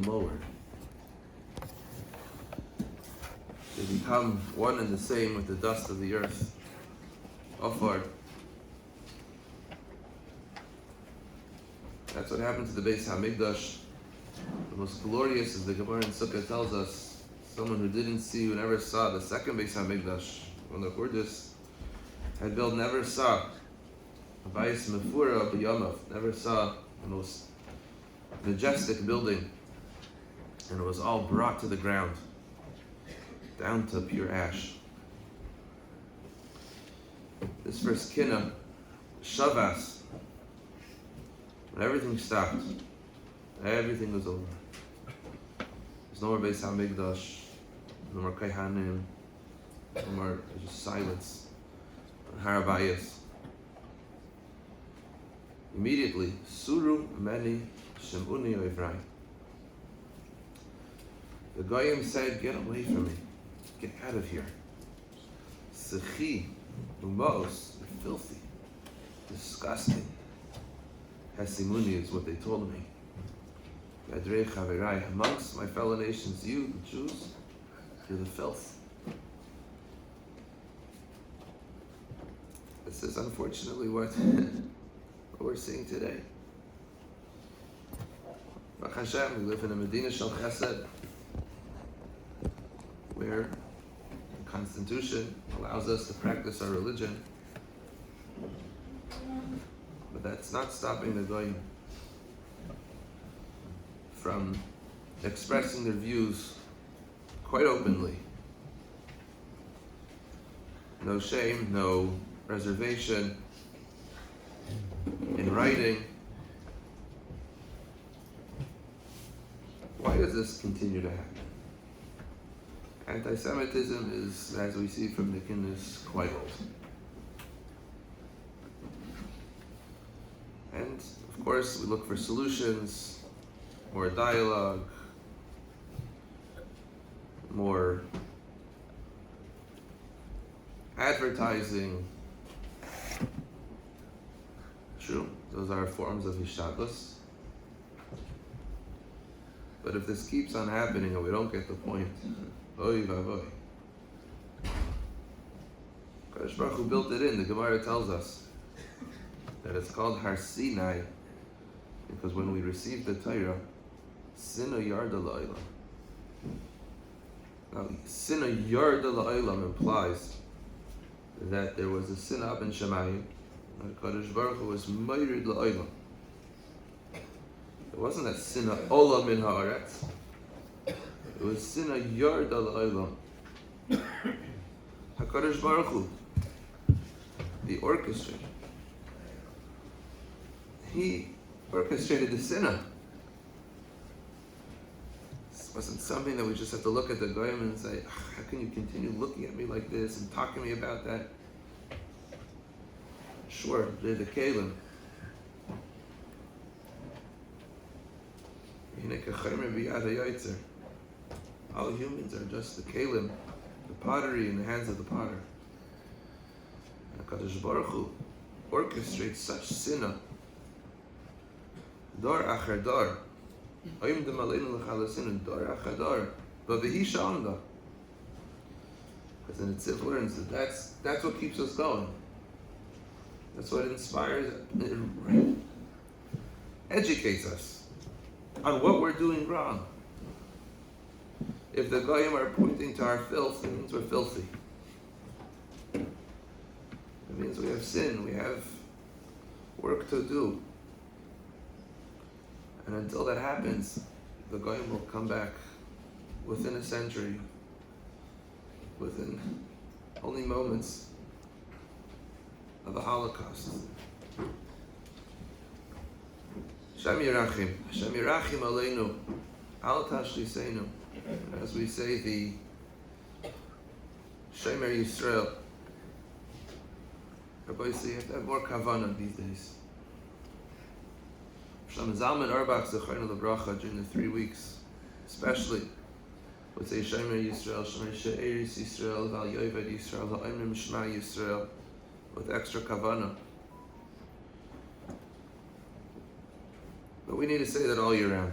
lowered. They become one and the same with the dust of the earth. Ofar. That's what happened to the Beis HaMikdash. The most glorious, as the Gemara in Sukkah tells us, someone who didn't see, who never saw the second Beis HaMikdash, when the Hurdis had built, never saw a Bayis Mefura B'Yamav, never saw the most majestic building, and it was all brought to the ground, down to pure ash. This first Kinnos, Shavas, when everything stopped, everything was over. There's no more Beis HaMikdash, no more Kaihanim, no more just silence on Har HaBayis. Immediately, Suru Meni Shemuni Oivrai. The Goyim said, "Get away from me. Get out of here. Sechi, Umos, you're filthy, disgusting. Hasimuni is what they told me. Gadrei Chaverai, amongst my fellow nations, you, the Jews, you're the filth." This is unfortunately what we're seeing today. Baruch Hashem, we live in a Medina Shel Chesed, where the Constitution allows us to practice our religion, but that's not stopping the Goyim from expressing their views quite openly. No shame, no reservation, in writing. Why does this continue to happen? Anti-Semitism is, as we see from the Kinnos, quite old. And, of course, we look for solutions, more dialogue, more advertising. True, those are forms of Hishtadlus. But if this keeps on happening and we don't get the point, oy vavoy. Kadosh Baruch Hu built it in. The Gemara tells us that it's called Har Sinai because when we received the Torah, Sina Yarda La'olam. Now, Sina Yarda La'olam implies that there was a sin up in Shemayim, and Kadosh Baruch Hu was Mayrid La'olam. It wasn't that Sina Olam in Haaretz. It was Sina Yarda La'olam. HaKadosh Baruch Hu, the orchestrator, he orchestrated the Sina. This wasn't something that we just have to look at the Goyim and say, how can you continue looking at me like this and talking to me about that? Sure, they're the Kalim. All humans are just the Kalim, the pottery in the hands of the potter. And HaKadosh Baruch Hu orchestrates such sinna, Dor achar dor. Oyim demaleinu l'chalasinu, Dor achar dor. But v'hi sha'amda. Because in Tziv learns that that's what keeps us going. That's what inspires, it educates us on what we're doing wrong. If the Goyim are pointing to our filth, it means we're filthy. It means we have sin, we have work to do. And until that happens, the Goyim will come back within a century, within only moments of the Holocaust. Hashem Yirachim Aleinu, Al Tashliseinu. As we say, the Shemer Yisrael. Rabbi say you have to have more kavanah these days. Shlomo Zalman Auerbach Zechariah Lebracha during the 3 weeks, especially, would say Shemer Yisrael, Shemer She'eris Yisrael, Val Yovad Yisrael, Ha'omrim Shema Yisrael, with extra kavanah. But we need to say that all year round.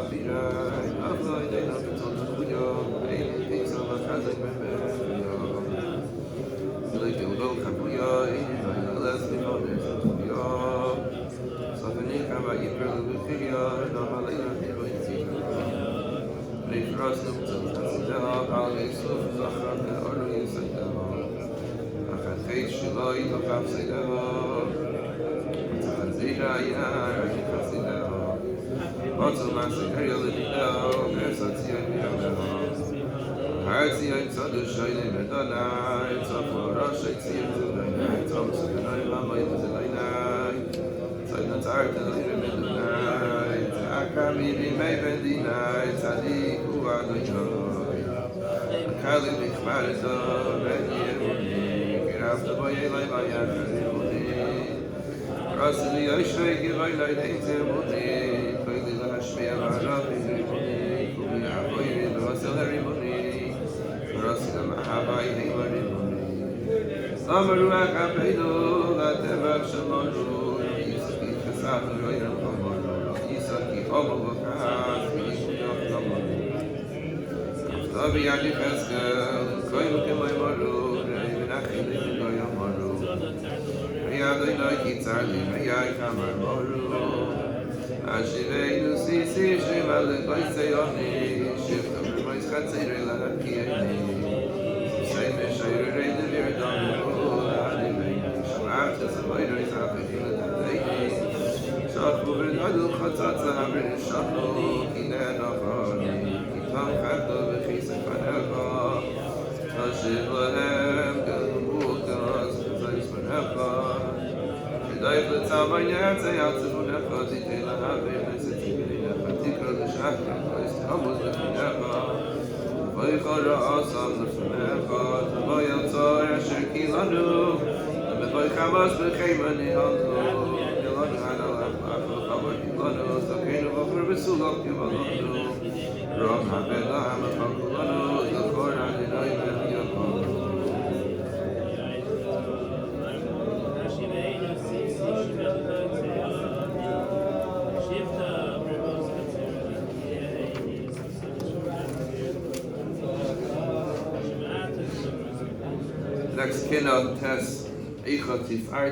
Next Kinnos test. How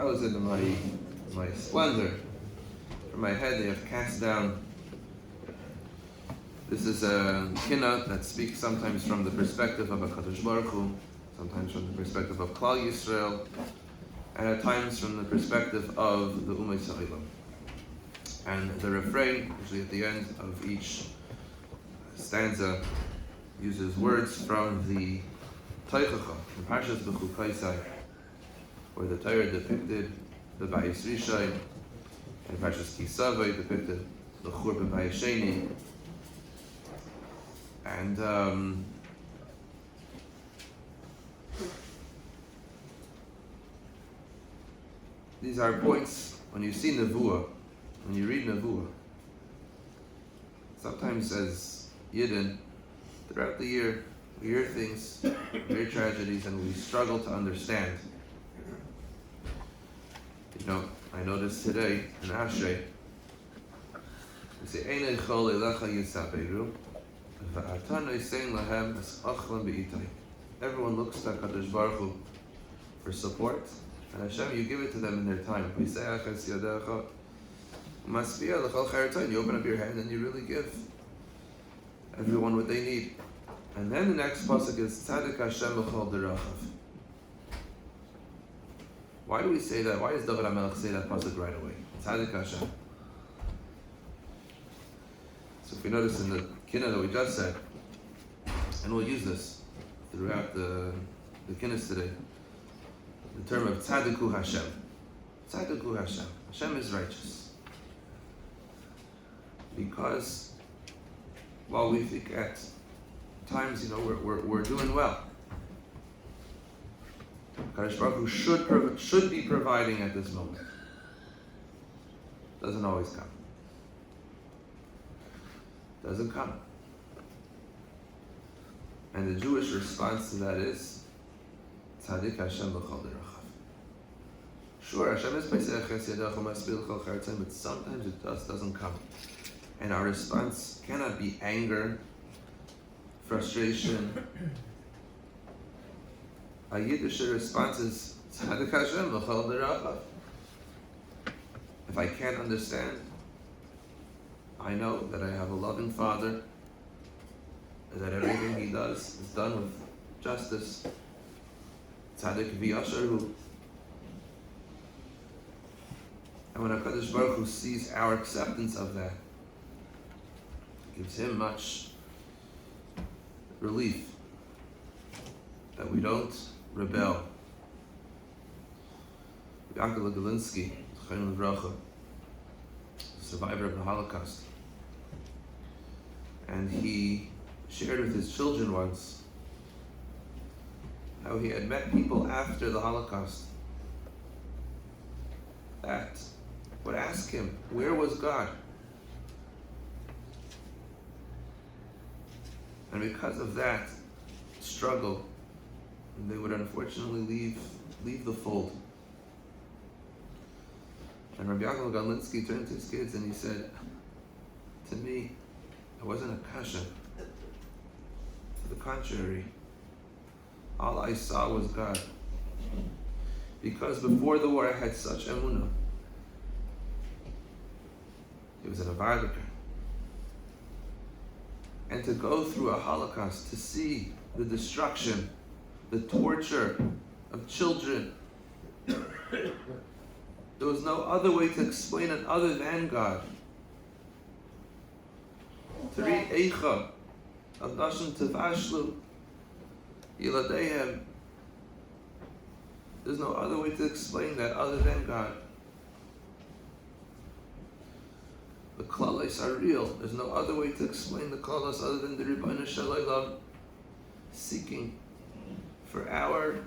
is it in my splendor? From my head they have cast down. This is a Kinnos that speaks sometimes from the perspective of a Kadosh Baruch Hu, sometimes from the perspective of Klal Yisrael, and at times from the perspective of the Ummah Yisrael. And the refrain, usually at the end of each stanza, uses words from the Teichacha, in Parshas B'chukaisai, where the Torah depicted the Bayis Rishon, and Parshas Kisavai depicted the Churban Bayis Sheni, and these are points when you see Nevuah, when you read Nevuah. Sometimes as Yidden, throughout the year, we hear things, we hear tragedies, and we struggle to understand. You know, I noticed today in Ashrei, we say, Einei chol elecha yisaberu, v'atanu yisein lahem es achlan be'itai. Everyone looks to HaKadosh Baruch Hu for support, and Hashem, you give it to them in their time. You open up your hand and you really give everyone what they need. And then the next pasuk is Tzadik Hashem b'chol derachav. Why do we say that? Why does David HaMelech say that pasuk right away? Tzadik Hashem. So if we notice in the Kinnos that we just said, and we'll use this throughout the Kinnos today, the term of Tzadiku Hashem. Tzadiku Hashem. Hashem is righteous. Because while we think at times, you know, we're doing well, Kadosh Baruch Hu should be providing at this moment. Doesn't always come. Doesn't come. And the Jewish response to that is Tzadik Hashem b'chol derachav. Sure, Hashem is Pesach Yadachu Maspil Chol Charatzim, but sometimes it just doesn't come. And our response cannot be anger, frustration. A Yiddish response is Tzadik Hashem b'chol derachav. If I can't understand, I know that I have a loving Father, that everything He does is done with justice. Tzadik v'yasharu. And when HaKadosh Baruch Hu sees our acceptance of that, it gives Him much relief that we don't rebel. Yaakov Galinsky, Chaim Livracha, survivor of the Holocaust, and he shared with his children once how he had met people after the Holocaust that would ask him, where was God? And because of that struggle, they would unfortunately leave the fold. And Rabbi Yaakov Galinsky turned to his kids and he said, to me, it wasn't a kasha. To the contrary, all I saw was God. Because before the war I had such emunah. It was an avardika. And to go through a Holocaust, to see the destruction, the torture of children, there was no other way to explain it other than God. To read Eicha, Adashim Tevashlu, Yiladeihem, there's no other way to explain that other than God. The klalos are real. There's no other way to explain the klalos other than the Rebbeinu Shalom seeking for our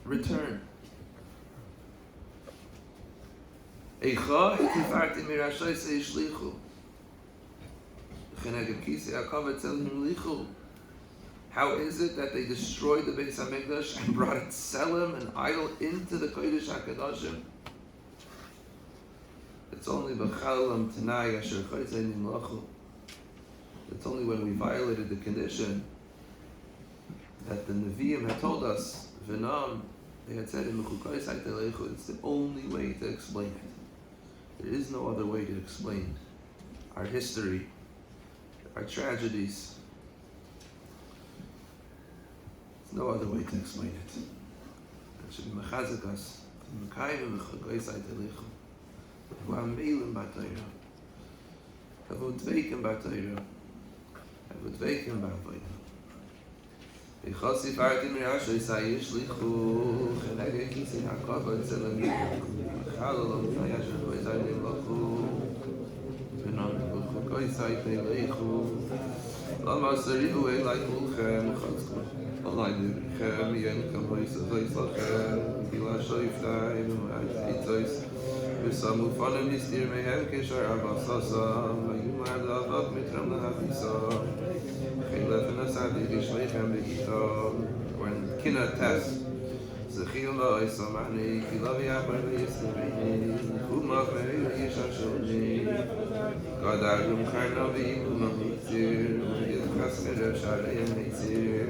return. Eicha tifarti mirashai seishlichu. How is it that they destroyed the Beis HaMikdash and brought a tselem, an idol, into the Kodesh HaKadoshim? It's only b'chalam tanai asher chayzei nimlachu. It's only when we violated the condition that the Nevi'im had told us, v'nam, they had said in Mechukais HaTelechu, it's the only way to explain it. There is no other way to explain our history, our tragedies. There's no other way to explain it. That should be mechazek us. Mekayim v'chagos ha'telechu. V'amelim b'Torah. Havot veikim b'Torah. Havot veikim b'avodah. Ichasi farti mirasho isayish lichu. Chenege kisi hakova tzelem yichu. Chalolom kayasher koizayim lachu. Benon luchu koizayim lichu. Lama sarivu elai kulchem. Online chem yen kamoisa zoislachem. Gila shoiftai. Itois. Besamu fanem nistir mehem keshar abasasa. Vayumar lavak mitram lahavisa. When Kinnos tests, Zechil lo isamani, Kilavi abar v'yistamini, Kumach me'eu yishashoni, Gadarum karno v'imu mitzir, Yedchas merev sharei mitzir,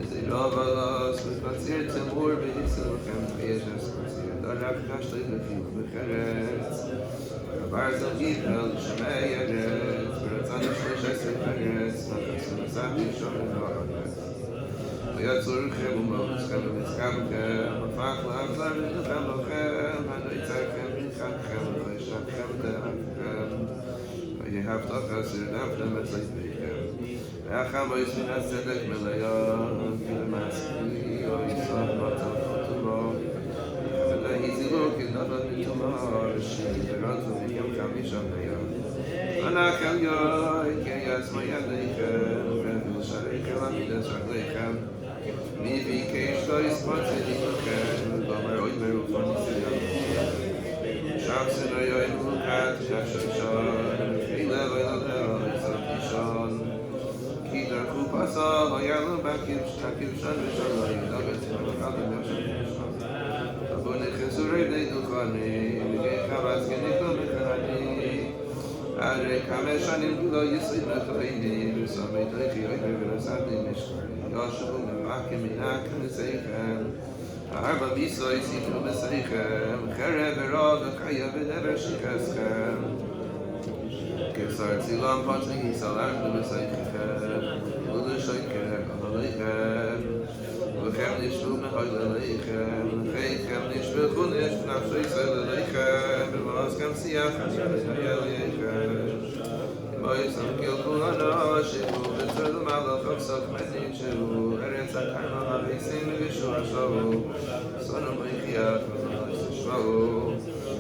Zirav alas, V'katzir temur v'yisilchem, V'yeshes katzir, Darak kashtoi v'chil v'cheretz, Barzel Gibel, Shemei Eretz, Beratzan Shlish Esrei Eretz, Nachasun Asati Shomen Ha'aretz. V'yatzurchem u'motzchem v'mitzchamchem, V'fach la'avzar v'nichem lochem, Ha'noitzarchem v'nichamchem, V'yishachem de'achem, V'yehavtach asir naftem etzaypeichem. V'acham v'yismin ha'tzedek meleya, V'yemaskli, V'yisam b'atam chotumo, V'lehizilu k'navad mitumah, V'shiratu v'yam kamisha meya. Anachel yoy, K'yas mayadleichem, V'evil shareichem amidas ragleichem, Mivi k'eshtois patzedikochem, V'gomer oimeru fonisiyam. Shamsin oyoy mukat, Shashoshon, V'ilev oylalev, V'zakishon, Kidar kupasa, V'yalum b'akivshan v'shaloi, Davet v'makalim v'shaloi. Abonechezurei b'nei duchani, V'gei chavaz g'nikol mechani, Arei kamesh shanim g'lo yisid mechoini, V'samei doichi oimer v'nasadi mishkari, Yoshuvu me'makim minak v'neseichem, Arba misois yitru b'seichem, Cherev v'rov v'chaya v'never shicheschem, Kesar tzilam patzing yisal ardu b'seichem, U'lishoikem aloleichem, V'chem nishvu me'hoy le'leichem, V'cheichem nishvu nish v'nafsho yisrael le'leichem, V'moskem siyach ha'yel yeichem, V'moisam kilku ano shivu, V'tzor l'malach avsok medin shivu, Eretz ha'karma ha'visim v'vishu ha'shavu, Sonu me'chiach v'mois ha'shvahu,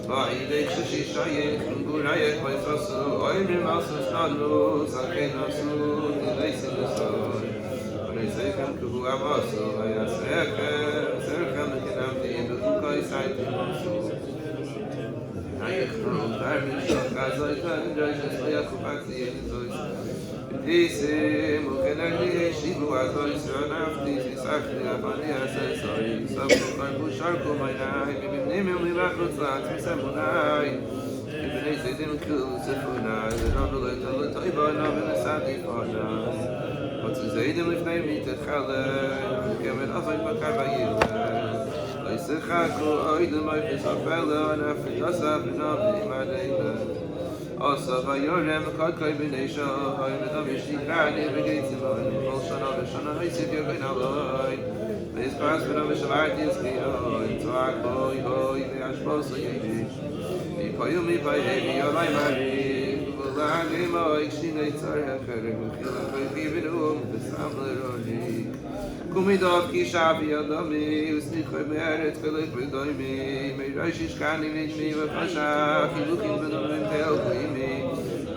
V'aidei kshishi shayich, V'gurayech v'yitzasu, Oimrim asus nanu, Zalkein asu, Nideisim l'soi, V'neisechem kuhu amasu, V'yasechem, Zerchem l'kinamti, V'ukoi saitim asu, V'nayechnu, V'armishon, V'azoitan, V'rajhes v'yachupatzi yenizois, V'tisim, V'kenagli yeshivu azois, V'anafti, V'sachli, Avani asesoi, V'sabku karbu sharku mainai, V'bimnim l'ivachutz l'atz v'semunai, V'bnei sedim k'lu sefunai, V'rabu l'toiba, Navim v'sadi fonai, V'tzuzeidim l'fnei mitechalei, V'kemen azoy bakar v'yilei, V'yisechaku oidem oifis ha'fele, V'nafritasa v'navim adeilet, Asa v'yorem v'kodkoi b'nei shohoi, V'davishti krani v'geitzim oin, V'kol shana v'shana ha'yisiv yogein aloi, V'yizpas v'no v'shavarti yizkiyoi, Tzvak hoi hoi v'yashboso yejish, V'yipoyu mipayei v'yolai marim, V'la'anim hoi kshinei tzarech erek, V'chila v'yichi v'num v'sam l'roni, Kumidov ki shavi adami, V'snichoi me'eretz v'lech v'doimi, Me'rosh ishkani v'idmi v'chashach, Hiluchim v'nomim te'el v'imi,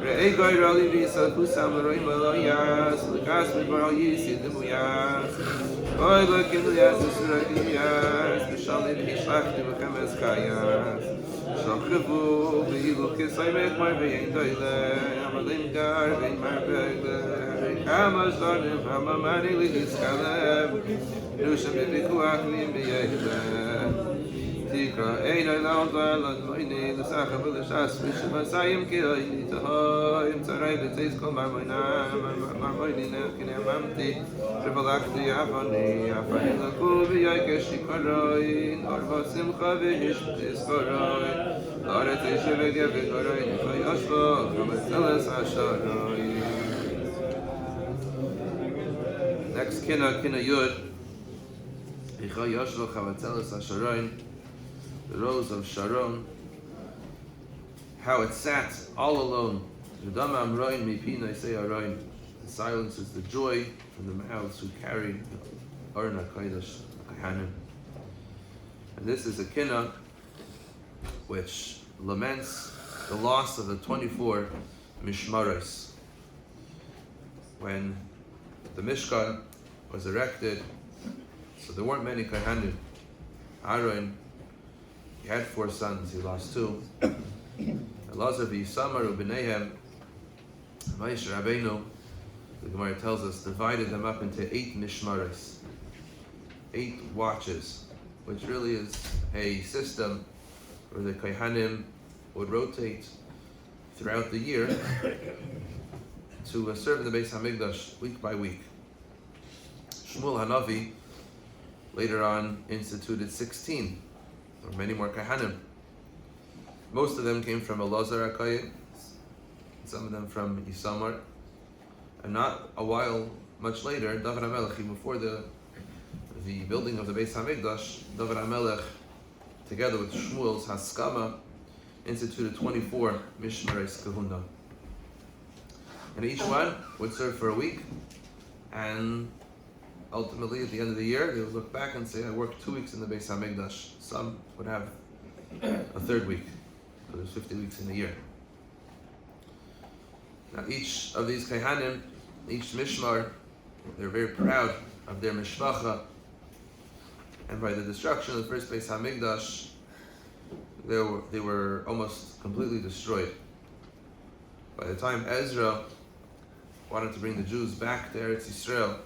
Re'ei goi roli v'yisad pusam l'roim v'loyas, L'kas v'baro yisid v'muyas, Oy lokim l'yas v'suragim yas, V'shalim v'hishlachti v'chem eskayas, Shachrevu v'hilu kisay mechmar v'yein doyle, Amalim gar v'yein mar v'egle, Kama shdarim v'amamani l'hiskalem, Nushem v'vikuach v'yim v'yegle, Tikra einay la'odvar l'admoini, L'sachem v'l'shas v'shavasayim ki'oini tahoim, Tzaray v'tzeis kol marmoini ne'kine amamti, Sh'valachti avani, Afani l'ku v'yoykesh shikoroin, Orva simcha v'hishptis koroin, L'oret v'shevegya v'koroin, V'yoshvo, V'metzeles asharoin. Next Kinnos Yud, Icha Yoshvo Chavatzeles Asharoin, the rose of Sharon, how it sat all alone. The silence is the joy from the mouths who carry Orna Kodesh Kohanim. And this is a Kinnos which laments the loss of the 24 Mishmaros. When the Mishkan was erected, so there weren't many Kohanim. Aaron, he had 4 sons, he lost 2. Elazar v'Yisamar u'Bneihem, Moshe Rabbeinu, the Gemara tells us, divided them up into 8 Mishmaros, 8 watches, which really is a system where the Kohanim would rotate throughout the year to serve in the Beis HaMikdash week by week. Shmuel Hanavi later on instituted 16, or many more Kohanim. Most of them came from Elazar HaKohen, some of them from Isamar, and not a while much later, David HaMelech, even before the building of the Beis HaMikdash, David HaMelech, together with Shmuel's Haskama, instituted 24 Mishmaros Kahuna. And each one would serve for a week, and ultimately at the end of the year, they would look back and say, I worked 2 weeks in the Beis HaMikdash. Some would have a 3rd week, so there's 50 weeks in a year. Now each of these Kohanim, each Mishmar, they're very proud of their Mishpacha, and by the destruction of the first Beis HaMikdash, they were almost completely destroyed. By the time Ezra wanted to bring the Jews back to Eretz Yisrael,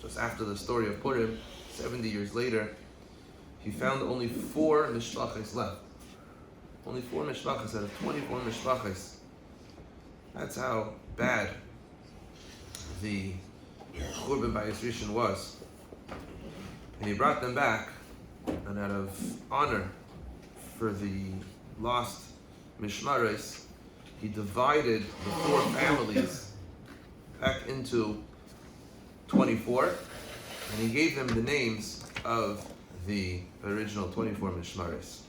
just after the story of Purim, 70 years later, he found only 4 mishpachos left. Only 4 mishpachos out of 24 mishpachos. That's how bad the Churban Bayis Rishon was. And he brought them back, and out of honor for the lost Mishmaros, he divided the 4 families back into 24, and he gave them the names of the original 24 Mishmaros.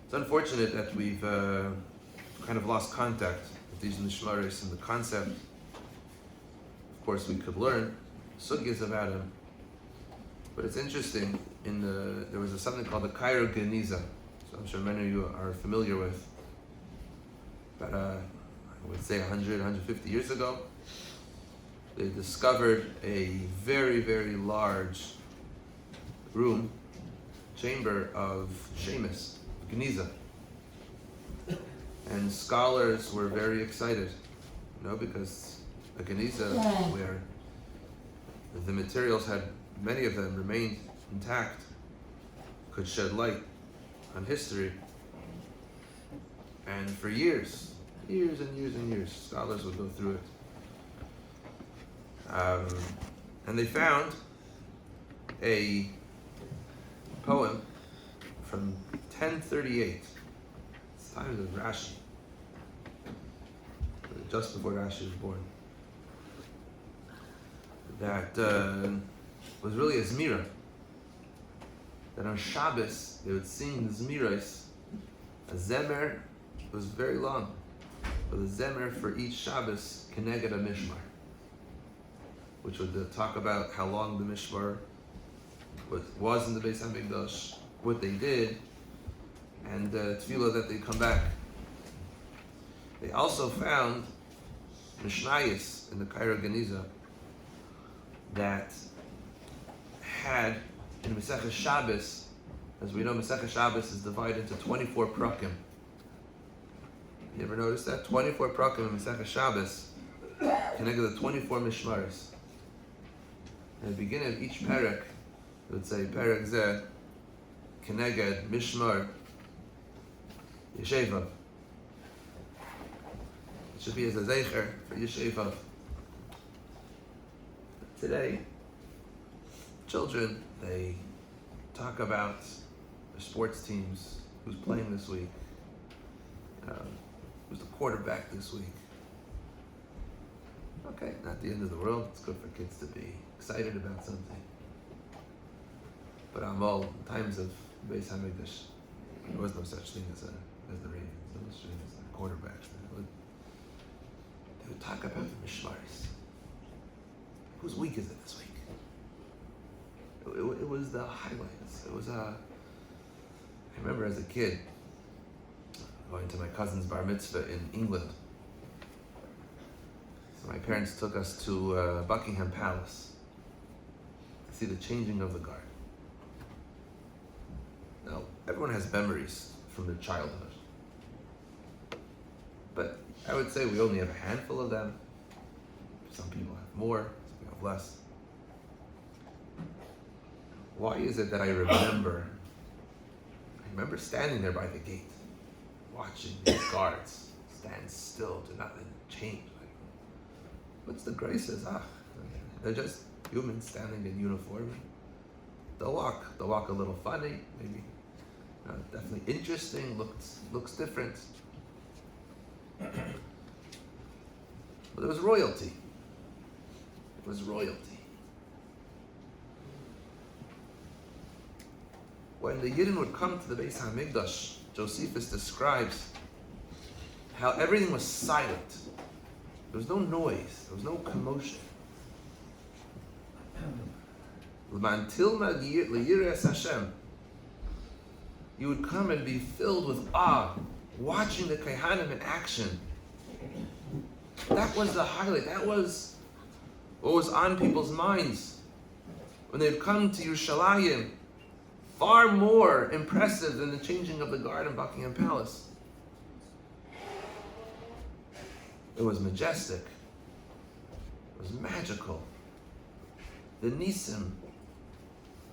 It's unfortunate that we've kind of lost contact with these Mishmaros and the concept. Of course, we could learn sugyas about him, but it's interesting. There was something called the Cairo Geniza, so I'm sure many of you are familiar with. But I would say 100, 150 years ago, they discovered a very, very large room, chamber of Shemus, Geniza. And scholars were very excited, because a Geniza, where the materials had, many of them remained intact, could shed light on history. And for years and years, scholars would go through it. And they found a poem from 1038. It's times of Rashi, just before Rashi was born. That was really a Zmira. That on Shabbos they would sing the Zmiros. A Zemer was very long, but the Zemer for each Shabbos Keneged a Mishmar, which would talk about how long the Mishmar was in the Beis HaMikdash, what they did, and tefillah that they come back. They also found Mishnayos in the Cairo Geniza that had in Masechah Shabbos, as we know, Masechah Shabbos is divided into 24 prakim. You ever notice that? 24 prakim in Masechah Shabbos connected to the 24 Mishmaros. At the beginning of each parak, it would say, Parak Zeh, Keneged, Mishmar, Yeshevav. It should be as a Zeicher for Yeshevav. Today, children, they talk about the sports teams, who's playing this week, who's the quarterback this week. Okay, not the end of the world. It's good for kids to be excited about something. But Amal, in times of Beis HaMikdash, there was no such thing as the Ravens, no such thing as the quarterbacks. They would talk about the Mishmaros. Whose week is it this week? it was the highlights. It was I remember as a kid going to my cousin's bar mitzvah in England. So my parents took us to Buckingham Palace to see the changing of the guard. Now, everyone has memories from their childhood, but I would say we only have a handful of them. Some people have more, some people have less. Why is it that I remember standing there by the gate, watching these guards stand still, do nothing, change. Like, what's the graces? They're just humans standing in uniform. They'll walk a little funny, maybe. Definitely interesting, looks different. But it was royalty. It was royalty. When the Yidden would come to the Beis HaMikdash, Josephus describes how everything was silent. There was no noise. There was no commotion. You would come and be filled with awe, watching the Kohanim in action. That was the highlight. That was what was on people's minds. When they'd come to Yerushalayim, far more impressive than the changing of the guard in Buckingham Palace. It was majestic. It was magical. The Nisim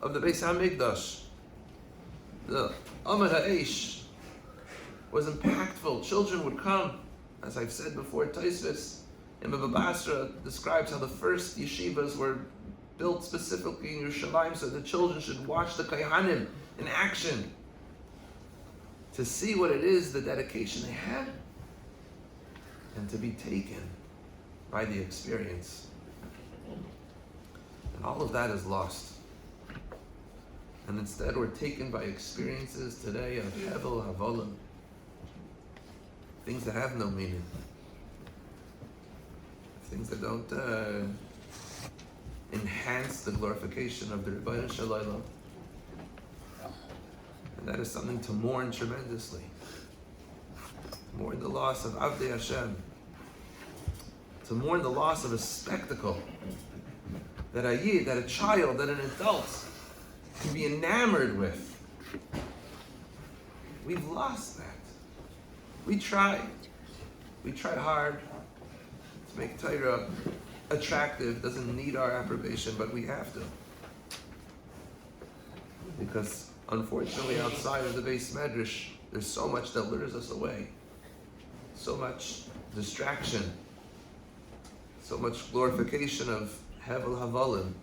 of the Beis HaMikdash, the Amud HaEish, was impactful. Children would come, as I've said before, Tosfos in Baba Basra describes how the first yeshivas were built specifically in Yerushalayim so the children should watch the Kohanim in action to see what it is, the dedication they had, and to be taken by the experience. And all of that is lost. And instead we're taken by experiences today of Hevel Havolim, things that have no meaning, things that don't enhance the glorification of the Rebbeinu Shalom. And that is something to mourn tremendously. To mourn the loss of Avdei Hashem. To mourn the loss of a spectacle that a yid, that a child, that an adult can be enamored with. We've lost that. We tried hard to make Torah attractive, doesn't need our approbation, but we have to. Because unfortunately outside of the Beis Medrash, there's so much that lures us away. So much distraction. So much glorification of Hevel Havolim.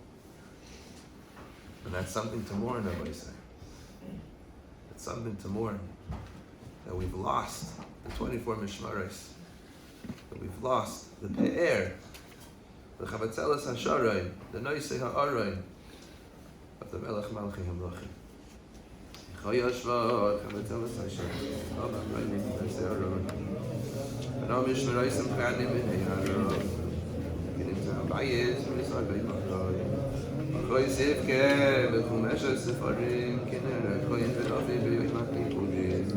And that's something to mourn, Rabbi say. It's something to mourn. That we've lost the 24 Mishmaros. That we've lost the Pe'er, the Chavatzelas HaSharoin, the Noisei HaAroin of the Melech Malchi HaMlachim. Choyashvat, Chavatzelas HaSharoin, Oba Roini, Noisei HaAroin, V'no Mishmarosim Chadim B'nei HaAroin, Kinim Z'Abayis, V'nisar B'Yimachroin, Choy Sivke, V'chumesha Sefarim, Kiner Koyin V'nofi B'Yimach Nipurim,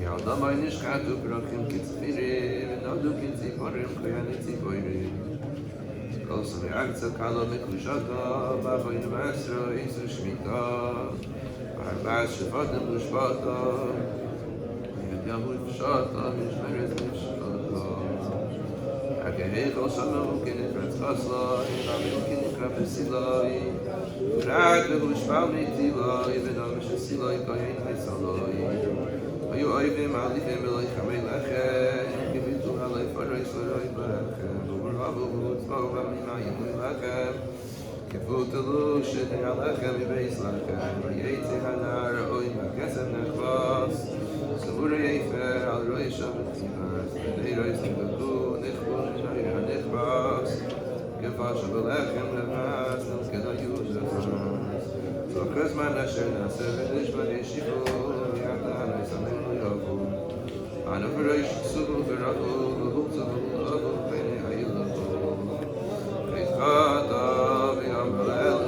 Yalda Mai Nishchatu Brachim Kitzpirim, V'nodu Kitziporim, Koyani Tziporim, Kol Sami Arza Kalo Mekushata, B'Avoyin Masro, Isu Shmita, B'Arbaz Shefatim Lushbata, Yad Yahud Fshata, Mishmeres Mishchata, Akehei Kol Shalom, Kinet Ratz Chasla, Yavim Kinet Krapesilai, Rak V'Hushpal Mitilai, V'Nam Shesilai, Koyin Haisalai, Ayu Oivim Alifim Eloi Chamei Lechem, Kivitu Alei Farais L'Roi Barachem, V'Uravu V'Utzvo V'Amimayim L'Lechem, Kivutelu Shidei Alechem Yibeis Lechem, V'Yetzi Hanar Oim HaKesem Nechvas, Savura Yefer Al Roi Shabbat Tivas, V'Dei Reis Nivaku, Nichbun Shari HaNechvas, Kivash Abalechem Levas, Nizkeda Yuzafas, Zochezman Asher Naseh V'Nishma Yeshivu, أنا فريش سبل فرقه وهبت بالأرض بين عيلته كيف خاطب يا ملال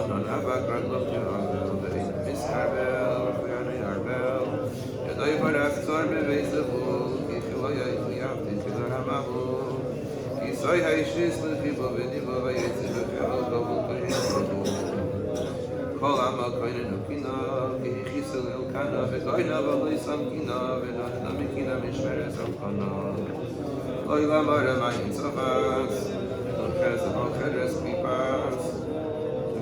non avak raglav ke'avel, ve'ein miskarbel, v'yanei arbel, yadoi barak tzor beveizavul, ki chiloya yavti chilor hamavul, ki soy haishis l'chibo v'nibo v'yetzi v'chevel kavul kohen Kol amal koinen ukina, ki hichisul elkana, v'goyna v'loi samkina, v'nachna mikina mishmeres elkana. Loi lamar amayin tzofas, l'ches al cheres klipas,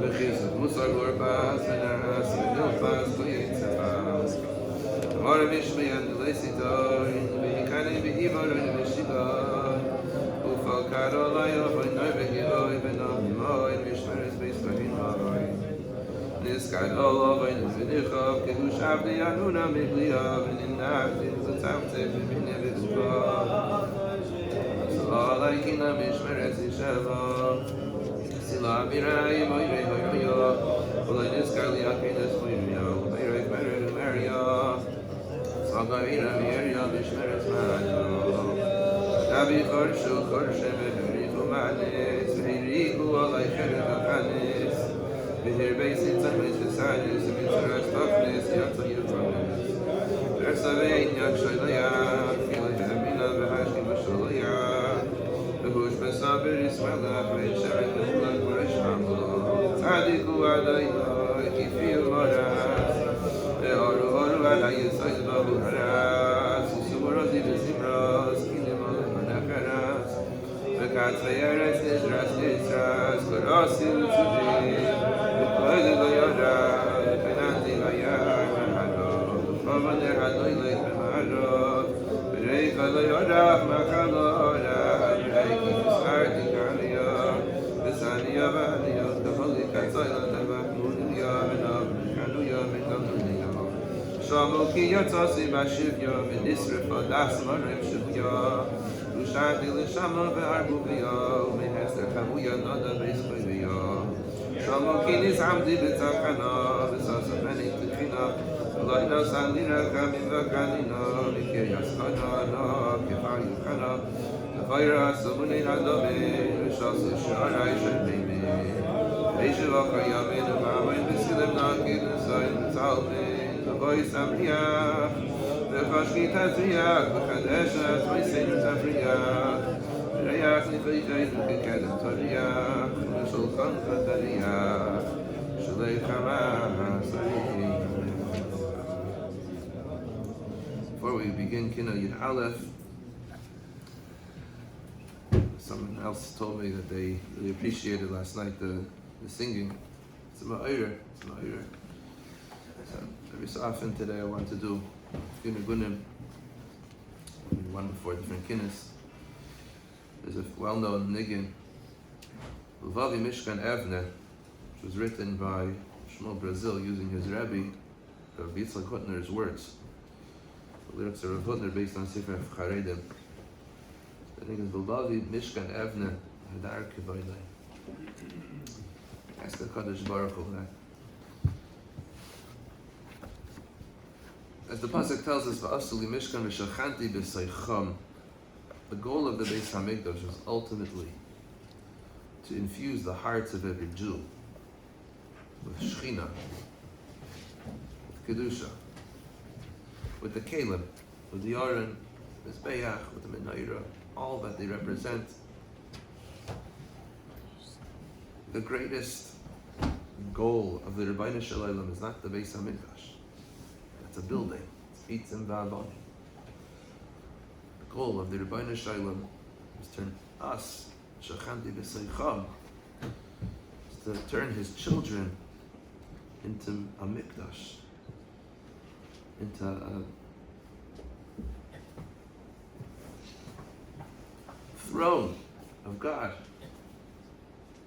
v'chizuk musar gorbas, v'neras v'nilpas, v'yitzefas. Amar mishmeyan d'leisitoy, v'hikane v'hivaroy v'shigoy, ufal karolay, v'noy v'hiloy, v'namimoy, mishmeres v'isvahin maroy. Niskat Allah v'in v'nichav kedush avdi anuna migliyav v'ninavdi v'tzavteh v'mineh v'zuvav Salai kina mishmeret zisheva Sila mirai moirei hoyoyo V'loi niskar li'akinas moiryo Meirei kmerei v'meryo Salgavira v'yeryo mishmeret ma'ayo Dabi chorshu chorshem v'herichu ma'anis V'herichu alai cheret v'chanis V'hir beisit zahmes v'saynis v'mitzaras tachnis yatsa yirvanis Versa v'ein yak shoylayach Filay v'amina v'hashkim v'sholayach V'hush b'sabir yismalach V'ein shevet v'chulak v'reshmamlo Tzadiku adaynoy kifiu moras Ve'oru oru alay yisoyd bahu haras Yisumorozi v'zimros Kilim olem anacharas V'katz v'yeres nidras nidras Korosi v'tzudin V'koyde v'yora V'penanti v'yar v'hadot V'chovan erhadoy leik v'marot V'reika v'yora v'makalora V'reiki v'sarti k'aliya V'saniya v'aliya V'choli k'atzoyla V'chmuniya v'nav v'chanuya v'kamnuya Shamu ki yatzasi b'ashivya V'nisrifa dasmarim shivya V'shanti l'shama v'arbuviya V'mehester chavuya nada v'ischoyviya Shamu ki nizamdi b'tzakana V'sasa meni t'china V'loina salina kamim v'kanina V'kir yaskana na kefar yuchana V'chayra samunei hadomin V'shasu sh'aray sh'almeimin V'eshiv akayamin V'amayin v'silim nakin V'sayin v'tzalmin V'voy samriyach V'chashki tazriyach V'chadeshat V'yseinu tafriyach V'rayach nifaychayt V'kekadem tariyach V'shulchan v'tariyach Shalei chamah sariyim. Before we begin Kinnos Yud Aleph, someone else told me that they really appreciated last night the singing. It's a ma'ira. So every so often today I want to do Kinnos one before different Kinnos. There's a well-known niggin, L'vavi Mishkan Evne, which was written by Shmuel Brazil using his Rebbe, Rav Yitzchak Hutner's words. The lyrics are Rav Hutner based on Sefer Charedim. I think it's L'vavi Mishkan Evne Hadar Kivaylai. Ask the Kadosh Baruch Hu that. As the pasuk tells us, "Va'asuli Mishkan v'shachanti b'seicham," the goal of the Beis Hamikdash was ultimately to infuse the hearts of every Jew with Shechina, with Kedusha, with the Kalim, with the Aron, with the Mizbeach, with the Menorah, all that they represent. The greatest goal of the Rebbeinu Shalom is not the Beis Hamikdash. That's a building. It's Eitzim V'Avonim. The goal of the Rebbeinu Shalom is to turn us, Shachanti B'Seicham, is to turn his children into a mikdash, into a throne of God,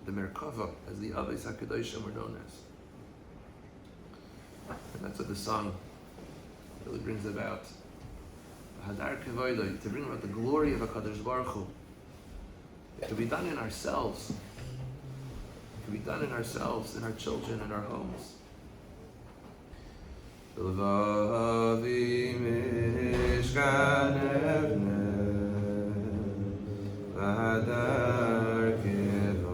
the Merkava, as the Avos HaKadoshim were known as. And that's what the song really brings about. Hadar Kevoidai, to bring about the glory of HaKadosh Baruch Hu. It can be done in ourselves. It can be done in ourselves, in our children, in our homes. L'vavi mishkan evne v'hadar kevoidai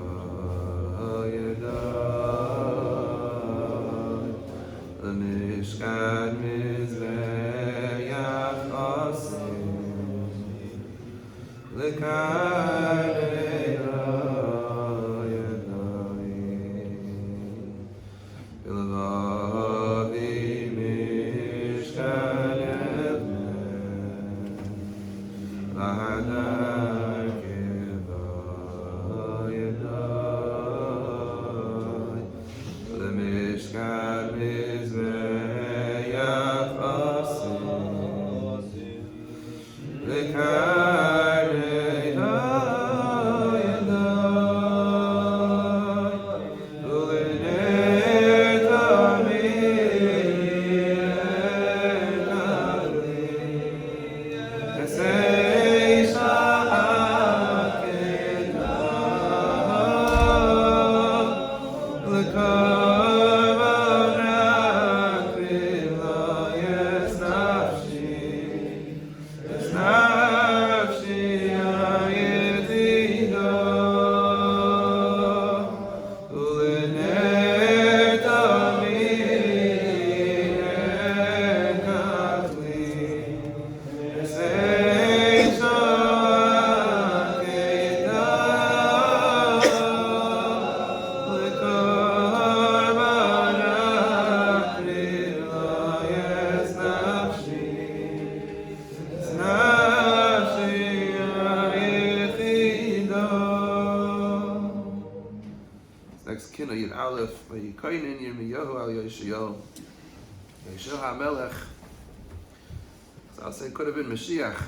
Next Kinnos Yud Aleph, Vayikoinen Yirmiyahu al Yeshayahu. Yeshua HaMelech. So I'll say it could have been Mashiach.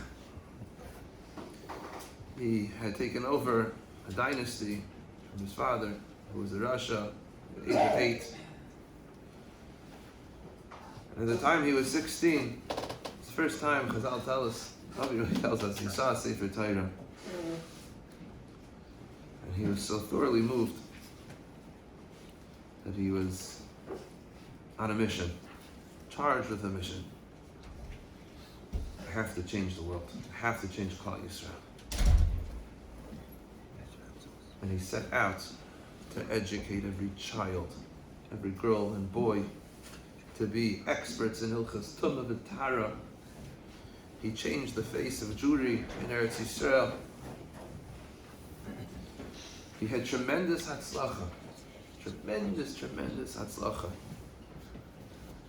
He had taken over a dynasty from his father, who was a Rasha, at the age of 8. And at the time he was 16, it's the first time Chazal tells us he saw a Sefer Torah. And he was so thoroughly moved that he was on a mission, charged with a mission. I have to change the world. I have to change Klal Yisrael. And he set out to educate every child, every girl and boy, to be experts in Hilchas Tumah V'Tara. He changed the face of Jewry in Eretz Yisrael. He had tremendous hatzlacha. Tremendous hatzlacha.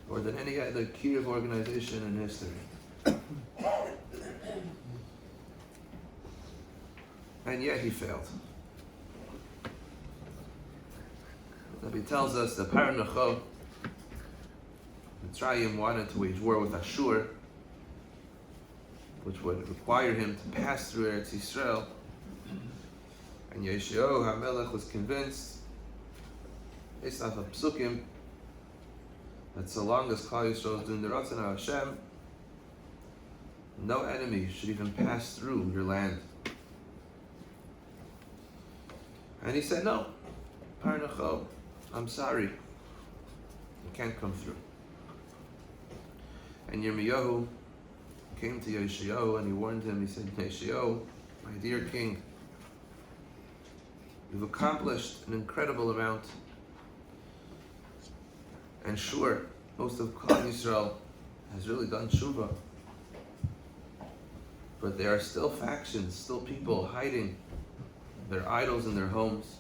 More than any other Kiev organization in history. And yet he failed. He tells us that Paranacho, Mitzrayim wanted to wage war with Ashur, which would require him to pass through Eretz Yisrael. And Yeshayahu HaMelech was convinced, based off of Psukim, that so long as Klal Yisrael is doing the Ratzon of Hashem, no enemy should even pass through your land. And he said, no, Parnacho, I'm sorry, you can't come through. And Yirmiyahu came to Yeshayahu and he warned him, he said, Yeshayahu, my dear king, you've accomplished an incredible amount. And sure, most of Klal Yisrael has really done tshuva. But there are still factions, still people hiding their idols in their homes.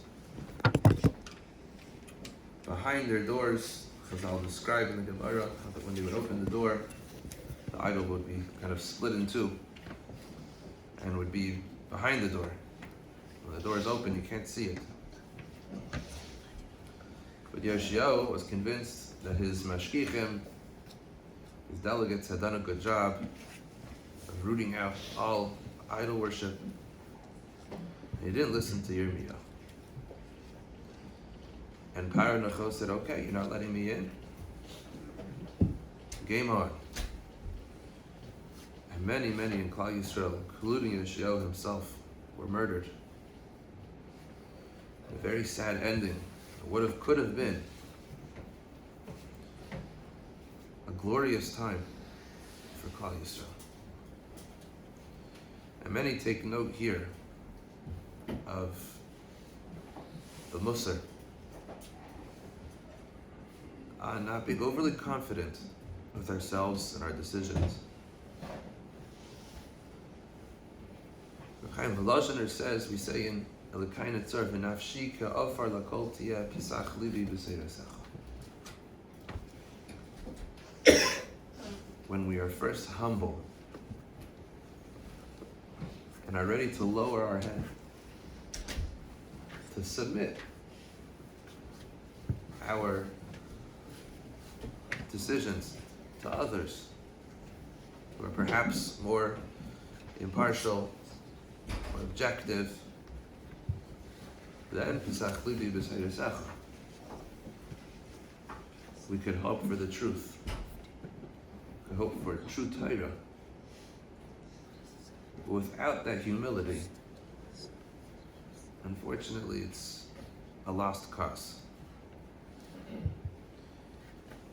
Behind their doors, as I'll describe in the Gemara, that when they would open the door, the idol would be kind of split in two and would be behind the door. When the door is open, you can't see it. But Yoshiyahu was convinced that his mashkichim, his delegates, had done a good job of rooting out all idol worship. He didn't listen to Yirmiyahu. And Paranacho said, okay, you're not letting me in? Game on. And many in Klal Yisrael, including Yoshiyahu himself, were murdered. A very sad ending. What could have been a glorious time for Klal Yisrael. And many take note here of the Musar on not being overly confident with ourselves and our decisions. Chaim Volozhiner says, we say in Elikain Etzor, V'nafshi ka'ofar lakol tiyeh pisach libi b'seiresecha. When we are first humble and are ready to lower our head, to submit our decisions to others who are perhaps more impartial or objective, then Pisach Libi B'Seiresecha, we could hope for the truth. We could hope for true Torah. But without that humility, unfortunately, it's a lost cause.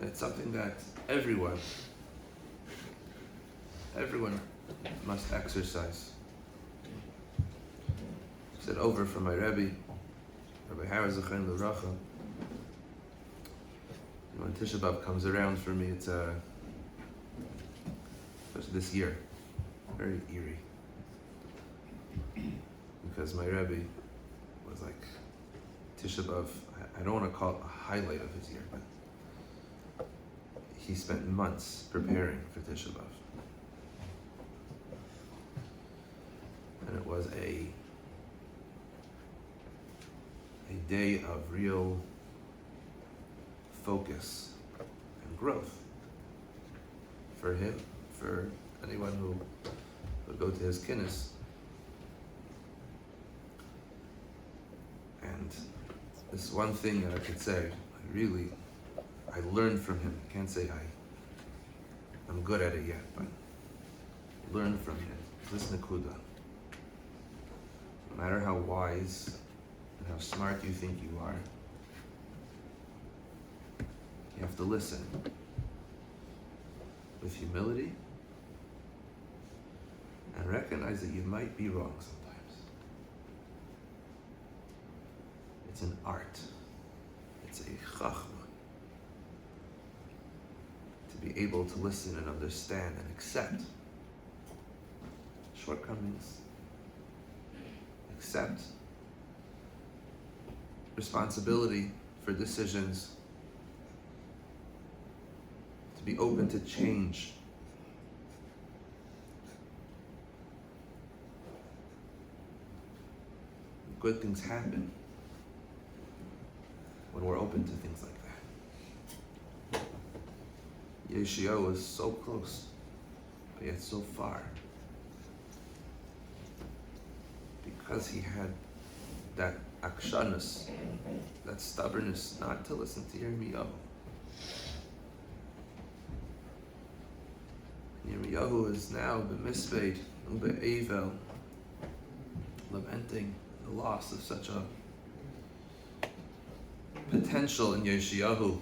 It's something that everyone must exercise. I said over from my Rebbe, Rabbi Hara Zachain L'Racha. When Tisha B'Av comes around for me, it's especially this year, very eerie. Because my Rebbe was like, Tisha B'Av, I don't want to call it a highlight of his year, but he spent months preparing for Tisha B'Av. And it was a day of real focus and growth for him, for anyone who would go to his Kinnos. And this one thing that I could say, I learned from him. I can't say I'm good at it yet, but I learned from him. This Nakuda. No matter how wise and how smart you think you are, you have to listen with humility and recognize that you might be wrong sometimes. It's an art. It's a chachma to be able to listen and understand and accept shortcomings, accept responsibility for decisions, to be open to change. Good things happen when we're open to things like that. Yeshua was so close, but yet so far, because he had that akshanus, that stubbornness not to listen to Yirmiyahu. Yirmiyahu is now b'mispeid, be'evel, lamenting the loss of such a potential in Yeshayahu.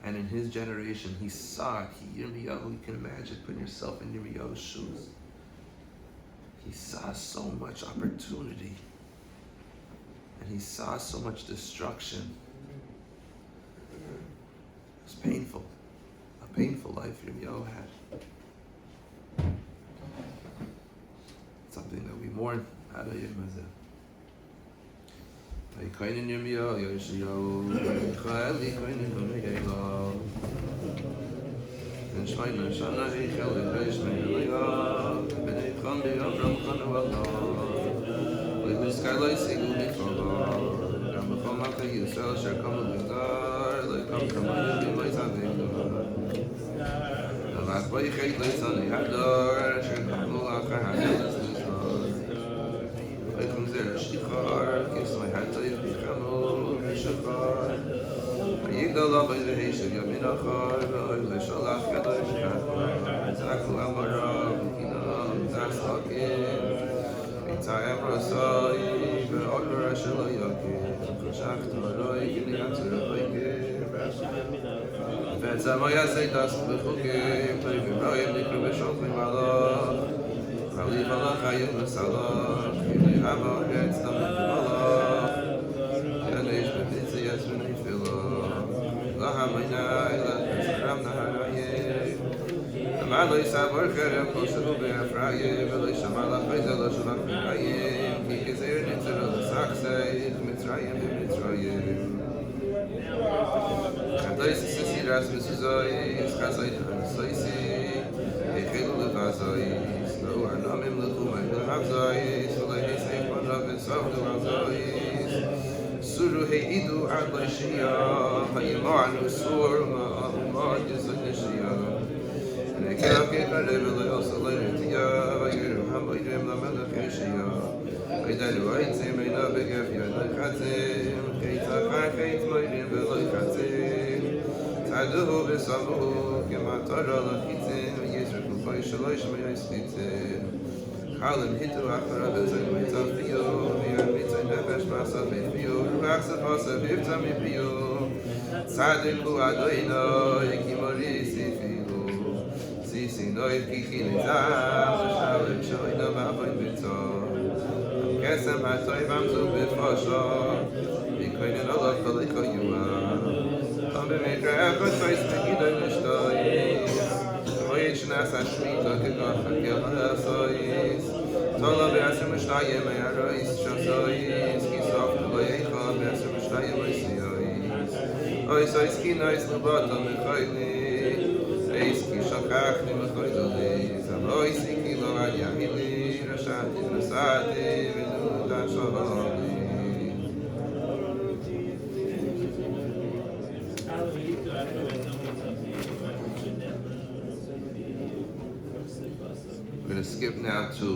And in his generation, he saw Yirmiyahu. You can imagine putting yourself in Yirmiyahu's shoes. He saw so much opportunity. And he saw so much destruction. It was painful. A painful life Yirmiyahu had. It's something that we mourn. Koinen Yirmiyahu, Yeshayahu, Chayeli Koinen Yirmiyahu, and Shmaina Shana Heichel Yirmiyahu, Bnei Cham B'Yavram Chanu Allah, Levis Kailai Sigu Mikvah, Gam B'Chol Malchei Yisrael Asher Kamu L'Dar, Le'Kam Kamayim B'May Zaveinu, Avad B'Yichei Leitzani Hadar, Asher Kamu L'Achar Hadelis Le'Kum Zer Shtichar, Kismai Hatayim B'Chamu V'Shachar, Yigdal Abay V'Heishav Yamin Achar, V'Oy L'Shalach Yadai V'Char, Zaku Amara V'Kinam, Zas Hakim, V'Tzayam Rasai, V'Oy Rasha Lo Yakim, V'Chashach Toroi, V'Niyatzur V'Oikim, V'Tzamo Yasei Das V'Chukim, V'Yivroyim Nikru V'Shofim Malach, V'Aliv Allah Chayim V'Salach, V'Yihama V'Yetz Tamim V'Malach, V'Yanesh V'Mitziyas V'Neifilah, Lahamayna Ila V'Zachram Naharayim, Malay Savar Kherem Koshavu Be'afrayim V'loi Shamalach V'ezel Lo Shalach V'rayim Ki Gezer Nitzer Lo Sachseich Mitzrayim V'Mitzrayim Kandois Sisi Ras Misuzois Chazoin Hanasoisi Echelu Levazois Lo Anomim Lechumay Lehavzois V'loi Neseif Monrav V'Savdu Havzois Suru Heidu Ad Lo Shiyah Hayimanu Sur Ma'amad Yisod Nishiyah Nekev Kekareb Lo Yosalay Tiyah Vayiru Hamoyrim Lamelech Yeshiyah Vaydanu Aitzim Eina Begev Yadai Chatzim Keitachar Keit Moyrim Veloi Chatzim Taduhu V'Samuhu Kematara Lachitzim Yisraku Pai Shaloi Shmei Yitzchitzim Chalim Hitu Achara V'Zay Meitav Piyo V'Yad Mitzay Nefesh Masav V'Piyo Ruach Safasav V'Ivtam V'Piyo Tzadiku Adoinoi Kimori Sifilu Sisi Noi Kiki Nizam Shalem Shoyna Ma'avoy B'Tzor Kesem Hatoy V'Amzu B'Fosho V'Koinen Olav Chaliko Yuma Tom B'Mekra Echot V'Is Megidoy Nishtoyis Moyed Shnas HaShmita Kekach HaKel HaSoyis Tola B'Asher Mishtayim E'arois Shosoyis Kisof T'Loyecha B'Asher Mishtayim Oisiyoyis Ois Ois Kinnos Lubato Mechoyli Eis Ki Shokachni Mechoydoli Zam Ois Ki Lo Ad Yahili Rashati V'Nasati V'Nudan Shalali We're going to skip now to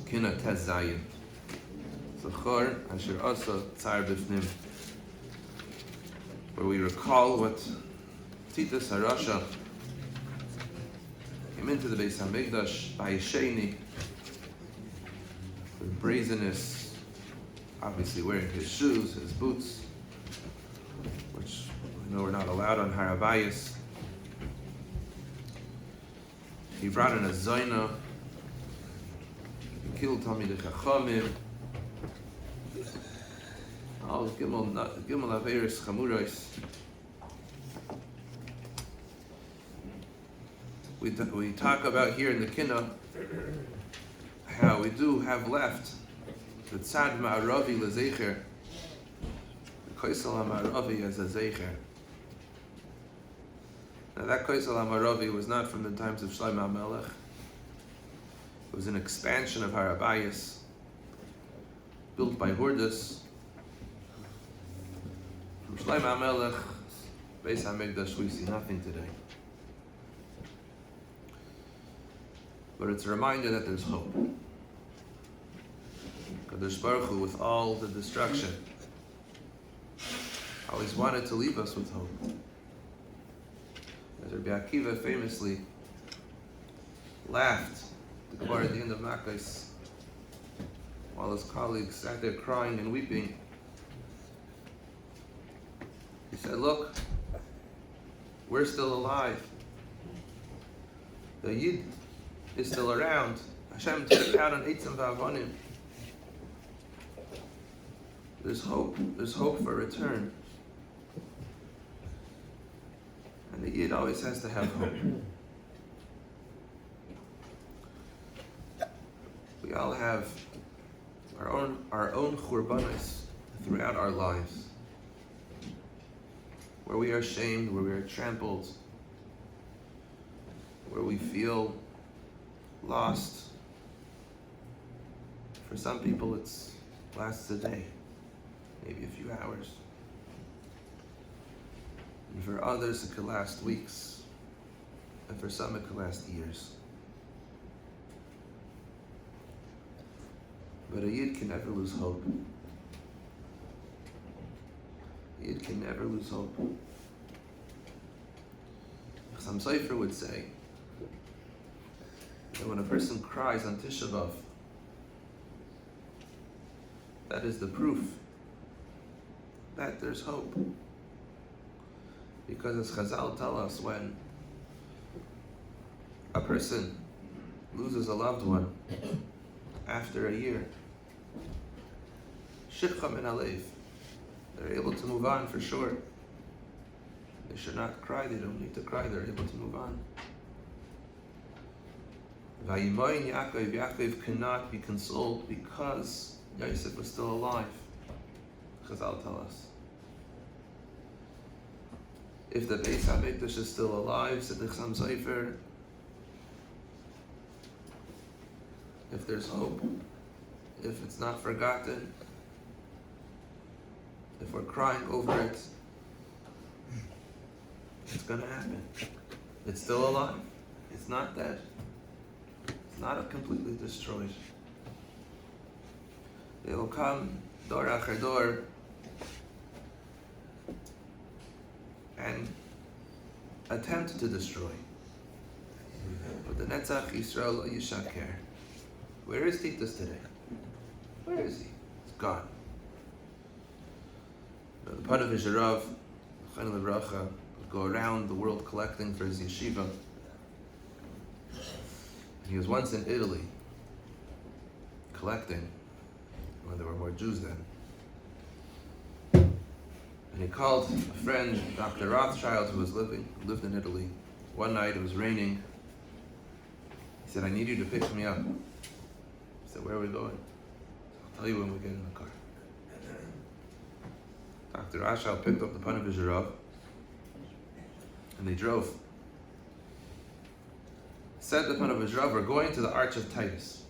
Kinnos Tes Zayin. Zachor Asher Asa Tzar B'Fnim, where we recall what Titus HaRasha came into the Beis HaMikdash by Sheni with brazenness, obviously wearing his shoes, his boots, which we know we're not allowed on Har HaBayis. He brought in a Zaina, he killed Talmidei Chachamim, all Gimel Averis Chamurais. We talk about here in the Kinnos how we do have left the Tzad Ma'aravi Lezecher, the Koisel HaMa'aravi as a Zecher. Now that Koisel HaMa'aravi was not from the times of Shlomo HaMelech. It was an expansion of Har HaBayis built by Hordus. From Shlomo HaMelech, Beis HaMikdash, we see nothing today. But it's a reminder that there's hope. Kadosh Baruch Hu, with all the destruction, always wanted to leave us with hope. As Rabbi Akiva famously laughed at the Gemara at the end of Makkos, while his colleagues sat there crying and weeping. He said, look, we're still alive. The Yid is still around. Hashem took it out on Eitzim V'Avonim. There's hope. There's hope for return. And the Yid always has to have hope. We all have our own churbanos throughout our lives, where we are shamed, where we are trampled, where we feel lost. For some people it lasts a day, maybe a few hours. And for others it could last weeks. And for some it could last years. But a Yid can never lose hope. A Yid can never lose hope. Some Sefer would say that when a person cries on Tisha B'Av, that is the proof that there's hope. Because as Chazal tell us, when a person loses a loved one after a year, Shikha min alev, they're able to move on for sure. They should not cry, they don't need to cry, they're able to move on. Vayimoin Yaakov, Yaakov cannot be consoled because Yosef was still alive. Chazal tell us. If the Beis HaMikdash is still alive, said the Chassam Sofer, if there's hope, if it's not forgotten, if we're crying over it, it's going to happen. It's still alive. It's not dead. It's not completely destroyed. It will come door after door and attempt to destroy. But the Netzach Yisrael lo yishaker. Where is Titus today? Where is he? He's gone. The Panavish Rav, Chaim Levracha, would go around the world collecting for his yeshiva. He was once in Italy collecting when there were more Jews then. And he called a friend, Dr. Rothschild, who lived in Italy. One night it was raining. He said, I need you to pick me up. He said, where are we going? I'll tell you when we get in the car. Dr. Rothschild picked up the Panavish Rav and they drove. Said the Panavish Rav, we're going to the Arch of Titus.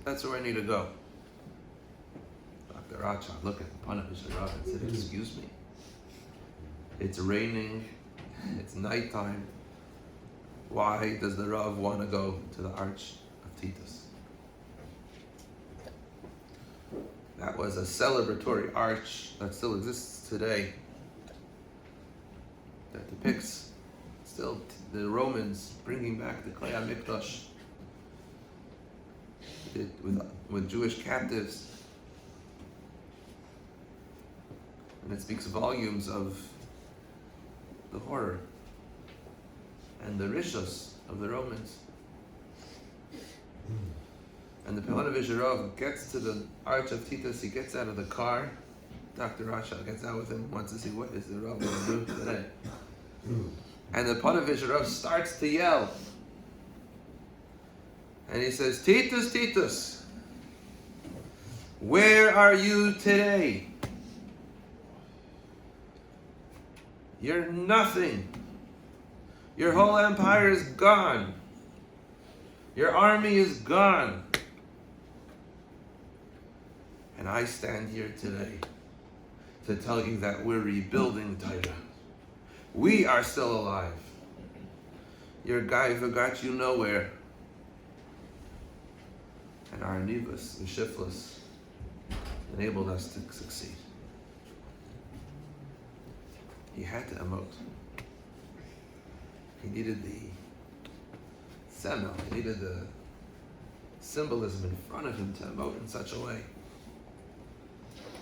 That's where I need to go. Dr. Rothschild looked at the Panavish Rav and said, excuse me? It's raining, it's nighttime. Why does the Rav want to go to the Arch of Titus? That was a celebratory arch that still exists today, that depicts still the Romans bringing back the Klei HaMikdash with Jewish captives. And it speaks volumes of the horror and the rishos of the Romans. And the Panavish Rav gets to the Arch of Titus, he gets out of the car. Dr. Rothschild gets out with him, wants to see what is the Rav going to do today. And the Panavish Rav starts to yell. And he says, Titus, Titus, where are you today? You're nothing. Your whole empire is gone. Your army is gone. And I stand here today to tell you that we're rebuilding Torah. We are still alive. Your guy who got you nowhere. And our Anivas and Shiflas enabled us to succeed. He had to emote. He needed the semel, he needed the symbolism in front of him to emote in such a way.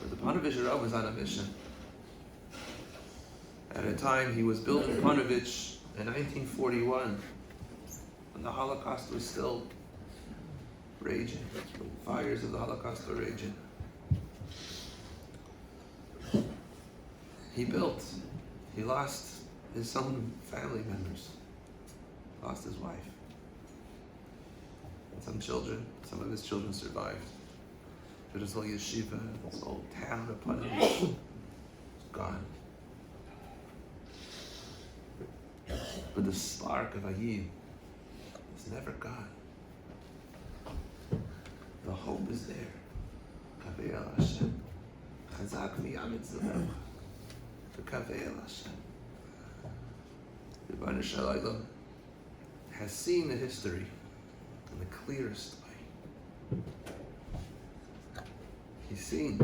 But the Panavish Rav was on a mission. At a time he was building Panovich in 1941, when the Holocaust was still raging. The fires of the Holocaust were raging. He lost his own family members, lost his wife, and some children. Some of his children survived. But his whole yeshiva, his whole town of Panovich was gone. But the spark of Ayid is never gone. The hope is there. Kaveh el Hashem. Chazak miyamitz levecha. Kaveh el Hashem. The Rebbeinu Shalom has seen the history in the clearest way. He's seen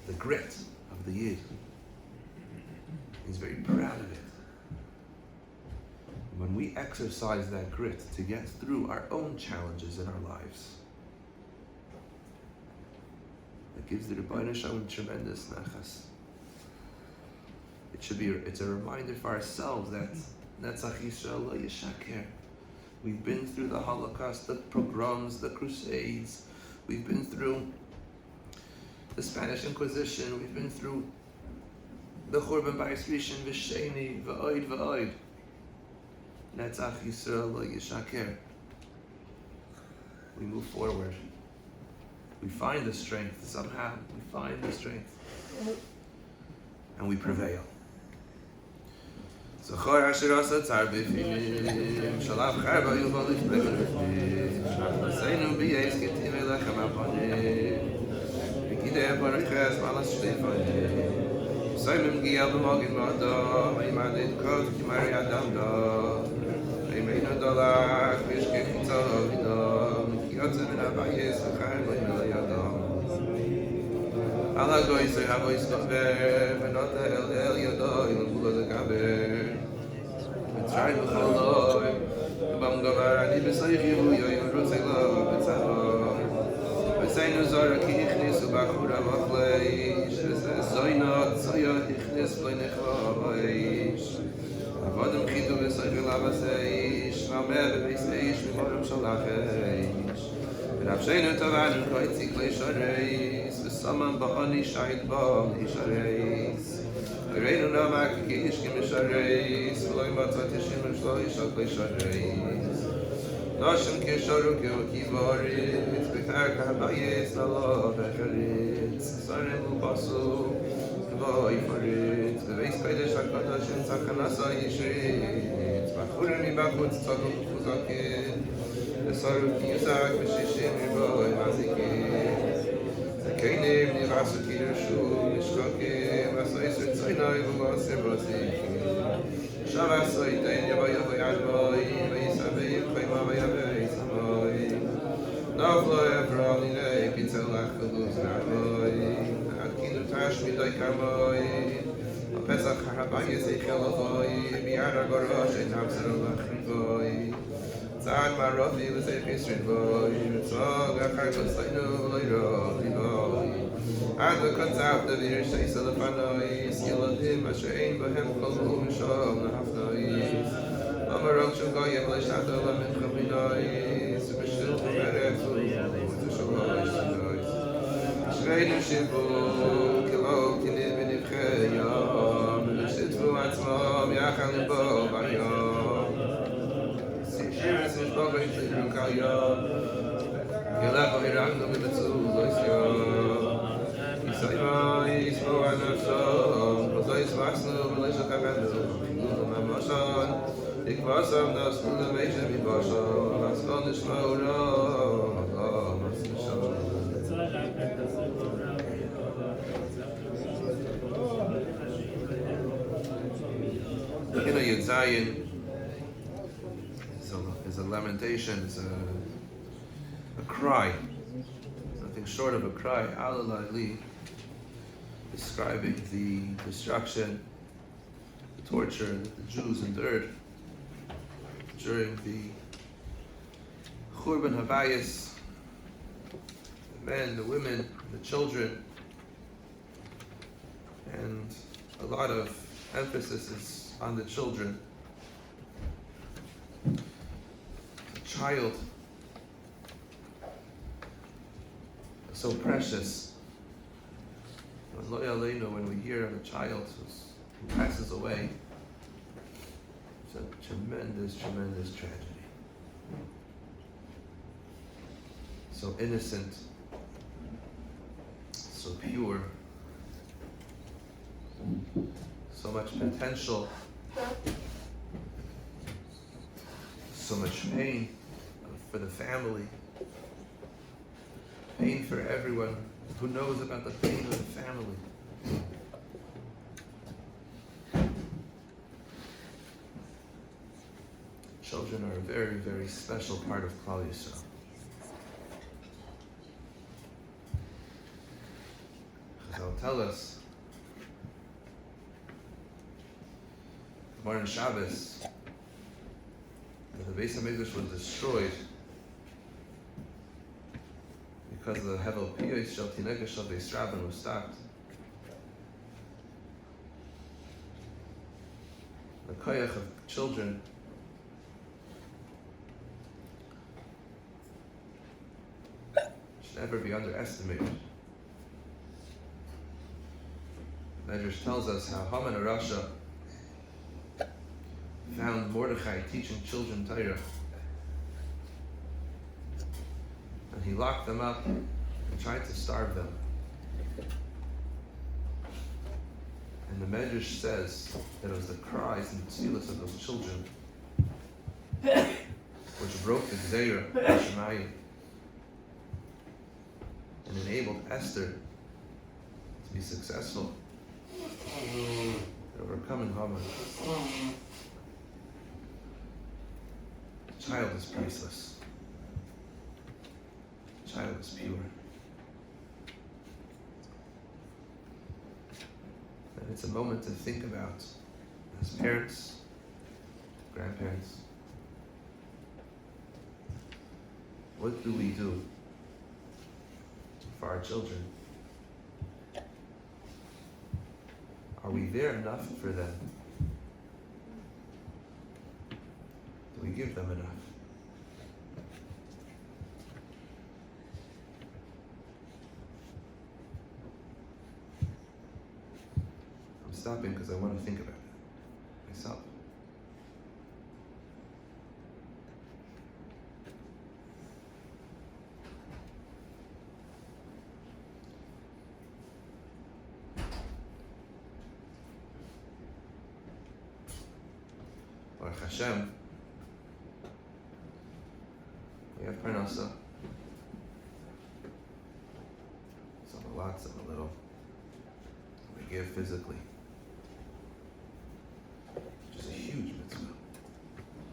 the grit of the Yid. He's very proud of it. When we exercise that grit to get through our own challenges in our lives, that gives the Rebbeinu Shalom tremendous nachas. It's a reminder for ourselves that Netzach Yisrael lo yishaker. We've been through the Holocaust, the pogroms, the Crusades. We've been through the Spanish Inquisition. We've been through the Churban Bayis Rishon, V'Sheni, V'Oid, V'Oid. Netzach Yisrael lo yishaker. We move forward. We find the strength somehow. We find the strength. And we prevail. Zachor asher asa tzar b'fim, shalav charba yuval lifnei b'fim, shachnaseinu b'yes kitim elechem apanim, v'kidei baraches malas shtefanim, Soimim giyal b'mogin ma'adam, v'yimadin kod kimari adam da, v'yimeinu dolach, v'yishkei chitzah avidam, v'kiyotze min habayis v'chaim v'yimel yadam. Allah goes to have voice cover, and not el yado in the gaber. It's right with Allah. Bam gavar ani besayich yu yo rosela betzava. Besaynu zara ki ichnis ubachura machlei. Zoynat zoya ichnis b'nechvaish. Avodim chidu besayich lavaseish. Rameh b'beiseish v'morim shalacheish. V'nafsheinu tavanu koitzik leishareis. V'samam ba'ani shahid ba'am ishareis. V'reinu namak ki'ishkim ishareis. V'loi matzat yishim v'shlo ishak leishareis. Noshim kishoru ki'ukivarit. V'kar kahabayis lalo v'charit. Sarim u'basu v'oifarit. V'veis kodesh ha'kadoshim tzachanasa yishrit. V'churim ibachutz tzaduk u'chuzakin. V'saru ki'yuzak v'shishim riboi mazikin. Zakeinim nivasu ki'yushu mishkokim. V'asoyis ritzoynoi v'vasir v'zikin. Shavasoi tein yavaya v'yadvoi. V'yisabeyim chayma v'yavei samoi. Novlo evro ninei pitzelach v'luz na'voi. Akinu tashmi doi karmoi. Pesach ha'abayis eichel avoi. B'yara gorosh et hamzer olachrivoi. Tzad ma'rofi v'zeichis rinvoi. Tzog achar kotzaynu v'loiro livoi. Ad v'kotzav davir sheisa lefanoi. Skiladim asher ein bohem kol hu mishom nahafnoi. Amarok shum goyim le'shado lamin chaminoi. Subishil v'merech v'tisholoy shinoi. Ashreinu shivu kilo kinid v'nivchei yom. V'shitvu atzmom yachal libo b'yom. Shiris mishbogay tzidru kal yom. Yelecho iragnu v'betzu lois Yisayma yismo anafshom. V'zois masnu v'leisha kavenu. V'chilu mamashon. Ikvasam nasnu l'meisha mibashon. V'askon nishmo uro. Kinnos Yud Zayin is a lamentation, it's a cry, nothing short of a cry, Alalai Li, describing the destruction, the torture that the Jews endured during the Churban Habayis, the men, the women, the children, and a lot of emphasis is on the children. The child, so precious. When we hear of a child who passes away, it's a tremendous, tremendous tragedy. So innocent, so pure, so much potential, so much pain for the family, pain for everyone who knows about the pain of the family. Children are a very, very special part of Klal Yisrael. Chazal tell us, Gemara in Shabbos, that the Beis HaMikdash was destroyed because the Hevel Piyos Shel Tinegah Shel Beis Rabban was stopped. The koyach of children should never be underestimated. The Medrash tells us how Haman and Rasha found Mordechai teaching children Torah. And he locked them up and tried to starve them. And the Medrash says that it was the cries and the tefillas of those children which broke the Gzeira of Shemayim and enabled Esther to be successful at overcoming Haman. The child is priceless. The child is pure. And it's a moment to think about as parents, grandparents. What do we do for our children? Are we there enough for them? Do we give them enough? I'm stopping because I want to think about it myself. Baruch Hashem, we have parnasa. Some a lot, some a little. We give physically. Which is a huge mitzvah.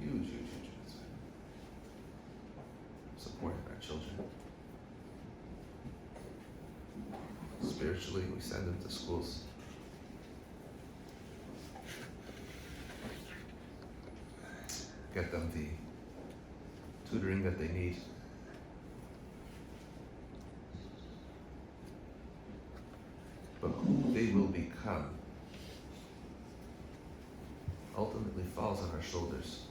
Huge mitzvah. Supporting our children. Spiritually, we send them to schools. Get them the tutoring that they need. But who they will become ultimately falls on our shoulders.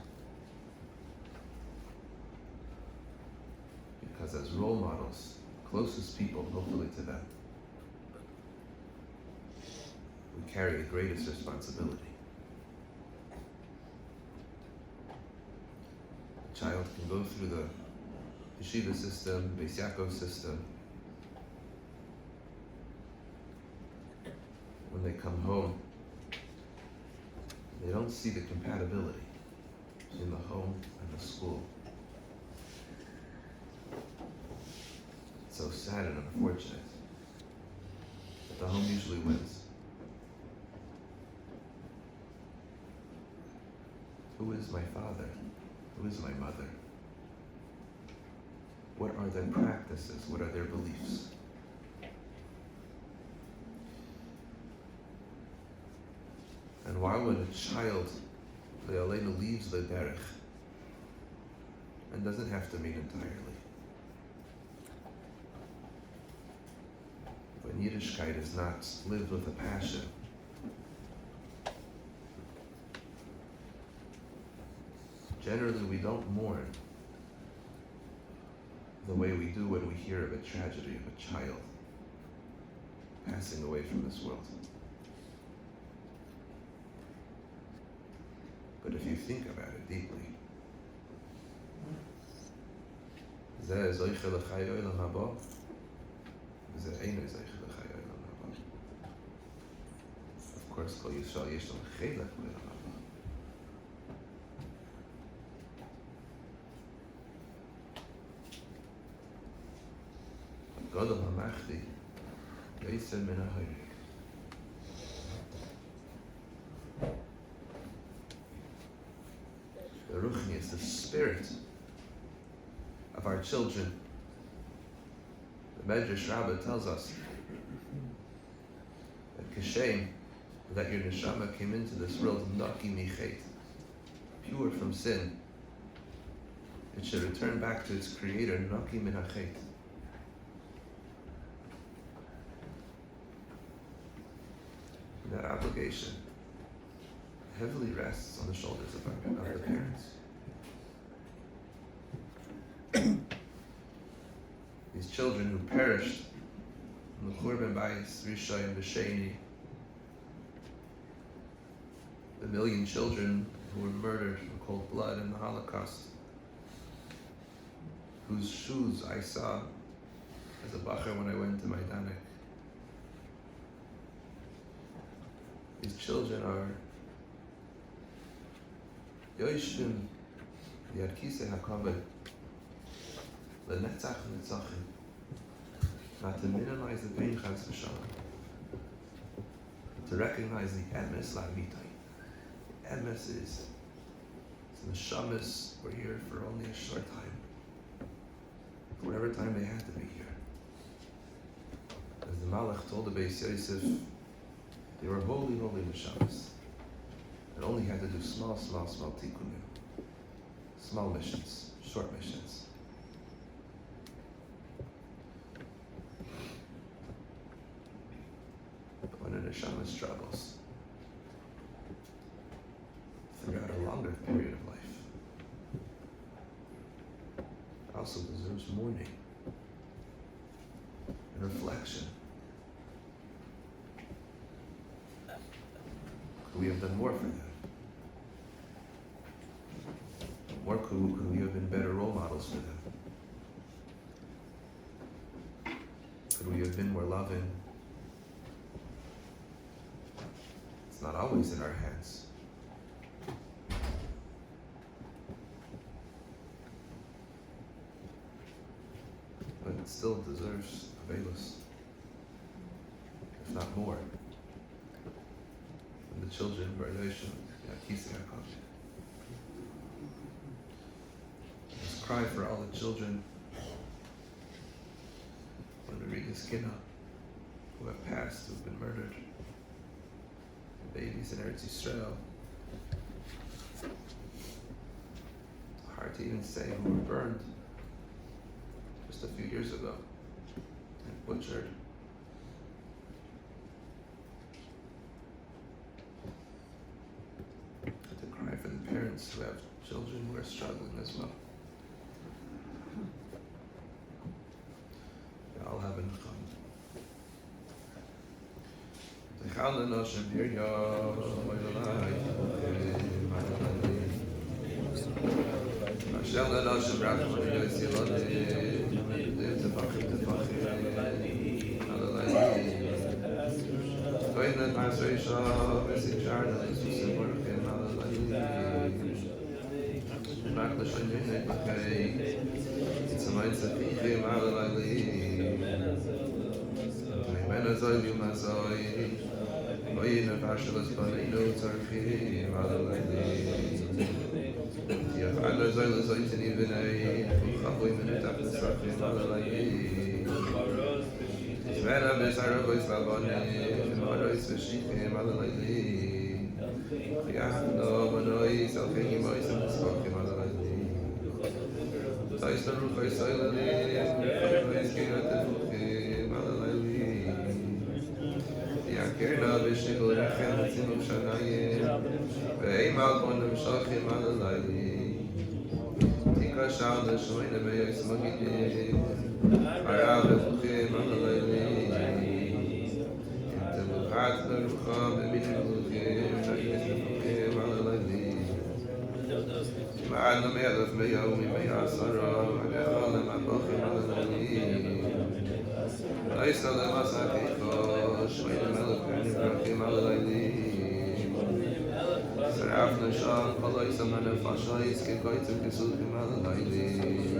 Because as role models, closest people hopefully to them, we carry the greatest responsibility. Child can go through the yeshiva system, Beis Yaakov system. When they come home, they don't see the compatibility between the home and the school. It's so sad and unfortunate that the home usually wins. Who is my father? Who is my mother? What are their practices? What are their beliefs? And why would a child, Le'aleinu, leaves the derech and doesn't have to mean entirely? When Yiddishkeit is not lived with a passion, generally, we don't mourn the way we do when we hear of a tragedy of a child passing away from this world. But if you think about it deeply, of course, Kol Yisrael yesh lam chelek b'olam haba. Gadol hamachdi yosem min ha'horig. The ruchnius, the spirit of our children. The Medrash Rabbah tells us that Kishem, that your neshama came into this world naki michet, pure from sin. It should return back to its creator, naki min hachet. That obligation heavily rests on the shoulders of the parents. These children who perished in the Churban Bayis Rishon B'Sheni, the million children who were murdered in cold blood in the Holocaust, whose shoes I saw as a bacher when I went to Majdanek. These children are Yoishvim Yarkise HaKavod Lenetzach Netzachim, not to minimize the pain Chas v'Shalom, to recognize the emes la'amitai. The emes is the neshamas were here for only a short time, for whatever time they had to be here. As the Malach told the Beis Yosef, they were holy neshamas that only had to do small tikkunim, small missions, short missions. But when a neshama struggles throughout a longer period of life, it also deserves mourning and reflection. Could we have done more for them? Could we have been better role models for them? Could we have been more loving? It's not always in our hands. But it still deserves Avelos, if not more. And the children, Bardation, Yakisi HaKavod. Let's cry for all the children when we read this Kinnos who have passed, who have been murdered. Babies in Eretz Yisrael. Hard to even say who were burned just a few years ago and butchered. To cry for the parents who have children who are struggling as well. They all have in common. Kinnos Oye nefashe l'spaneinu tzarchim alalei Yafal l'zoy l'zoy tini v'nei V'chaboy menutach l'srachim alalei Zvena b'saragoy s'lavonim V'maroy s'v'shichim alalei V'yahno v'noy s'alchim oy s'v'spochim alalei T'ayis l'ruchoy s'oyleli V'choy s'kirat l'fuchim alalei Kirna b'shigol rechem tzimuk shanayim Ve'emal konem shachim alalayli Tika shal l'shoyne be'yois magidim Harav v'fuchim alalayli Intemuchat berucha be'minim v'fuchim Shachim v'fuchim alalayli Ma'ad l'me'alef me'yom me'asara Ma'nechal l'ma'bochim alalayli Laisa l'masakicho Shmoyne melech v'nivrakim alalaylim Saraf nasham Chaloisa manefashais Kekoitzim kesuchim alalaylim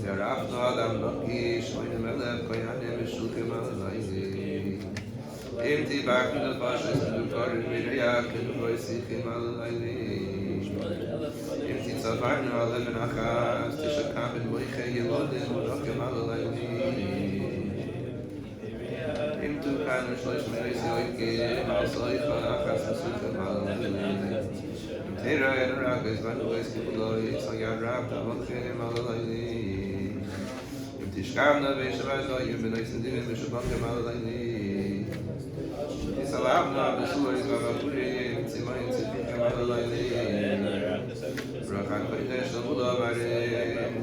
Yarafno adam noki Shmoyne melech Koyanim v'shuchim alalaylim Im tibak nefashais V'dukarim v'riyach V'nuvoisichim alalaylim Im titzavarnu alem v'nachas Tisha kamen moiche yelodim V'nochim alalaylim Im tu kan shloish meis yoyke mal soicha achas suchem alalaylim Im teira en rages vanu es kibuloi Sayad rab tavochem alalaylim Im tishkamna v'shavaz loyim B'nois nedimim v'shabachem alalaylim Yisalabna v'shuois v'avakurim Tzimayim tzidichem alalaylim Brachan kodesh l'muda varim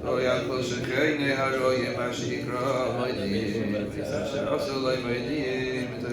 Lo yakol shekheine haroyim Ashikra moedim V'sasher osoloi moedim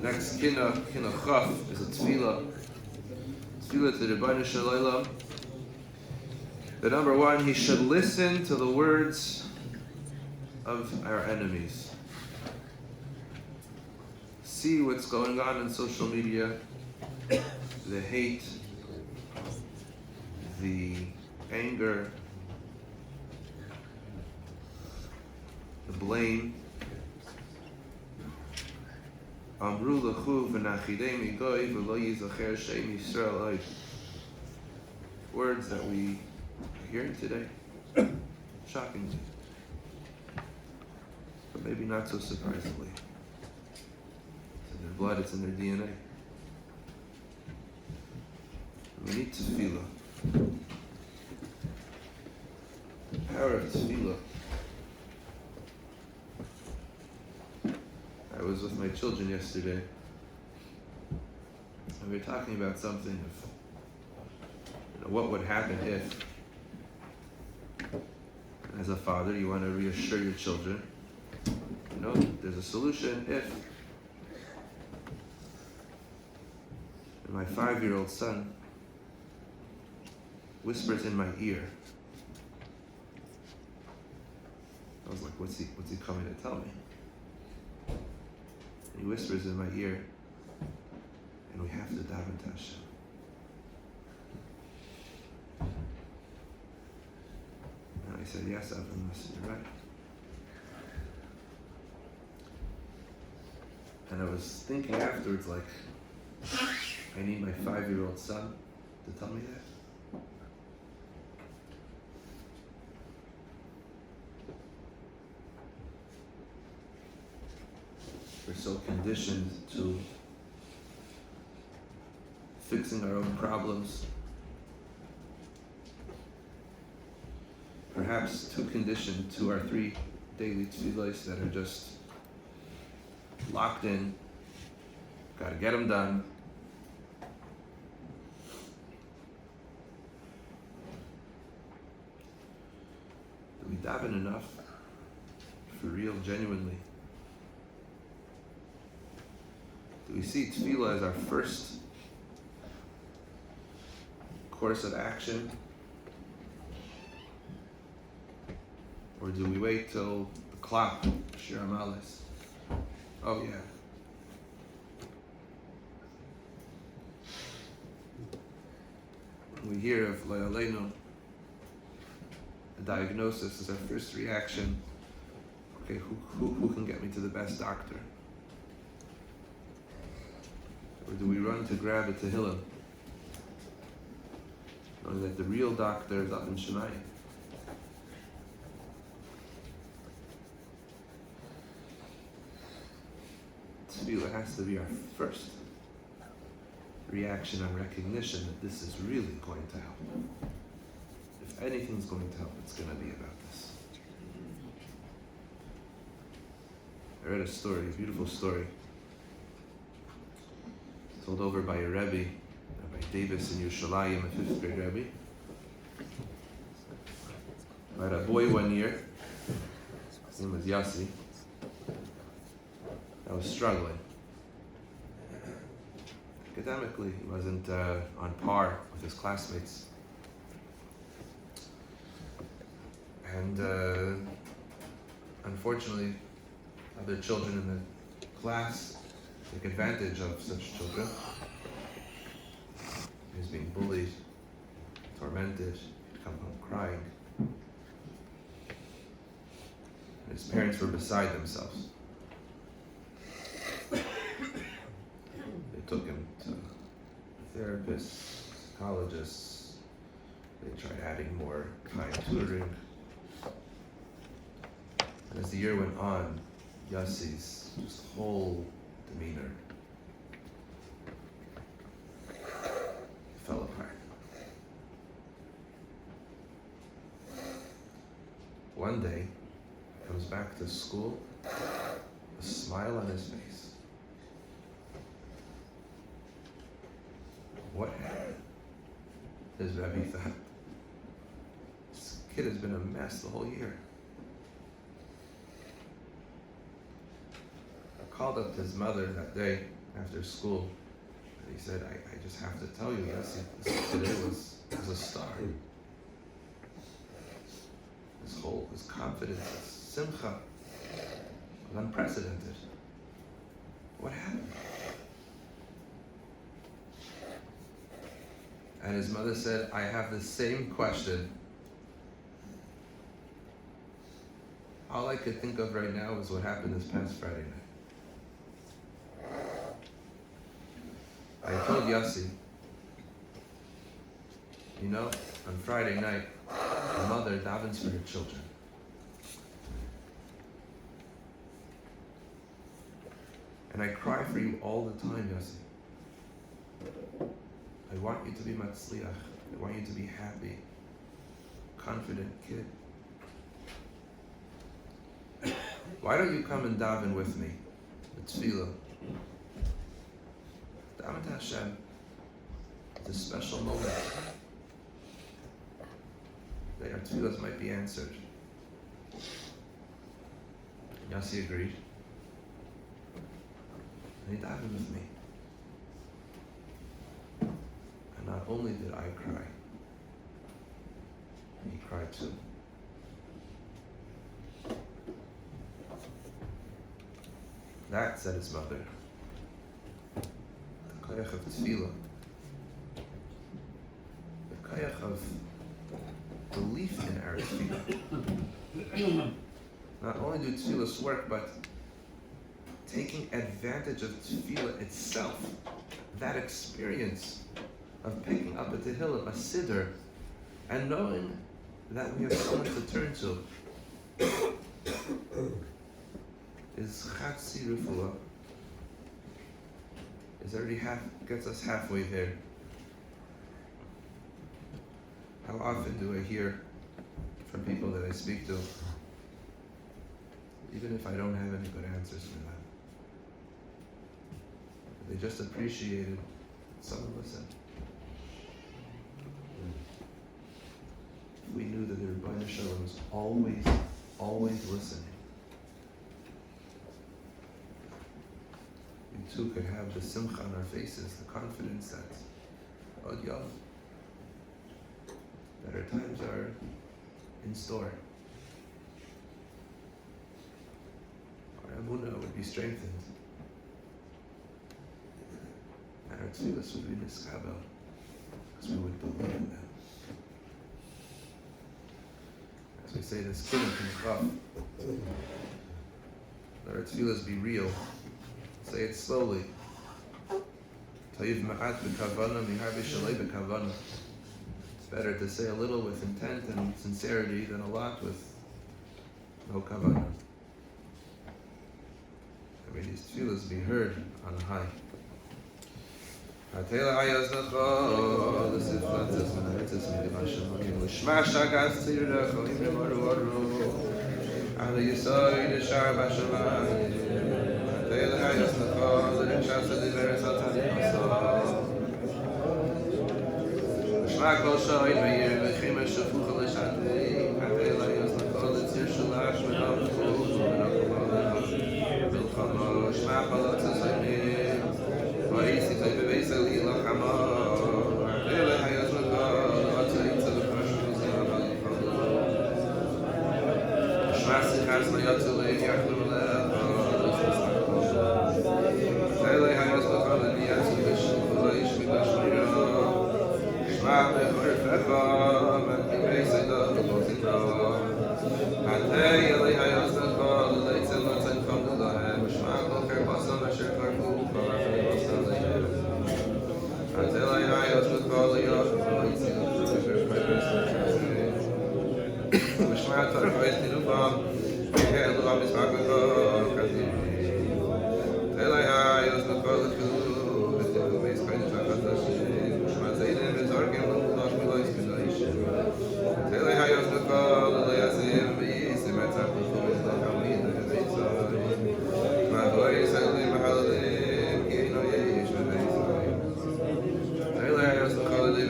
The next Kinnos is a tefillah to the Rebbeinu Shalom. The number one, he should listen to the words of our enemies. See what's going on in social media, the hate, the anger, the blame. Amru lechu v'nachidei migoy v'lo yizacher shem Yisrael oy. Words that we are hearing today, shockingly, but maybe not so surprisingly. It's in their blood, it's in their DNA. We need tefillah. The power of tefillah. I was with my children yesterday, and we were talking about something of what would happen if, as a father, you want to reassure your children, there's a solution if. And my 5-year-old son whispers in my ear. I was like, what's he coming to tell me? He whispers in my ear, and we have to daven to Hashem. And I said, yes, Avram, you're right. And I was thinking afterwards, like, I need my 5-year-old son to tell me that. We're so conditioned to fixing our own problems. Perhaps too conditioned to our 3 daily tefillahs that are just locked in. Gotta get them done. Do we daven enough? For real, genuinely? Do we see tefillah as our first course of action? Or do we wait till the clock, Shir Amalis? Oh yeah, hear of Lo Aleinu, a diagnosis is our first reaction. Okay, who can get me to the best doctor? Or do we run to grab a Tehillim, knowing that the real doctor is up in Shemayim? Tefillah has to be our first reaction and recognition that this is really going to help. If anything's going to help, it's going to be about this. I read a story, a beautiful story, told over by a Rebbe, Rabbi Davis in Yerushalayim, a 5th grade Rebbe. I had a boy one year, his name was Yossi. I was struggling. Academically, he wasn't on par with his classmates. And unfortunately, other children in the class take advantage of such children. He was being bullied, tormented, he'd come home crying. And his parents were beside themselves. They took him to therapists, psychologists. They tried adding more kind tutoring. And as the year went on, Yossi's just whole demeanor fell apart. One day, he comes back to school, a smile on his face. What happened? His Rebbe thought, this kid has been a mess the whole year. I called up his mother that day after school, and he said, I just have to tell you, yes, today was a star. His confidence, his simcha, was unprecedented. What happened? And his mother said, I have the same question. All I could think of right now is what happened this past Friday night. I told Yossi, you know, on Friday night, the mother davens for her children. And I cry for you all the time, Yossi. I want you to be matzliach. I want you to be happy, confident kid. Why don't you come and daven with me? The tefillah. Daven to Hashem. It's a special moment. That our tefillahs might be answered. Yossi agreed. And he davened with me. And not only did I cry, he cried too. That, said his mother, the koyach of tefillah, the koyach of belief in our tefillah. Not only do tefillahs work, but taking advantage of tefillah itself, that experience of picking up a tehillim, a siddur, and knowing that we have someone to turn to, is chatzi refuah. Is already gets us halfway there. How often do I hear from people that I speak to, even if I don't have any good answers for them, they just appreciated someone listened. We knew that the Rebbeinu Shalom was always listening. We too could have the simcha on our faces, the confidence that Od Yom, that our times are in store. Our emunah would be strengthened, and our tefillas would be niskabel, because we would believe in them. So I say this Kinnos in the Chaf. Let our tefillas be real. Say it slowly. Tayiv ma'at b'kavana miharbe shalei b'kavana. It's better to say a little with intent and sincerity than a lot with no kavana. May these tefillas be heard on high. Hatela ayaz nacho, the siflatzes and the ritzes made by Shemakim. L'shma shagas tzirah, cholim remaru aru. Ala yisoy d'shar b'shamayim. Hatela ayaz nacho, the rinshas adiveres atanim aso. L'shma kol shoy meir v'chim eshafucha l'shatim. Hatela ayaz nacho, l'tzir shalash v'nav v'chol v'nav v'nav. L'shma chalatzes ayim. V'isi tay b'beis eli l'chama. Hatela ayaz nacho, l'tzir tzadukashim z'yav v'chol. L'shma sichas l'yatzulei yachlu l'lecha. Hatela ayaz nacho, l'niyatzu v'shil v'leish v'dash l'yah. Shma b'chorfecha, v'b'beis eli l'chotira. Hatela ayaz nacho, l'leitzem l'tzem chom l'lahem. Shma kol kerbasam asher karbu. Until I was with all the others, which my thought of it to bomb, and the love is back with all. Until I was with all the two, with the ways kind of which my Zayden is arguing, not with life relation. Until I was with all the Layazim, the Matzah, the Hamid, the Bezai. My voice, I live a holiday, gain no age, the Bezai.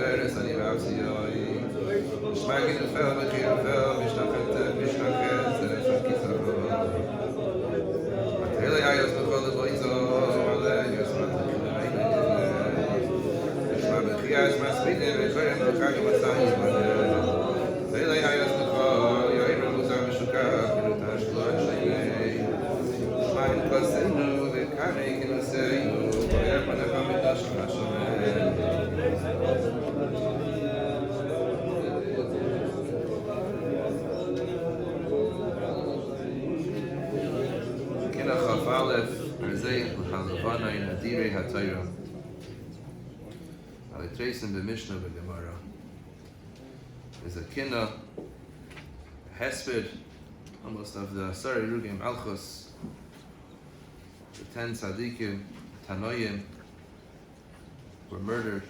Veres ani v'avsiyoi Shmagin ufel v'chir ufel Mishnachet Matele ayos b'chol l'boizo Maleh yosmat Shma b'chiyas masmidim V'choyem b'chagim asayim Matele ayos b'chol Yoyim ramuzar v'shukah V'nutash l'od shaymei Shma in klasenu V'karei kinuseinu V'yer panecha midash l'hashomei Tracing the Mishnah of the Gemara is a Kinnos, a Hesped, almost of the Asari Rugim Alchos, the 10 Tzadikim, Tanoim, were murdered.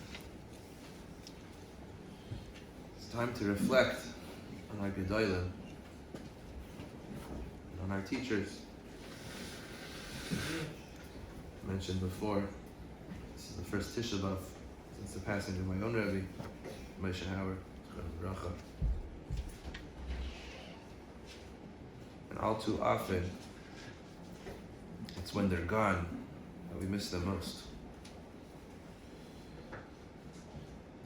It's time to reflect on our Gedolim, on our teachers. I mentioned before, this is the first Tisha B'Av since the passing of my own Rebbe, Moshe Howard, and all too often, it's when they're gone that we miss them most.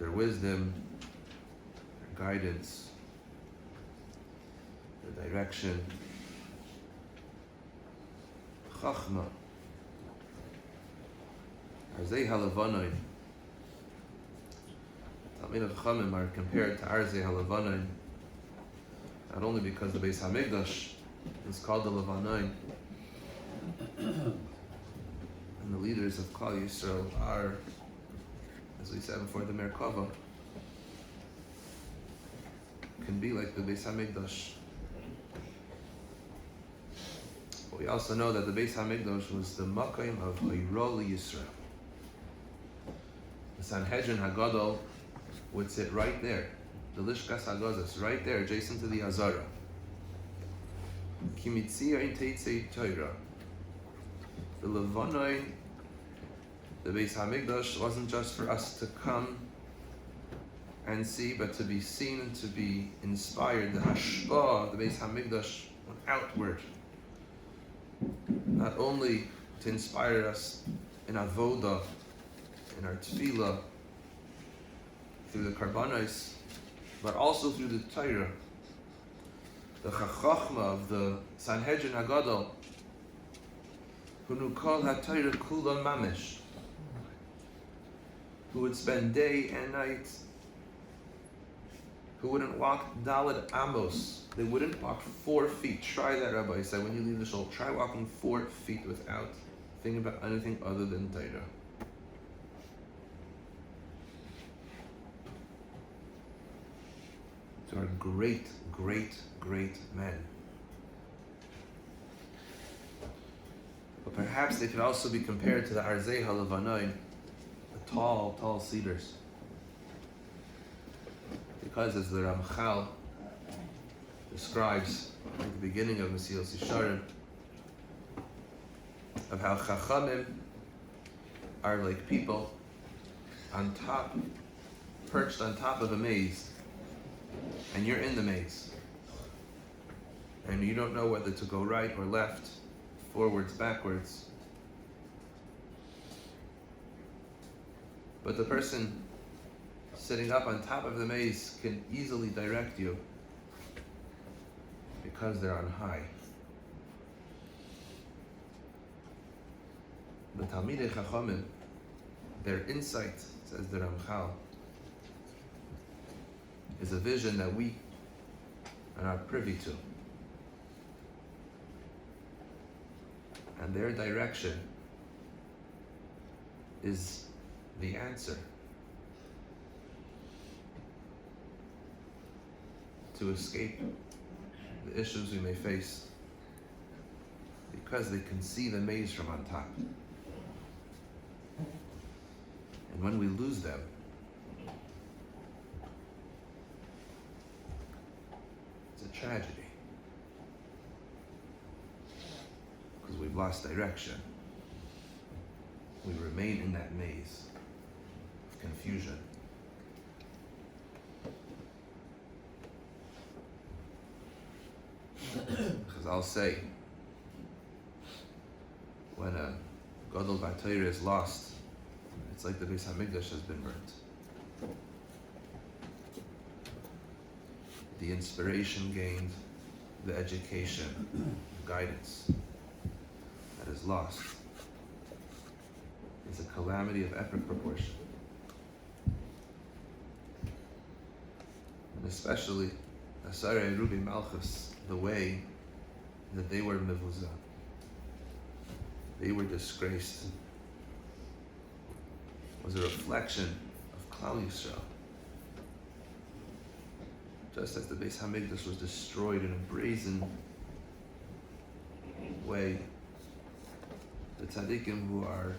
Their wisdom, their guidance, their direction, Chachma, Arzei Halavanoin. Talmidei Chachamim are compared to Arzei Halavanoin, not only because the Beis Hamikdash is called the Levanoin, and the leaders of Klal Yisrael are, as we said before, the Merkava, can be like the Beis Hamikdash. But we also know that the Beis Hamikdash was the Makayim of Hayrol Yisrael. The Sanhedrin Hagadol would sit right there, the Lishkas Hagazos, right there, adjacent to the Azara. Kimitzia in Teitzei Torah. The Levanoin, the Beis Hamikdash, wasn't just for us to come and see, but to be seen and to be inspired. The Hashpah of the Beis Hamikdash went outward, not only to inspire us in Avodah, in our Tefillah, through the Karbanos, but also through the Torah. The Chachma of the Sanhedrin Hagadol, who knew Kol HaTorah Kula Mamish, who would spend day and night, who wouldn't walk Daled Amos. They wouldn't walk 4 feet. Try that, Rabbi said. When you leave the shul, try walking 4 feet without thinking about anything other than Torah. These are great, great, great men. But perhaps they could also be compared to the Arzei HaLevanoin, the tall, tall cedars. Because as the Ramchal describes at the beginning of Mesilas Yesharim, of how Chachamim are like people on top, perched on top of a maze, and you're in the maze, and you don't know whether to go right or left, forwards, backwards. But the person sitting up on top of the maze can easily direct you because they're on high. The Talmidei Chachamim, their insight, says the Ramchal, is a vision that we are not privy to. And their direction is the answer to escape the issues we may face, because they can see the maze from on top. And when we lose them, it's a tragedy, because we've lost direction. We remain in that maze of confusion. Because I'll say, when a Gadol B'Torah is lost, it's like the Beis HaMikdash has been burnt. The inspiration gained, the education, the guidance that is lost is a calamity of epic proportion. And especially Asarei Rubi Malchus, the way that they were mevuzah. They were disgraced. Was a reflection of Klal Yisrael. Just as the Beis HaMikdash was destroyed in a brazen way, the tzaddikim who are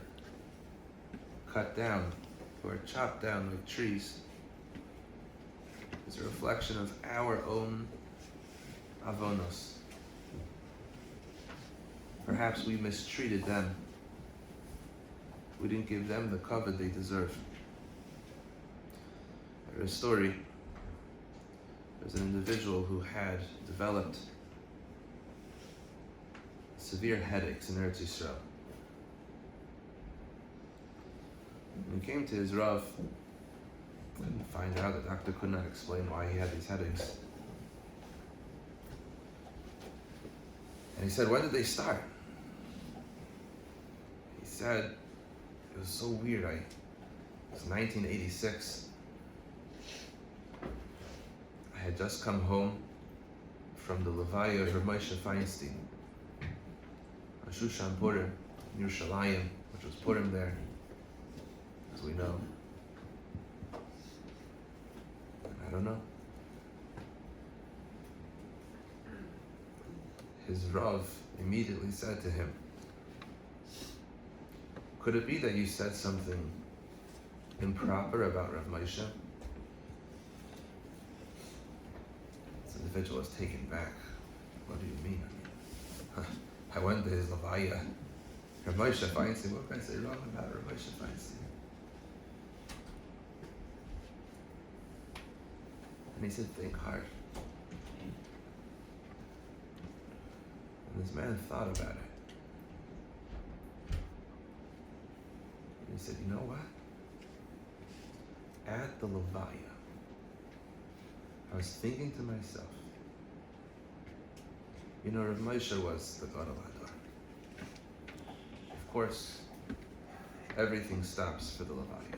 cut down, who are chopped down like trees, is a reflection of our own avonos. Perhaps we mistreated them. We didn't give them the kavod they deserve. I read a story. There's an individual who had developed severe headaches in Eretz Yisrael. When he came to his Rav, couldn't find out, the doctor could not explain why he had these headaches. And he said, when did they start? He said, it was so weird. It was 1986. I had just come home from the Levaya of Rav Moshe Feinstein, on Shushan Purim, in Yerushalayim, which was Purim there, as we know. And I don't know. His Rav immediately said to him, could it be that you said something improper about Rav Moshe? This individual was taken back. What do you mean? I went to his Levaya. Rav Moshe Feinstein, what can I say wrong about Rav Moshe Feinstein? And he said, think hard. And this man thought about it. And he said, you know what? At the Levaya, I was thinking to myself, you know, Rav Moshe was the God of Hadar. Of course, everything stops for the Levaya.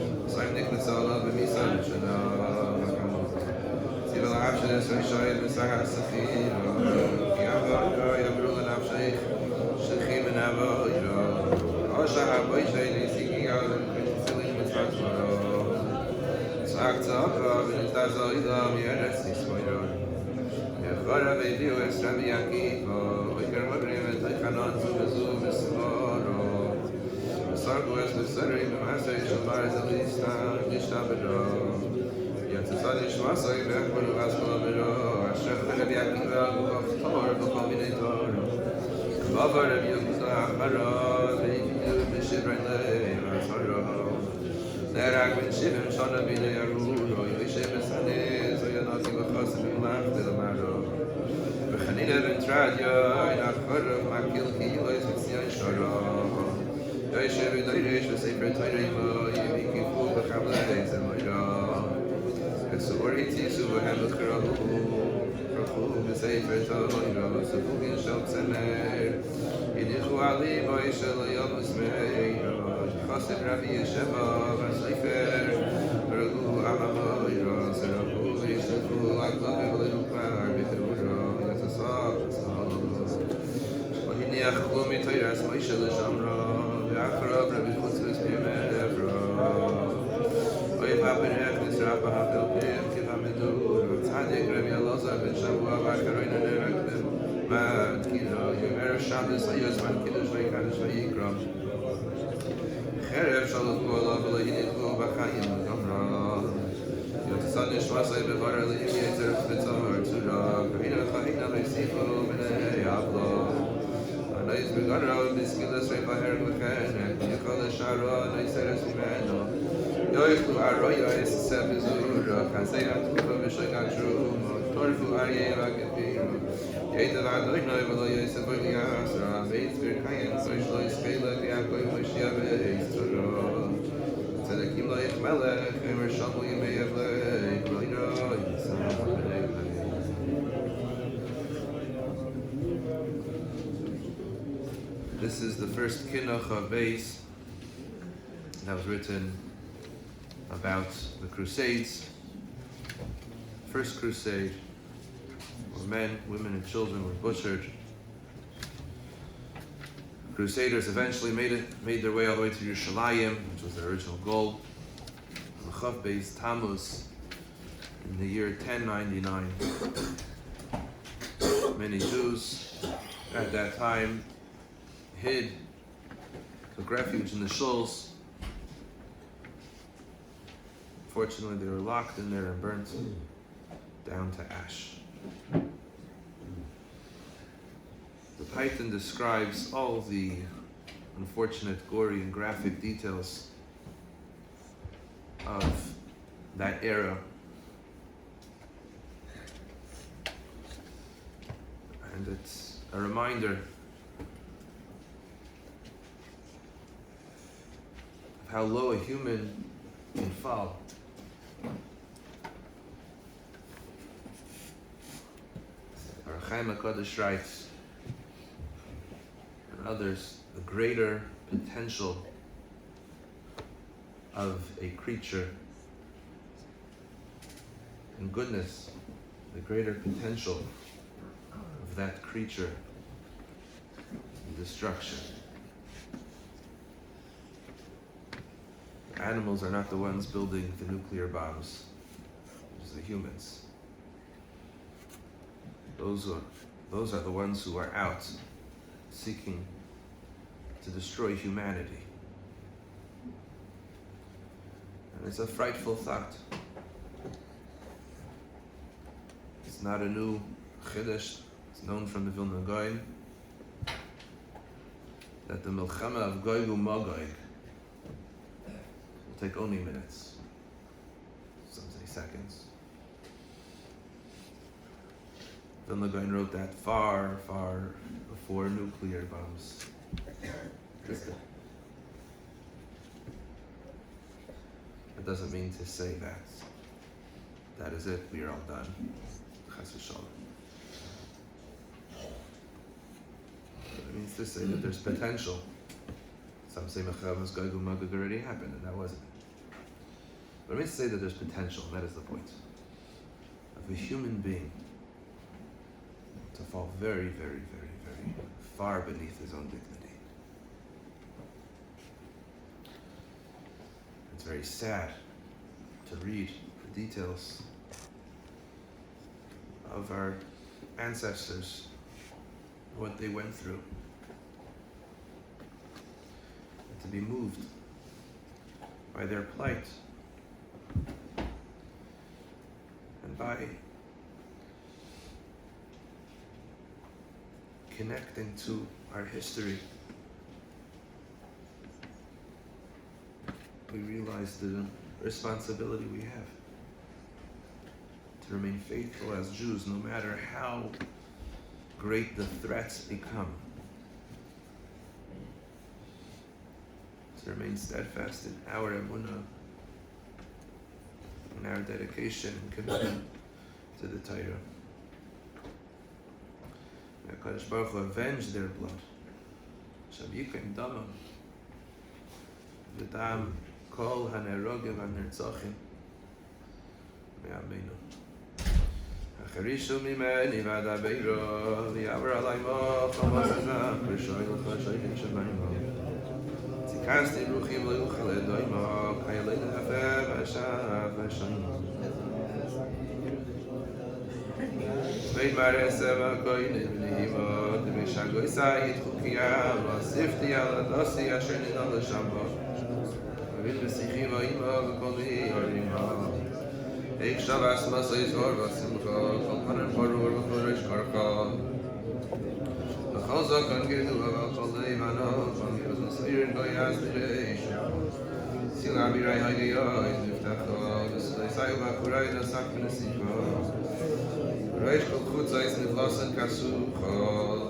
Saim Niklas Allah b'Misa B'Shana. Siva l'Havshes Rishayim B'Sahar Safir. Yavah Yavru l'Nafsheich Shechim V'Navo. Osha HaBoishay Nisiki Yavah B'Tzilim Mitzvah Torah. Tzak Tzaka V'Nizdazo Ilam Yeretz Nismoyro. Yechara V'Viu Es Rabbi Akiva. Oiker Magrim Et Eichanon Zubezu V'Smoro. Sargu Es V'Sari V'Masay Shalbar Zalistan Gishtabero. Yatzadi Shmasay V'Ekbar V'Asma V'Ro. Ashrech Rabbi Akiva V'Chtor V'Chominator. V'Avar Rabbi Yehuda Achara V'Yividu V'Shivrein Le'V'Asaro. Nerak V'Shivim Shana B'Nei Aruro. Yvishem V'Sanez V'Yanati V'Chasem V'Lach V'Lamaro. V'Chanina V'Tradya V'Achara V'Makil Kiyilois V'Tzion Shara. Yvishem V'Dayresh V'Sefer Tayrima Yivikifu V'Chamlei Zemoyra. V'Sur Hitzisu V'Hem V'Charahu V'Chachu V'Sefer Tayrima V'Sufugin Shal Tzemer Yidichu Ali V'Yishel Yom V'Smeira Chassid Rabbi Yesheva V'Sefer V'Ragu Amamoyra Zerahu V'Yishlefu L'Aglav V'Lilukvar V'Terura Yatzasah V'Hini Achlu M'Tayras Moshe L'Shamra V'Acharav Rabbi Chutzvus B'Yemed Evra Oyev HaPerech Nisrap HaPel Pim Kiv HaMedur Tzadik Rabbi Elazar Ben Shavua V'Akaroyna Nerakbim Mad Kino Yomer Shabbos Hayos Man Kiddush V'Yikadosh V'Yikram Cherev Shalot Kola V'Lohinichu B'Chayim V'Gamra Yotzad Nishmasay B'Vara L'Im Yetzer V'Tzor Tzura K'Hina V'Chayina V'Yisifu B'Nei Avlo Anay Begaro, Biskilas, Reba, Herglachen, Yakala, Shara, Niceres, Mimano, Yoichu, Arroya, Sepizura, Kasea, Vishagatru, Torfu, Aye, Vakapiro, Yeta, Vadoino, Valoya, Sevolia, Sara, Bates, Kayan, Social, Scala, Yako, Vishiave, Soro, Sedekim, Laich, Melech, Emer, Shamu, Yemeyave, Roino, This is the first Kinnos of Beis that was written about the Crusades. First crusade, where men, women, and children were butchered. Crusaders eventually made their way all the way to Yerushalayim, which was their original goal. On Chav Beis Tammuz, in the year 1099, many Jews at that time took refuge in the shuls. Fortunately, they were locked in there and burnt down to ash. The Python describes all the unfortunate, gory, and graphic details of that era. And it's a reminder of how low a human can fall. Our Chaim HaKadosh writes, and others, the greater potential of a creature and goodness, the greater potential of that creature in destruction. The animals are not the ones building the nuclear bombs, it's the humans. Those are the ones who are out seeking to destroy humanity. And it's a frightful thought. It's not a new chiddush. It's known from the Vilna Gaon that the Milchama of Gog uMagog will take only minutes, some say seconds. Vilna Gaon wrote that far, far before nuclear bombs existed. It doesn't mean to say that is it, we are all done. Chas v'shalom. It means to say that there's potential. Some say Mechamas Gog uMagog already happened, and that wasn't it. But it means to say that there's potential, and that is the point. Of a human being to fall very, very, very, very far beneath his own dignity. It's very sad to read the details of our ancestors, what they went through, and to be moved by their plight and by connecting to our history. We realize the responsibility we have to remain faithful as Jews, no matter how great the threats become. To remain steadfast in our emunah, in our dedication and commitment to the Torah. May HaKadosh Baruch Hu avenge their blood. Sham yikim damam. V'dam kol hanerogim v'nertzachim. Me'amenu. Hacharishu mimeni v'ad abeiro v'yavar alay moch ha'mazazah v'shoy l'cha shoyim shemayim. Tzikasti ruchim l'uchel edoymo k'ayalei l'hafeh v'ashav v'shayim. Veid mar'eseh v'koynim v'nihimot v'shagoy sayid chukiyah v'asifti al adasi asher ninam l'shambot v'vid v'sichim v'imo v'koli yorimo Eik shavas masay zor v'simcha v'chanan parur v'chol reish karcha Chazak on Gedu Aval Cholei Manot, on Yos Spirit Goyas Nidei, Sila Mirai Hageyois, Niftacho, Sayu Bakurai Nasak Minasicho, Reish Kol Chutzais Nivlasan Kasucho,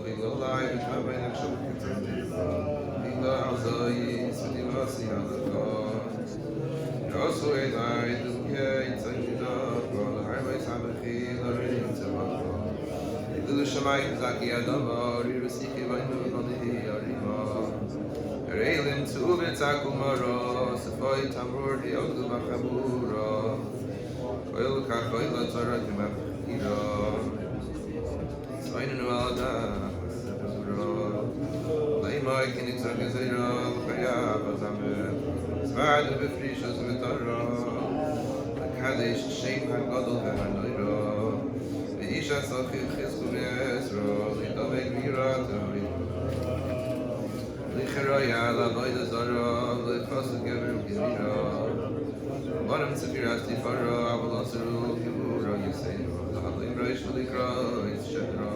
Vilolai Vitabai Nakshok Kitzandifa, Vila Alzoi, Sudivasi Halakho, Yosu Elai, Dubye, Itzanjidakho, Harvai Sabachi, Lorin Tzavakho, Ilu Shamayim Zaki Adama, Rirusiki Vainu Nodihi Arima, Reilim Tzuvet Zakumaro, Sefoi Tamur Diogdu Machaburo, Koil Kachoila Tzara Kimachiro, Soinu Alada, Seburo, Laimoi Kinix Argazero, Lukaya Bazamer, Zvadu Befrishas Vitaro, Kadesh Shem HaGodol VeHanoiro, Veisha Sochit Chizku Ve'ezro, Lidovek Mirato, Licheroya, Lavoida Zoro, Lichosu Gever Gizmiro, Bonam Sefiras Tifaro, Avalosuru, Kiburo, Yusero, Lahavlim Roish Likro, Shedro,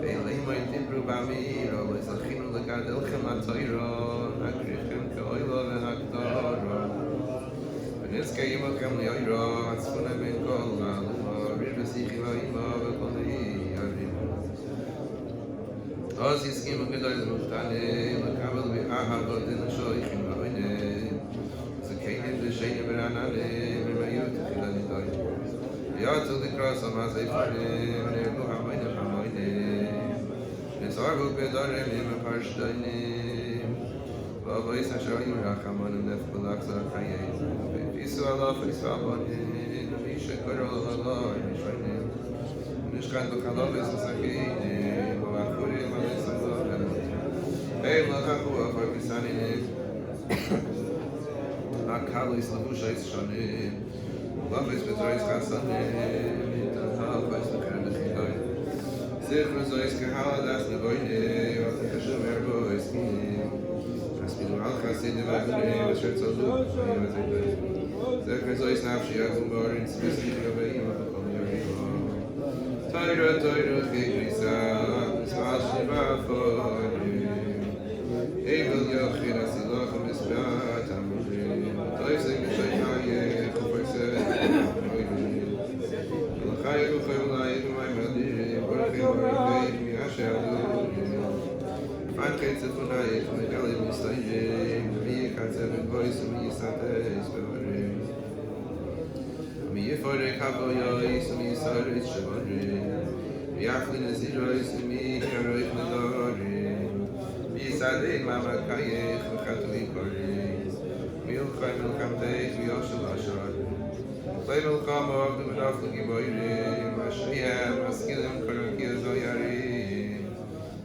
Veilimoin Tibru Bamiro, Lizachinu Legadilchem Atoiro, Nakrichem Keoilo Venakdoro, Veniske Yimochem Lioiro, Hatzfune Ben Kol, Limo, Ribesichi Vaimo, Vekoli, Yarimo. Oz Yiskim Gedoy Zmuchtane, Lekabel Ve'ahavot in Shoichim Vavine, Zekenim Deshenim Veranane, Mirmayut Chilanidoy. Yatzu Likros Amazay Farim, Nergu Hamoinem Hamoinem, Nesarvu Bedarim Yim Parshdoinim, Vavois Hashoyim Rachamonim Nefkulak Zarchayim, Visu Allah Fisvabonim, Misha Korol Allah, Mishoinim, Mishkan Bukalovis Sakinim, Vachurim Alisavonim, Hey Lachachu Afarvisanim, Akalis Lavushais Shonim, Lavis Bezois Chasanim, Tahavais Becherem Bechidoy, Zichru Zois Kehaladas Nevoinim, Vakashum Erbois Kinim, Haspidu Al Chasidim Agunim, Asher Tzodu, Zichru Zois Nafshi Azum Borin, Svisik Yoveim, Avakom Yorimo, Toiro Chikrisa, Nisval Shiva Forim, Evel Yochid Asilochem Bispat Amurim, Toisek Mishaykayeh, Chufayseh, Moidim, Elachayek Uchevulayek Maimadim, Borchim Borchim Miasher Adurim, Fanchet Zefunayek Megalim Nisayim, Miyekatzev Voisim Yisates Bevarim, Miyeforek Havoyois, Miyisaris Shevarim, Miyachlin Zirois, Miyaroich Nedorim, Miyisadei Mamakayech, Mechatli Korim, Milchay Milchamteich, Miyoshel Asharim, Play Milcham of the Menafel Giboirim, Ashiyam, Askilim Korakia Zoyarim,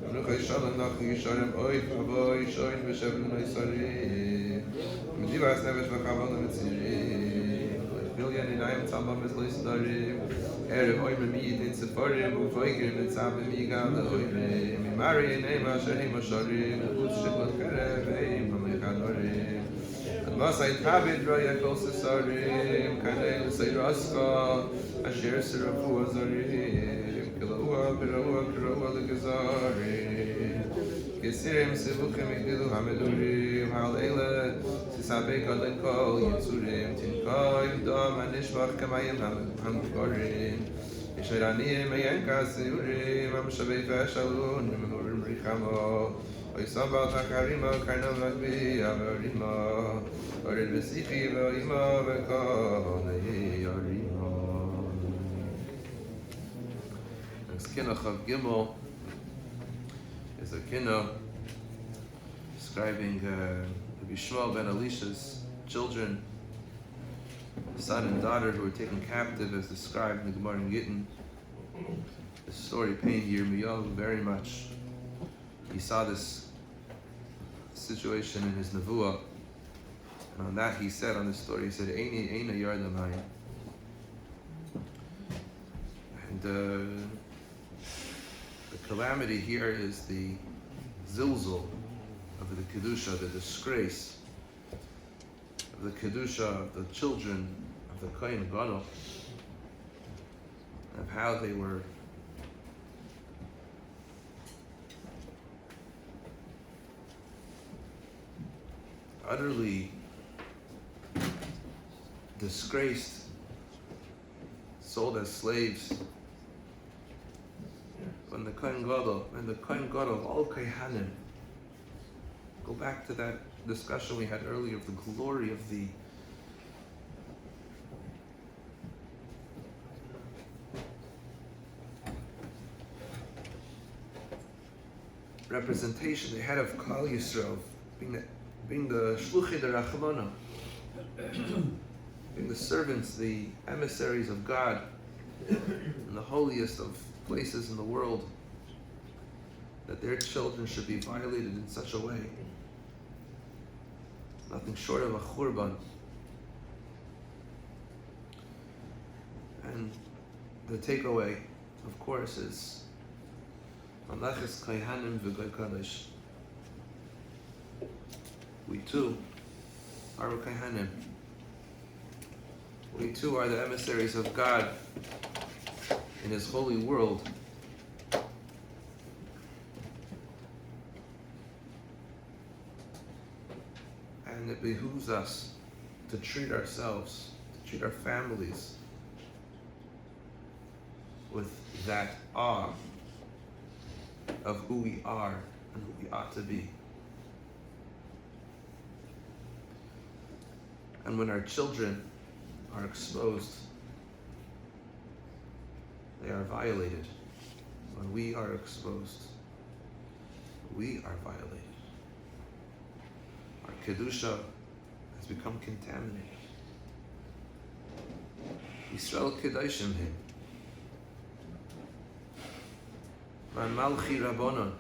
Menuchay Shalom Nachu Yisharim, Oy Pavoy, Shoin Veshevel Noisarim, Medivas Nevet Vachavon Metzirim, Billion in Ayam Tzambam Esloisarim, Erev Oymem Yid in Sephorim, Uvoigrim in Tzabim Yigal Oymem, Mimari in Ema Sherim Osharim, Utz Shibot Kerev, Eim Hamechanorim, Admasai Tabid Roya Kol Sesarim, Kanei L'Sei Raska, Asher Serafu Azarim, Kilaua, Piraua, Kiraua Legazarim, Kesirim Sivukim Igdilu Hamedurim, Haleile, Sisabek Adlen Kol Yitzurim, Tinkoim Dom Anishvach Kamayim Hamkorim, Yisharaniyim Meyenka Siurim, Amshavei Veshalun, Nimurim Richamo, Oisambal Takarima, Karnam Magbi, Amarima, Orid Vesichi, Veima, Vekol, Yarima. Next Kinnos of Gimel is a Kinnos describing Yishmael ben Elisha's children, son and daughter who were taken captive as described in the Gemara in Gittin. The story pained Yirmiyahu very much. He saw this situation in his Nevuah, and on that he said, on this story, he said, Eini Eina Yardamayim. And the calamity here is the zilzul of the Kedusha, the disgrace of the Kedusha of the children of the Kohen Gadol, of how they were utterly disgraced, sold as slaves. When the Kohen Gadol, all Kohanim, go back to that discussion we had earlier of the glory of the representation they had of Klal Yisrael, being the Shluchei de Rachamana, being the servants, the emissaries of God in the holiest of places in the world, that their children should be violated in such a way. Nothing short of a churban. And the takeaway, of course, is Malaches Kohanim v'Goy Kadosh. We too are Kohanim. We too are the emissaries of God in His holy world. And it behooves us to treat ourselves, to treat our families with that awe of who we are and who we ought to be. And when our children are exposed, they are violated. When we are exposed, we are violated. Our Kedusha has become contaminated. Yisrael Kedoshim Him. Malchi Rabbanon.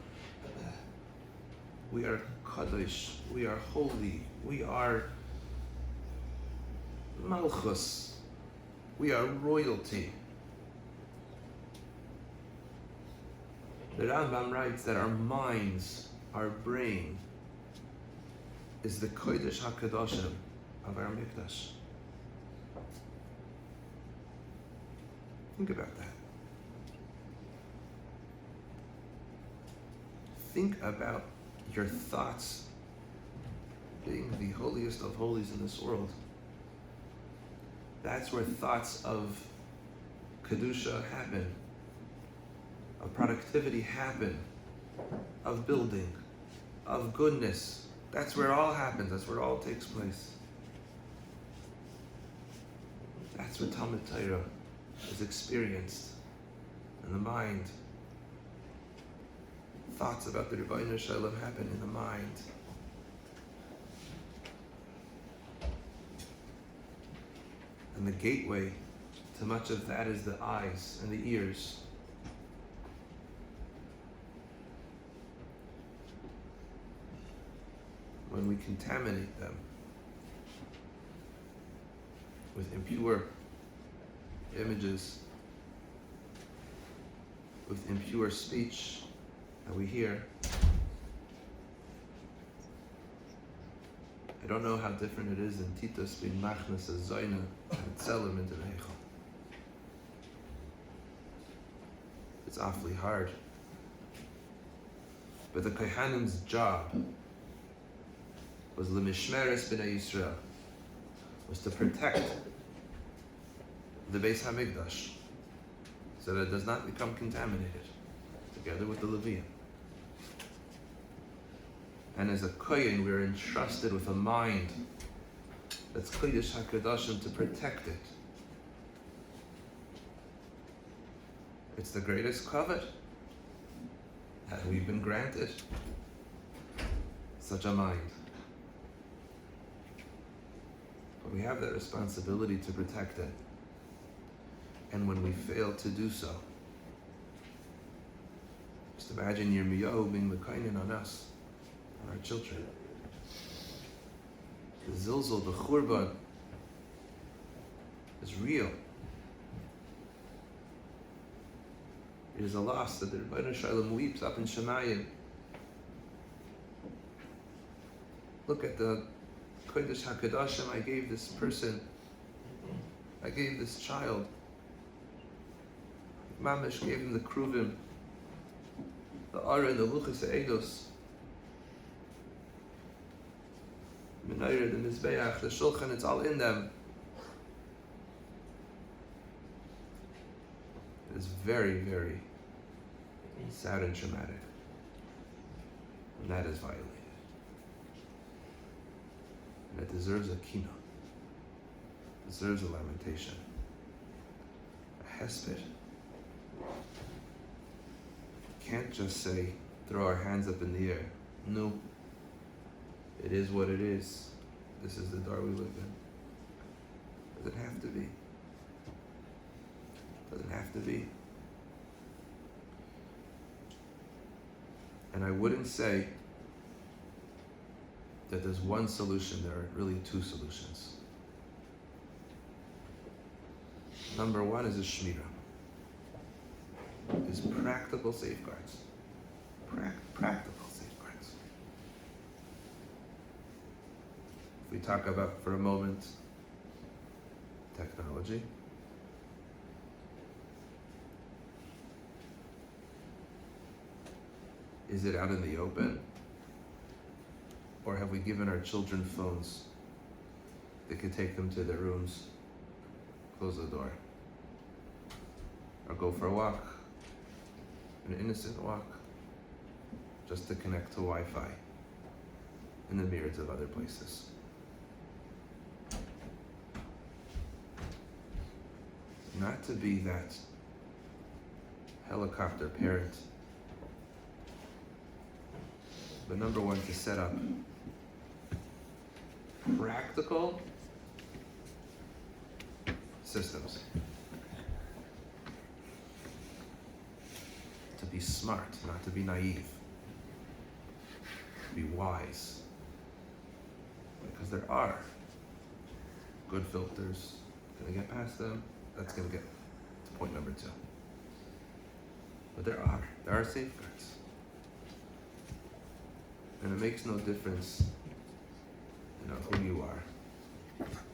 We are Kadosh. We are holy. We are Malchus. We are royalty. The Rambam writes that our minds, our brain, is the Kodesh HaKadoshim of our Mikdash. Think about that. Think about your thoughts being the holiest of holies in this world. That's where thoughts of Kedusha happen, of productivity happen, of building, of goodness. That's where it all happens. That's where it all takes place. That's where Talmud Torah is experienced in the mind. Thoughts about the Rebbeinu Shalom happen in the mind. And the gateway to much of that is the eyes and the ears. When we contaminate them with impure images, with impure speech that we hear, I don't know how different it is in Titus being machnas as Zoyna and Tzelem into the Heichal. It's awfully hard. But the Kohanim's job was l'mishmeres b'nei Yisrael, was to protect the Beis HaMikdash so that it does not become contaminated, together with the Levium. And as a Kohen, we're entrusted with a mind that's Kodesh HaKadoshim to protect it. It's the greatest kavod that we've been granted such a mind. But we have that responsibility to protect it. And when we fail to do so, just imagine Yirmiyahu being the kohen on us, on our children. The zilzal, the churban, is real. It is a loss that the Rebbeinu Shalom weeps up in Shemayim. Look at the Kodesh HaKadoshim I gave this person, I gave this child. Mamish gave him the kruvim, the ara and the luchas eidos. menorah, the mizbeach, the shulchan, it's all in them. It is very, very sad and traumatic when that is violated. And it deserves a kinnos, deserves a lamentation, a hesped. Can't just say, throw our hands up in the air. No. It is what it is. This is the dar we live in. Doesn't have to be. Doesn't have to be. And I wouldn't say that there's one solution. There are really two solutions. Number one is a shmira. Is practical safeguards. Practical safeguards. If we talk about, for a moment, technology, is it out in the open? Or have we given our children phones that could take them to their rooms, close the door, or go for a walk, an innocent walk, just to connect to Wi-Fi in the myriads of other places? Not to be that helicopter parent, but number one, to set up practical systems. To be smart, not to be naive. To be wise. Because there are good filters. Gonna get past them. That's gonna get to point number two. But there are safeguards. And it makes no difference, who you are.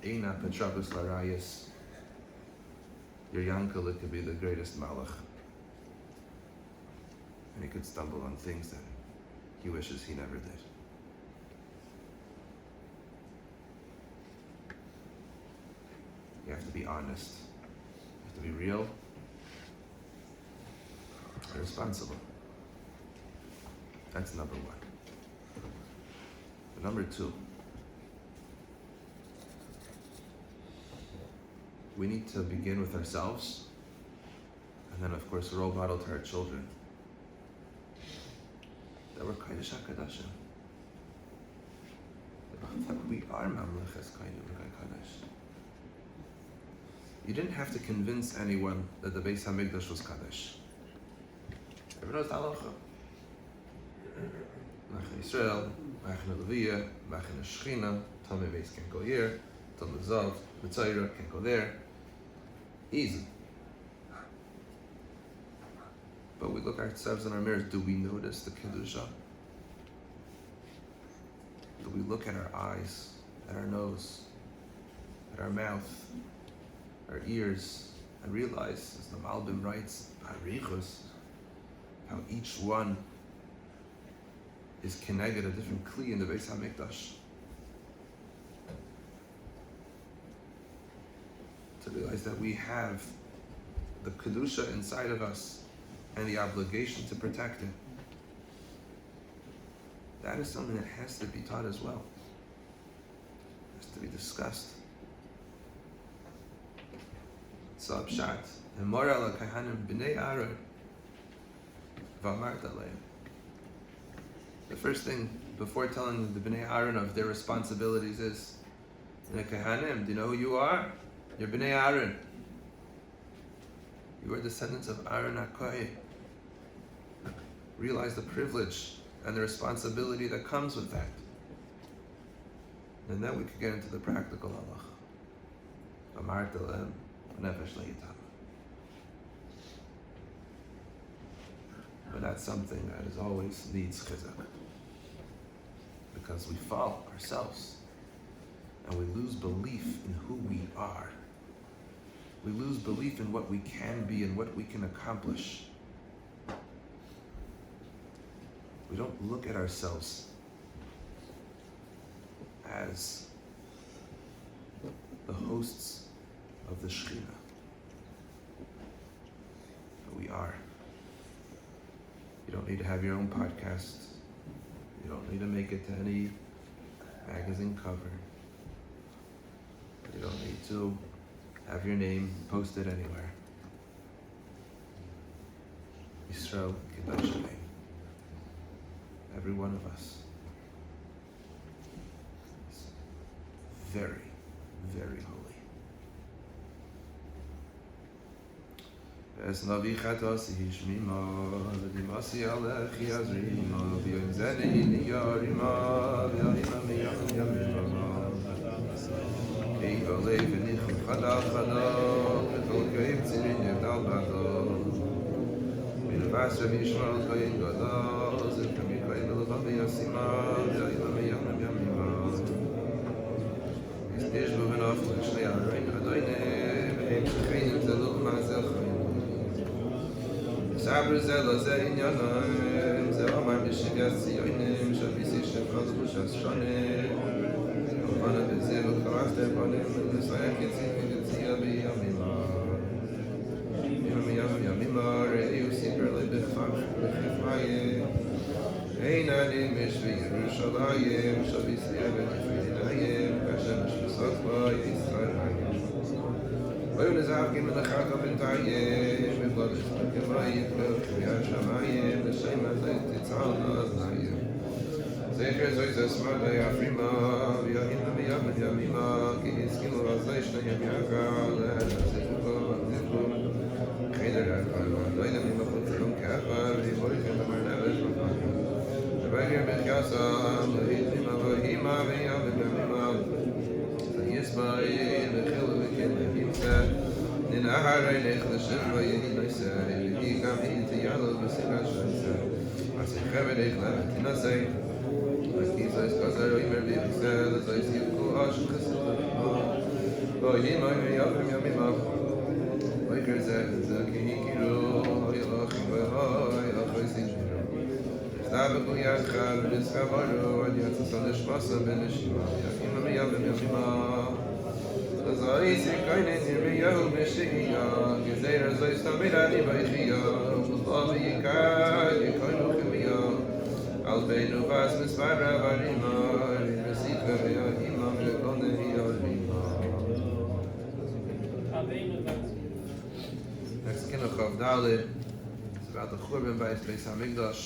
Eina Petrabus Larayas. Your Yankala could be the greatest malach. And he could stumble on things that he wishes he never did. You have to be honest. You have to be real and responsible. That's number one. But number two, we need to begin with ourselves, and then of course role model to our children. That we're Kodesh HaKadoshim. That we are Mamlechas Kodesh. You didn't have to convince anyone that the Beis HaMikdash was Kadosh. Everyone knows the halacha. Machin Yisrael, Machin Leviyah, Machin Shechina, Tamei Beis can't go here, Tamei Zav, Mitzayra can't go there. Easy. But we look at ourselves in our mirrors, do we notice the Kedusha? Do we look at our eyes, at our nose, at our mouth, our ears, and realize, as the Malbim writes, Harichos, how each one is connected a different kli in the Beis HaMikdash. To realize that we have the Kedusha inside of us and the obligation to protect it. That is something that has to be taught as well. It has to be discussed. So Pshat, Emor ala kahanim b'nei Aaron, v'amart aleim. The first thing before telling the b'nei Aaron of their responsibilities is, b'nei kahanim, do you know who you are? You're b'nei Aaron. You are descendants of Aaron HaKohen. Realize the privilege and the responsibility that comes with that. And then we could get into the practical halach. Amart aleim. But that's something that is always needs chizuk, because we fall ourselves and we lose belief in who we are. We lose belief in what we can be and what we can accomplish. We don't look at ourselves as the hosts of the Shekhinah. We are. You don't need to have your own podcast. You don't need to make it to any magazine cover. You don't need to have your name posted anywhere. Yisrael Kinnos. Every one of us is very, very holy. Es navi chatos yishmima v'dimasi alechi azrima v'yom zeni niyarima v'yarima miyam yamima Ei olei v'nichum chadal chadal v'tol k'eim tzirin yevdal badal V'nevas Rabbi Yishmael koyin gadal zivka mikoyin v'levam v'yasima v'yarima miyam yamima Yisnishbu v'naflu v'shnei ha'rein hadoyne v'eim shecheinim zelul ma'azel chayim Sabr zela ze inyanim ze amar b'shivyas tziyonim shabisi shefad b'shas shonim V'vana b'zeh v'karaste panim v'sayach yitzit v'yitzia b'yamima Yamima re'eu siper le'b'chach b'chifayim Ein anim mishvi Yerushalayim shabisi v'nifridinayim Kashem sh'b'sat b'ay Yisraelayim ויונזהקים מלאכת בינתיים מבלדת כמיים קריאת שמיים לשם הזה תצענה אוזניים זכר זוי זה סמדה יפרימה ויהינה מיד ימימה כי הסכימו רזי שני ימיאקה להנזכו חדר הכל ועדיין ממחוץ לום כאפר ויבורכם במרנבת בפנים שבגר בחייסם להיתרימה והימה ויאבד ימימה ויסמאי וחילו וכן ננהר אליך לשם ויהי נעשה ויהי גם הייתי יעלו בסירה שעשה עשיך בדך למתנסי וכי זו יסקזר וימר ביבסל זו יסיבקו אשם חסר ויהי מי יפם ימימה ויקר זה כי הכירו הילכים והי אחרי סיג'רו סתבקו ידך ונסחברו עד יצאו נשמסה בנשימה יקימה מיפם ימימה Zoi sikainen yirmiyahu b'shigiya Gezeira zoi stamirani b'yichiya U'lavi yikad yikoinu chimiya Al beinu vas mispar ravarima Resika v'yahima v'kone v'yarima Next Kinnos of Dalit is about the Churban by Beis HaMikdash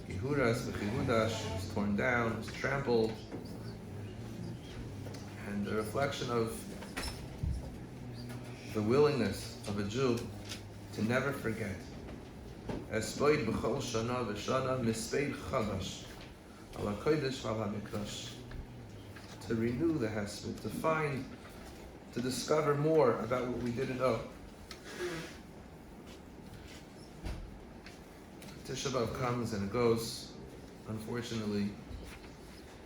Yehudas v'chihudash was torn down, was trampled and a reflection of the willingness of a Jew to never forget. Espoid b'chol shana v'shana mispeid chadash ala kodesh v'ala mikdash. To renew the hesped, to find, to discover more about what we didn't know. Tisha B'Av comes and it goes, unfortunately,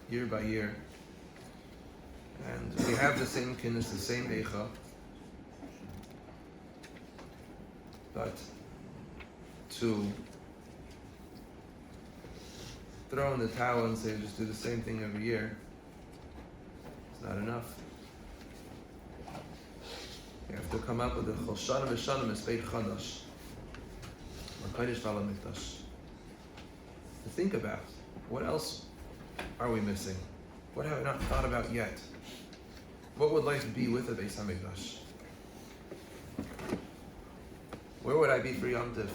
year by year. And we have the same Kinnos, the same Eicha, but to throw in the towel and say just do the same thing every year, it's not enough. You have to come up with the Chol Shana V'Shana Mispeit Chadash, or Kodesh V'ala Mikdash. To think about, what else are we missing? What have I not thought about yet? What would life be with a Beis HaMikdash? Where would I be for Yom Tif?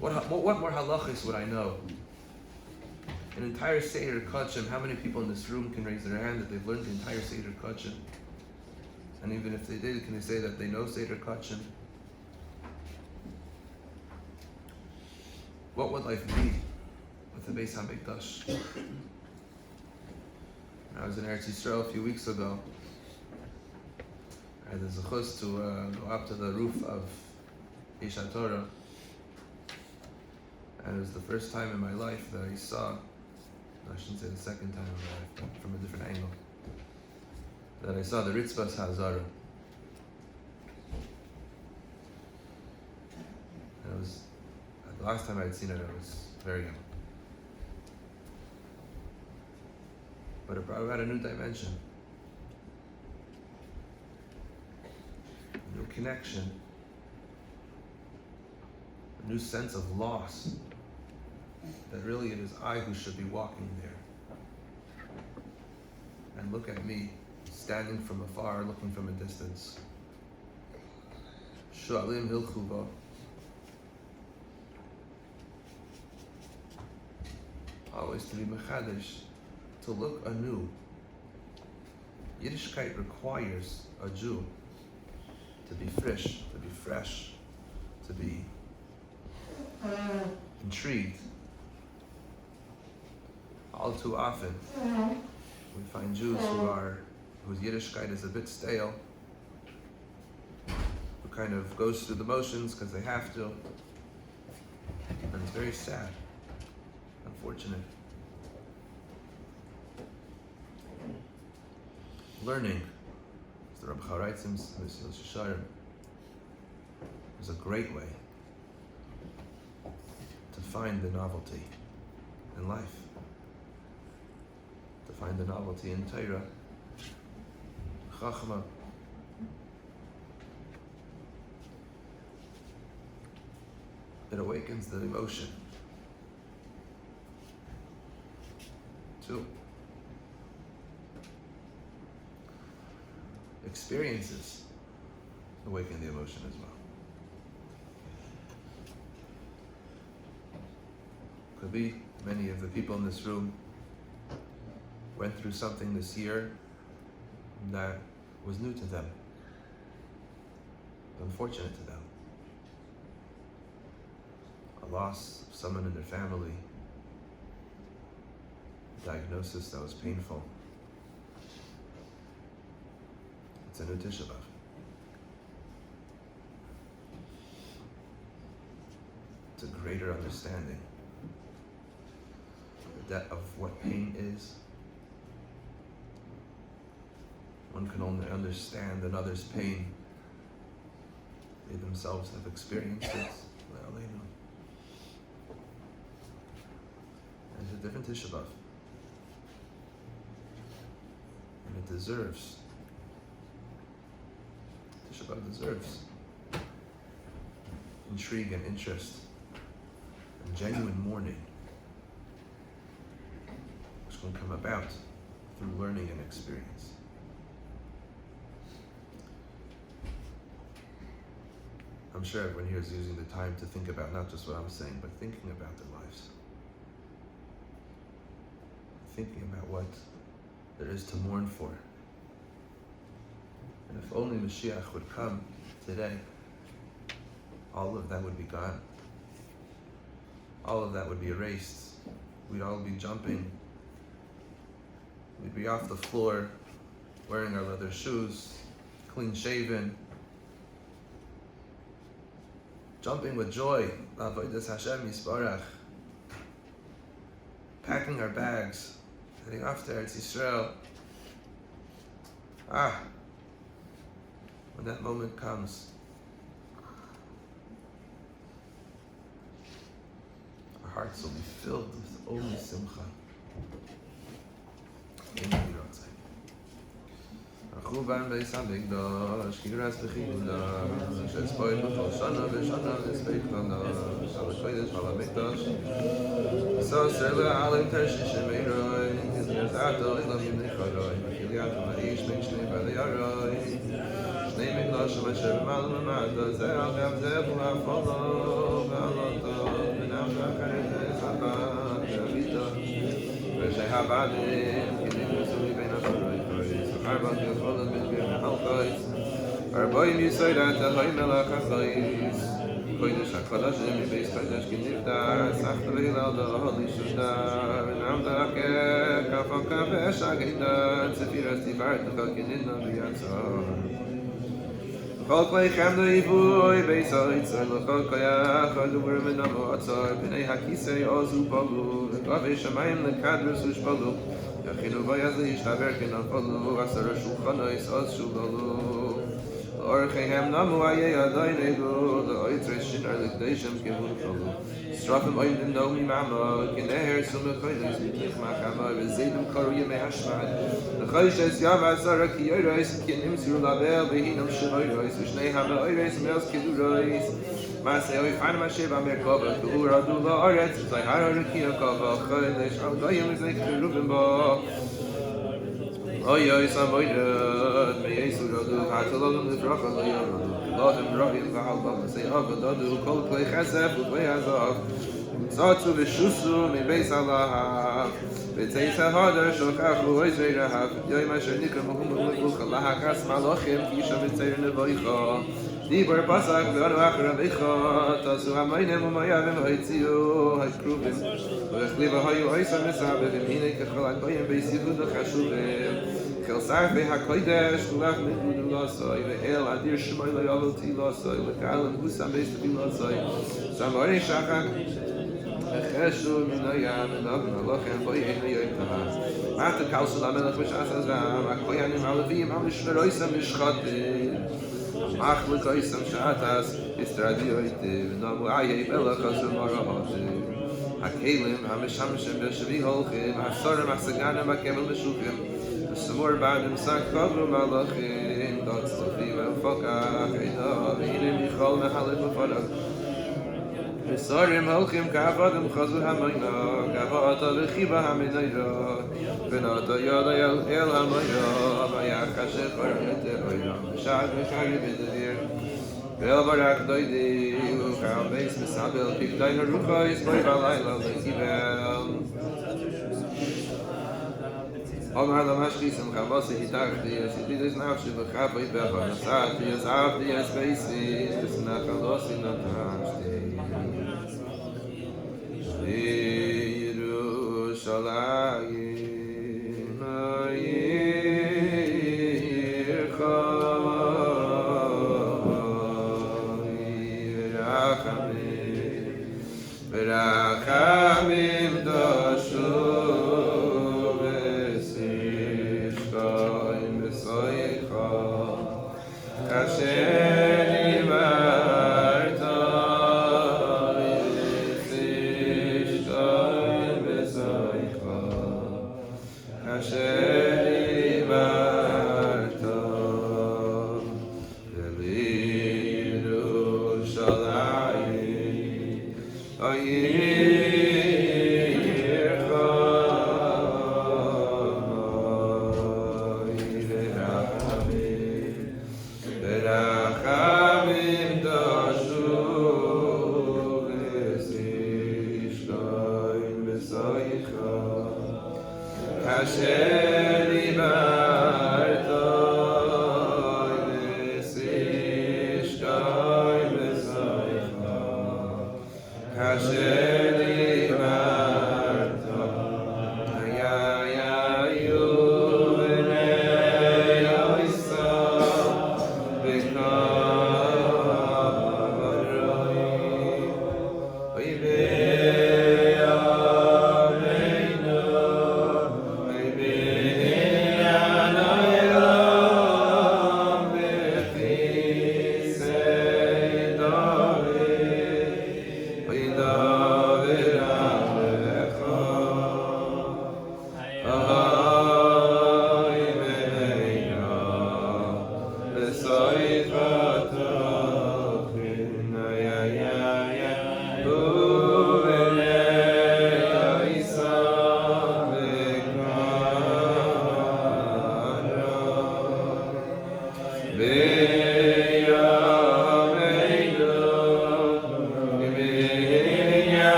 What more halachis would I know? An entire Seder Kachim, how many people in this room can raise their hand that they've learned the entire Seder Kachim? And even if they did, can they say that they know Seder Kachim? What would life be with the Beis HaMikdash? I was in Eretz Yisrael a few weeks ago. I had the zechus to go up to the roof of Ish HaTorah. And it was the first time in my life that I saw, I shouldn't say the second time in my life, but from a different angle, that I saw the Ritzvas HaZara. And it was, the last time I had seen it, I was very young. but it brought about a new dimension, a new connection, a new sense of loss, that really it is I who should be walking there. And look at me, standing from afar, looking from a distance. Shu'alim hilchu bo. Always to be mechadish, to look anew. Yiddishkeit requires a Jew to be fresh, to be intrigued. All too often, we find Jews whose Yiddishkeit is a bit stale, who kind of goes through the motions because they have to, and it's very sad, unfortunate. Learning, as the Rebbe writes in Mesil Shisharim, is a great way to find the novelty in life, to find the novelty in Torah, Chachma. It awakens the emotion. 2. Experiences awaken the emotion as well. Could be many of the people in this room went through something this year that was new to them, unfortunate to them. A loss of someone in their family, a diagnosis that was painful. It's a new Tisha B'Av. It's a greater understanding of what pain is. One can only understand another's pain. They themselves have experienced it. Well, they know. And it's a different Tisha B'Av. And it deserves, Tisha B'Av deserves intrigue and interest and genuine mourning, which can come about through learning and experience. I'm sure everyone here is using the time to think about not just what I'm saying, but thinking about their lives. Thinking about what there is to mourn for. And if only Mashiach would come today, all of that would be gone. All of that would be erased. We'd all be jumping. We'd be off the floor, wearing our leather shoes, clean shaven, jumping with joy, Avodas Hashem Yisbarach, packing our bags, heading off to Eretz Yisrael. When that moment comes, our hearts will be filled with only simcha. Chuban Beis HaMikdash, Kigras B'Chidudash, Shetzpoid B'chol Shana V'Shana V'Zbeich V'Nash, Al HaKodesh Al HaMikdash, Soser Le'alim Tershish Meiroi, Zato Elam Yimnecharoi, V'Chiliat V'Marish Ben Shnei B'Alei Aroi, Shnei Mikdash V'Asher V'Malam V'Ma'ada, Zeh Al Gav Zeh V'Afolo V'Aloto, V'Nam V'Acharet V'Zabad V'Avita, V'Shei Havadim, Kinnos V'Bein HaSharoi, Arba'at Yisrael B'Gir Malchais, Arba'im Yisrael Ta'Chayim Melach HaChayis, Kodesh HaKodashim Beis Kodesh Kinivdar, Sachta V'Hilal Da'Holi Shuddar, V'Nam Ta'Akeh, Kafon Kafesh HaGeidar, Tzefiras Tivart L'Chal Kinina B'Yatzor. V'chol Kleichem Do'Ivui Beis HaYitzor, L'chol Koyach HaDuber V'Namo Atzor, B'nei HaKisei Ozu Palu, V'Kavei Shamayim L'Kadrus Ushpalu, Yachinu v'yazli yishtaber k'nafolu, asar shulchanois oz shulalu. L'orcheihem namu ayei adayin egu, l'oitzres shinar l'kdeishem kivun chalu. Shrafim oim no mi mama, Kinner summa koilis mitich machama, Zedim karu yemei hashmad. The Chodesh Yam Asara ki yoros, Kinim siru label, Vehinam shenoros, Vishnei hama oros, Meos kiduros. Masei oy fan mashe b'merkava, Ku'ur adu la'aretz, Zayhara rekia kava, Chodesh al goyim zay kerubim ba. Oy oy samoyed, Meyesu radu, Hatalogam lifracha loyaradu. Lodem Ravim v'halbam say avadadu kol klei chesef u'klei hazav tzatzu v'shusu mibeis halahav v'tzeis hahadar shokachu oizrei rahav yoyim asher nikra mohum u'lekucha lahakas malachim kisha v'tzeir nevoicha Dibor pasak v'anu achar avecha tasu hamaynem u'mayavim ha'itziu ha'kruvim v'echliva hayu oisa misabevim hinei kechol agoyim b'yisivudu chashuvim Kel sarvei hakodesh kulach megudu lasoi ve'el adir shmoy loyaloti lasoi le'kalam husam beis tevi lasoi samari shachak echeshu minayam enavim halachem boyeh neyoyim tahaz Mata kalsu lamelech b'shas azram akoyanim alavim amishmeroisam mishchatim Machlik oisam shatas istradi oitiv namu ayei belach asum arahativ Hakelim hamishamishim b'shavi holchim hasorim hasaganim hakevel meshuchim Samor ba'dim sakavru malachim Dot sofi ve'ufakach Eida v'inim yichol mehalib v'farag V'sarim holchim ka'avadim chazu hamayna Gava'ata v'chiba haminayra V'nata yada el hamayra V'ayach hashechar v'te'oyra V'shad v'shari v'davir Ve'el barach doidi V'cham beis misabel Pigdain harucha Yisboi ba'layla V'kibel Omar la mashkisam chavasi hitachti Yisidides nafshi v'chavai b'chanasati Yisavdi yisbeisis V'snachalosi natashti Yerushalayim Ayircha V'rachamim V'rachamim dashu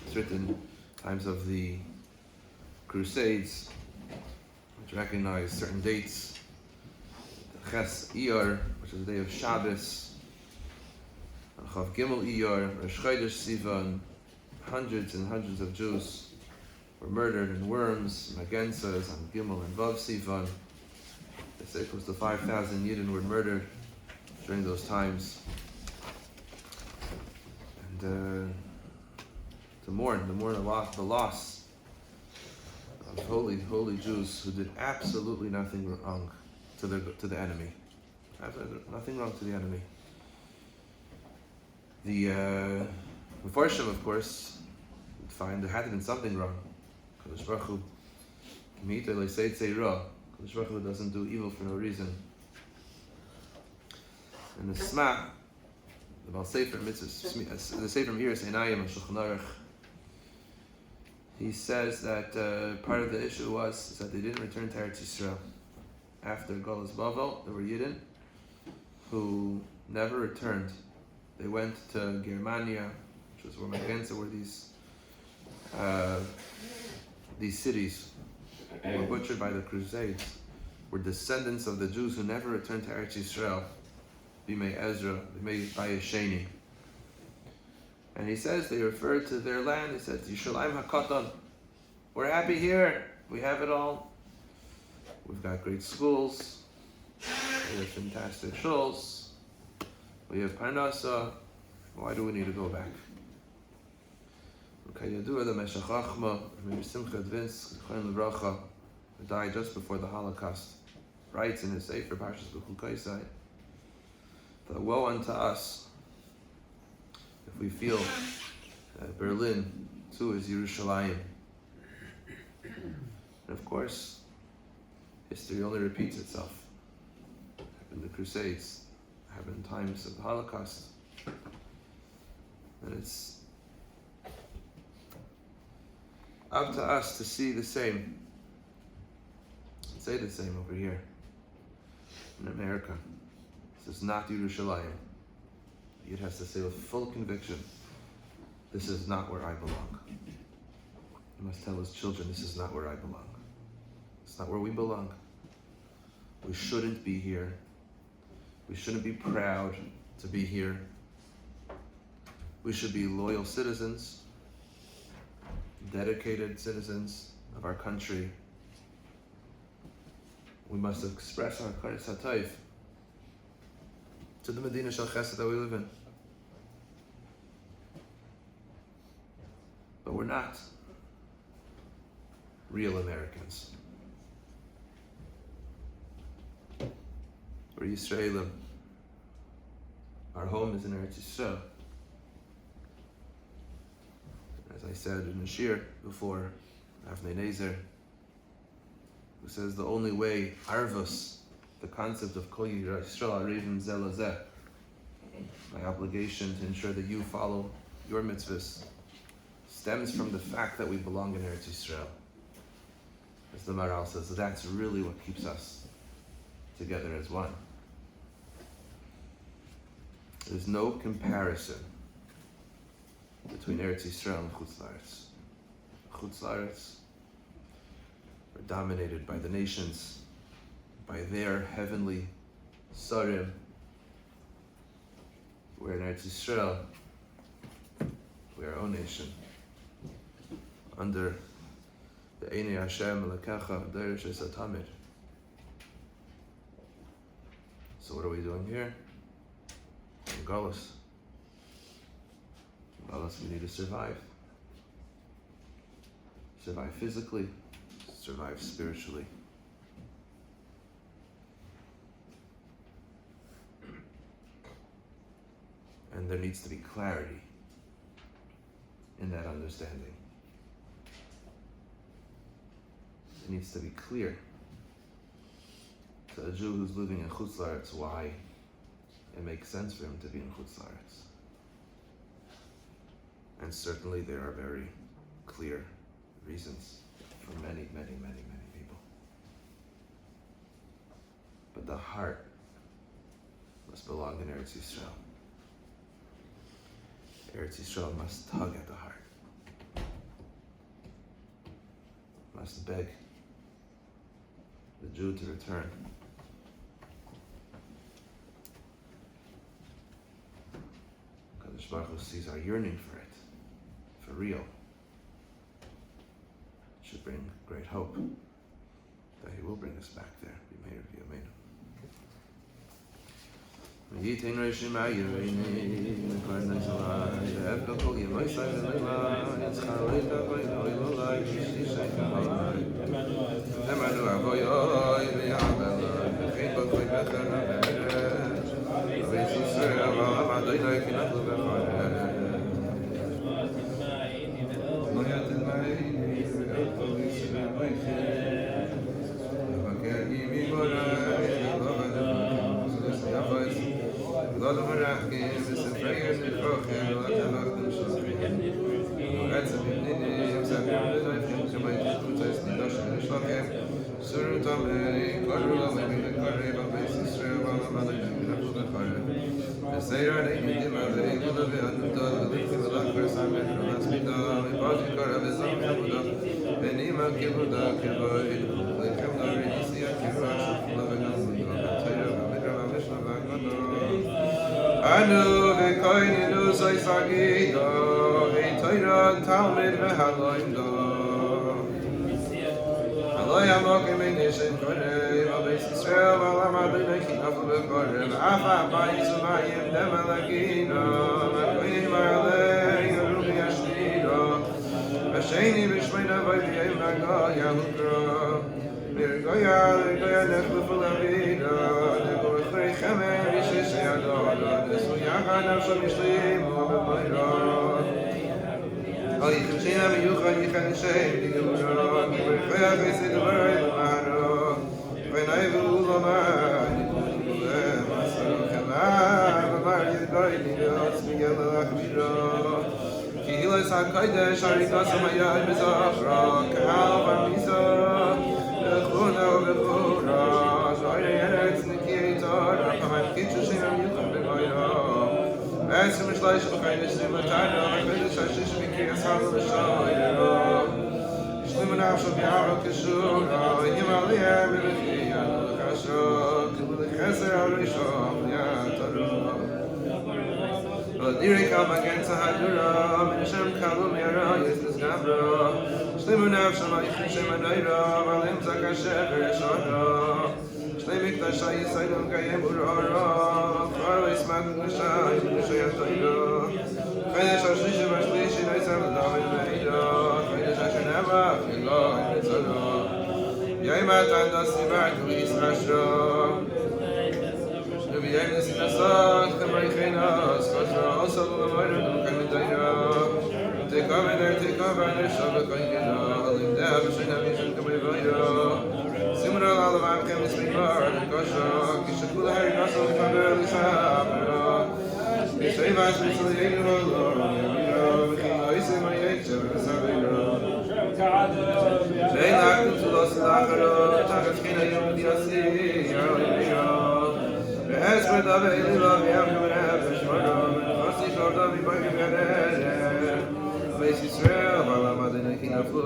It's written times of the Crusades, which recognize certain dates. Ches Iyar, which is the day of Shabbos, and Chav Gimel Iyar, Rosh Chodesh Sivan. Hundreds and hundreds of Jews were murdered in Worms, Magensas, and Gimel and Vav Sivan. say close to 5,000 Yidden were murdered during those times. And to mourn the loss of holy Jews who did absolutely nothing wrong to the enemy. Absolutely nothing wrong to the enemy. The Mefarshim, of course, would find there had to been something wrong. Kadosh Baruch Hu, Kadosh Baruch Hu doesn't do evil for no reason. And the Sma, the Baal Sefer Mitzvahs, the Sefer Me'iras Einayim and Shulchan Aruch, he says that part of the issue was that they didn't return to Eretz Yisrael. After Golas Bavel, there were Yidden who never returned. They went to Germania, which was where Magenza were these cities who were butchered by the Crusades, were descendants of the Jews who never returned to Eretz Yisrael, Bimei Ezra, Bimei Bayesheni. And he says they referred to their land, he said, Yishalayim HaKatan. We're happy here, we have it all. We've got great schools, we have fantastic shuls, we have Parnasa, why do we need to go back? Kayadua the Meshach Chachma, Simcha Dvinsk, Chaim Levracha, who died just before the Holocaust, writes in his Sefer Parshas B'chukaisai that woe unto us if we feel that Berlin too is Yerushalayim. And of course, history only repeats itself. It happened the Crusades, it happened in times of the Holocaust, and it's up to us to see the same, say the same over here in America. This is not Yerushalayim. Yid has to say with full conviction, this is not where I belong. He must tell his children, this is not where I belong. It's not where we belong. We shouldn't be here. We shouldn't be proud to be here. We should be loyal citizens, dedicated citizens of our country. We must express our Kares HaTayv to the Medina Shel Chesed that we live in. But we're not real Americans. We're Yisraelim. Our home is in Eretz Yisrael. As I said in the Shir before, Avnei Nezer, who says the only way Arvus, the concept of Kol Yisrael Arevim Zeh Lazeh, my obligation to ensure that you follow your mitzvahs, stems from the fact that we belong in Eretz Yisrael. As the Maral says, so that's really what keeps us together as one. There's no comparison between Eretz Yisrael and Chutz La'aretz. Chutz La'aretz are dominated by the nations, by their heavenly Sarim. We're in Eretz Yisrael, we're our own nation, under the Einei Hashem Elokecha Derish Esatamid. So what are we doing here? In Galus. We need to survive. Survive physically, survive spiritually. And there needs to be clarity in that understanding. It needs to be clear to a Jew who's living in Chutz La'aretz why it makes sense for him to be in Chutz La'aretz. And certainly there are very clear reasons for many, many, many, many people. But the heart must belong in Eretz Yisrael. Eretz Yisrael must tug at the heart. Must beg the Jew to return. Kadosh Baruch Hu sees our yearning for it. For real, should bring great hope that he will bring us back there. Be made of you, amen. Yitain Rishim Ayurini, Karnai Salai, Evkakol Yemai Sailai, Yitzchalai Tabai, Oilolai, Shishay Kamalai, Emanu Avoyoi, Viabelai, Vechin Bakoi Becher Averes, Avis Yisrael, Valam Adoinai, Kinaklu Bechares, Moyatin Maini, Vechin Yisrael, Vaker Yimi Morai, God of Rakim, is a prayer in the Krochen, what the Lachim Shochem. Rats of Yimninim, Sabir, the Lachim, Shemai, Tutas, Nidosh, and Shochem. Suru Tomei, Korula, Maybe the Koreb, of Base Israel, Valamada, Nabu the Koreb. The Sayer, the Yidim, the Eagle of the Anuda, the Kivalakar, Samet, Raspida, the Body Koreb, the Zamuda, the Nima Kibuda, Kiboy, the Kimda, Sia, Kirash, Lavagan, the Taylor, the Midra, Mishnah, Anu v'koininu soisagido v'toira talmid v'haloimdo Aloy amokim v'nishin korei v'beis Yisrael v'alamadu v'kinafu v'korei v'afa b'ayis v'mayim demalagino v'koinim v'alei v'rubi ashtido v'sheni v'shmeina v'yim v'goya hukro v'goya nechlu v'lavido nechlu v'chrei chemer v'shish yador Yachad Hashem Yishlim V'Mayron Al Yichashina V'Yuchad Yichad Hashem V'Yuchad V'Yuchad V'Yuchad V'Yuchad V'Naivu L'Omar V'Yuchad V'Asar K'Amar V'Amar Yidgoi V'Yuchad V'Yuchad V'Yuchad Ki Hilas HaKodesh Harikas Ha'Mayad V'Zachra K'Hal V'Misa V'Chuna V'Chura Z'Oyrei Eretz Nikiyei Torah V'Hamad Kitchashim V'Yuchad V'Mayron As much light as kind of similar time, I finish I should be curious how to show you. Slim enough to be out of the show. Himalaya, Military, Kasho, to the Kaiser, Risho, Yataro. But here I come against a Hadura, Minisham Kalumira, yes, this Gabra. Slim enough to my Kishem and Ira, Valim Zakashev, Shono. Slimik the Shai Saidon Gayem Urara, Farley Sman the Shai, the Shayatoido, Finish our Shishi Vashlish, I said the David Maida, Finish Ashanava, Filo, and Solo, Yaimat and the Simak, Luis Ashra, the Viennas in the South, the Maricanas, Kosra, also the Murder, Kamidaira, take over there, take over there, Shabakina, Linda, Shinavision, Kamidaira. Similar all of our chemistry bar, the Kosha, Kishakula Harry Russell, the Father, the Sabra, the Shavas, the Salian, the Lord, the Isim, my nature, the Sabra. They lacked to Los Lacaro, Takaskina, the Yasi, the Esper, the Valley, the Yamuna, the Shmadam, the Fasi, the Baki, Base Israel, Valamadina, King of Flu,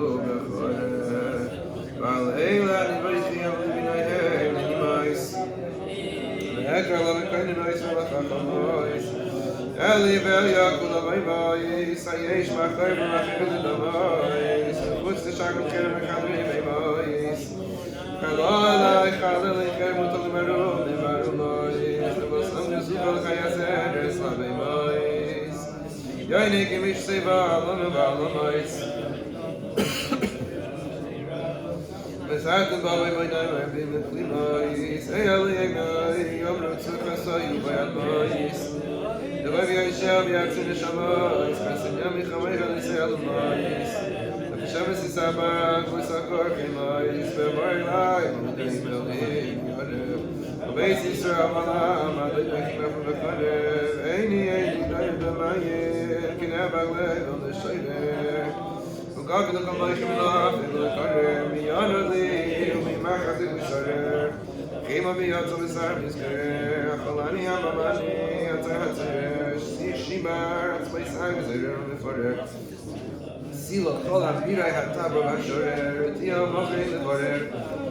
While Ayla and Vaythi are living ahead, and Yimais, the Hedra love and kind of nice, and Lachachamois, Eli Veliakula Vayvais, Ayesh Machai, Rachim the Damais, and puts the Shakam Kerem and Kadri Vayvais, Kalala, Kalali, Kermutal Marum, the Marumois, the Muslim Zuval Kayaser, Esla Vayvais, Yainik Imish Seva, Alonu Valamais. Meshatim b'avay v'nayim rabim v'chlimais Eyali egnai yom rutzuk hasoyu v'yadmais Devavi Yishav yatzin neshamais Kasim yami chamei v'nisei alumais V'shavis yisabak v'sakor chimais V'mar elai v'midei v'elim yorev V'beis Yisrael v'alam Adai v'chimaf v'karev Eini dayim v'mayim Kineh b'aglei v'neshayrev God will come by him love and will carry me honorably me machas in Israel came of the yachts of his armies career Chalani Hamamani Atzahatzer Shibar Space Ives Forever Silo Cholam Birai Hatabo Vashorer Tio Mokri Levorer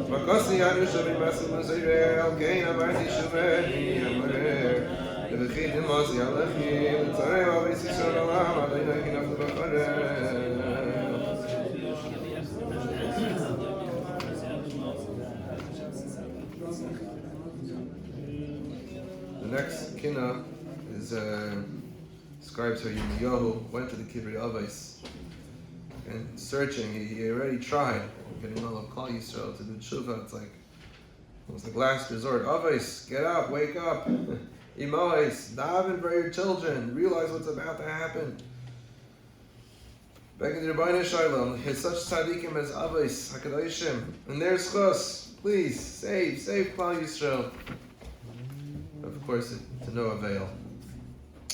Makosi Yarushavi Masim Israel Kain Amarti Shuveni Amorer Levechid Mosi Alechi Tzarei Avis Yisrael Olam Adayna Kinaf Levachorer The next Kinnos is describes how Yirmiyahu went to the Kivrei Avos and searching. He already tried getting all of Klal Yisrael to do tshuva. It's like almost like last resort. Avos, get up, wake up. Imais, daven for your children. Realize what's about to happen. Back in the Rebbeinu Shalom, his such tzaddikim as Avos, Hakadoshim, and there's chos. Please save Klal Yisrael. Of course, to no avail.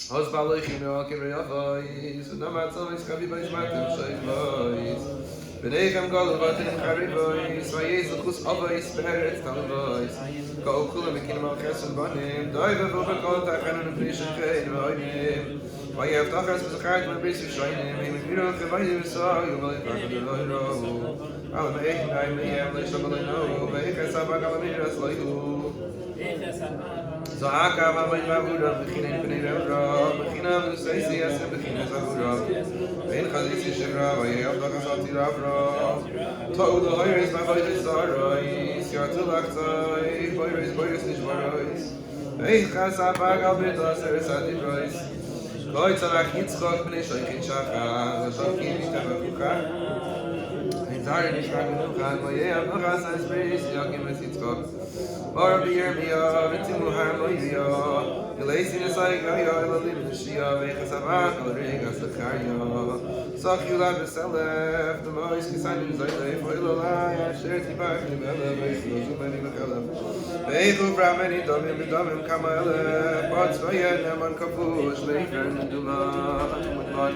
Hos balochim no kivrei avos, no matzos kavi bais matim shayvos. Benechem galu vatim charivos, vayez l'chus avos be'eretz talvos. Ka'ol kulam ekinim al chesed banim, doive v'ubekol ta'chanun v'nishachein v'oinim. Vayev tachas v'zachartim v'bris v'shaynim, v'im v'miru v'chevayim v'sa'yu v'leitvartim v'loirohu. Alam eichin da'im le'yem le'sham v'leinohu, v'eiches abak alamiras loihu. Za'aka v'amayim v'avurav, v'chinem b'nei v'avurav, v'chinam v'seisi yasem v'chinem v'avurav. V'in chazisi shivra, v'yev tachas al-tiravrav. Ta'u l'hoyres v'avoyres z'arois, yartu l'achzai, boyres nishmarois. V'eichas abak al-b'das eres adivrois. Goy tzarach yitzchok b'nei shoykin shachar, v'shokim yishtem v'chuchar. Zari nishrak v'nuchan, v'yev tachas al-b'ris yokim v'sitzchok. Bar b'yirmiyah, v'timu harmoyah. Yeleisi nesayigaya, elalim nishiyah, v'echasavach al-regas l'chariyah. Sach yulad v'selef, d'mois kisayim zaylef, v'ilolai, asher tibach nimelev, v'yislozu meni v'chelev. V'eichu v'rameni domim v'domim kama elef, b'atz v'yed neman kapush, v'eifer n'dumah, atumudman.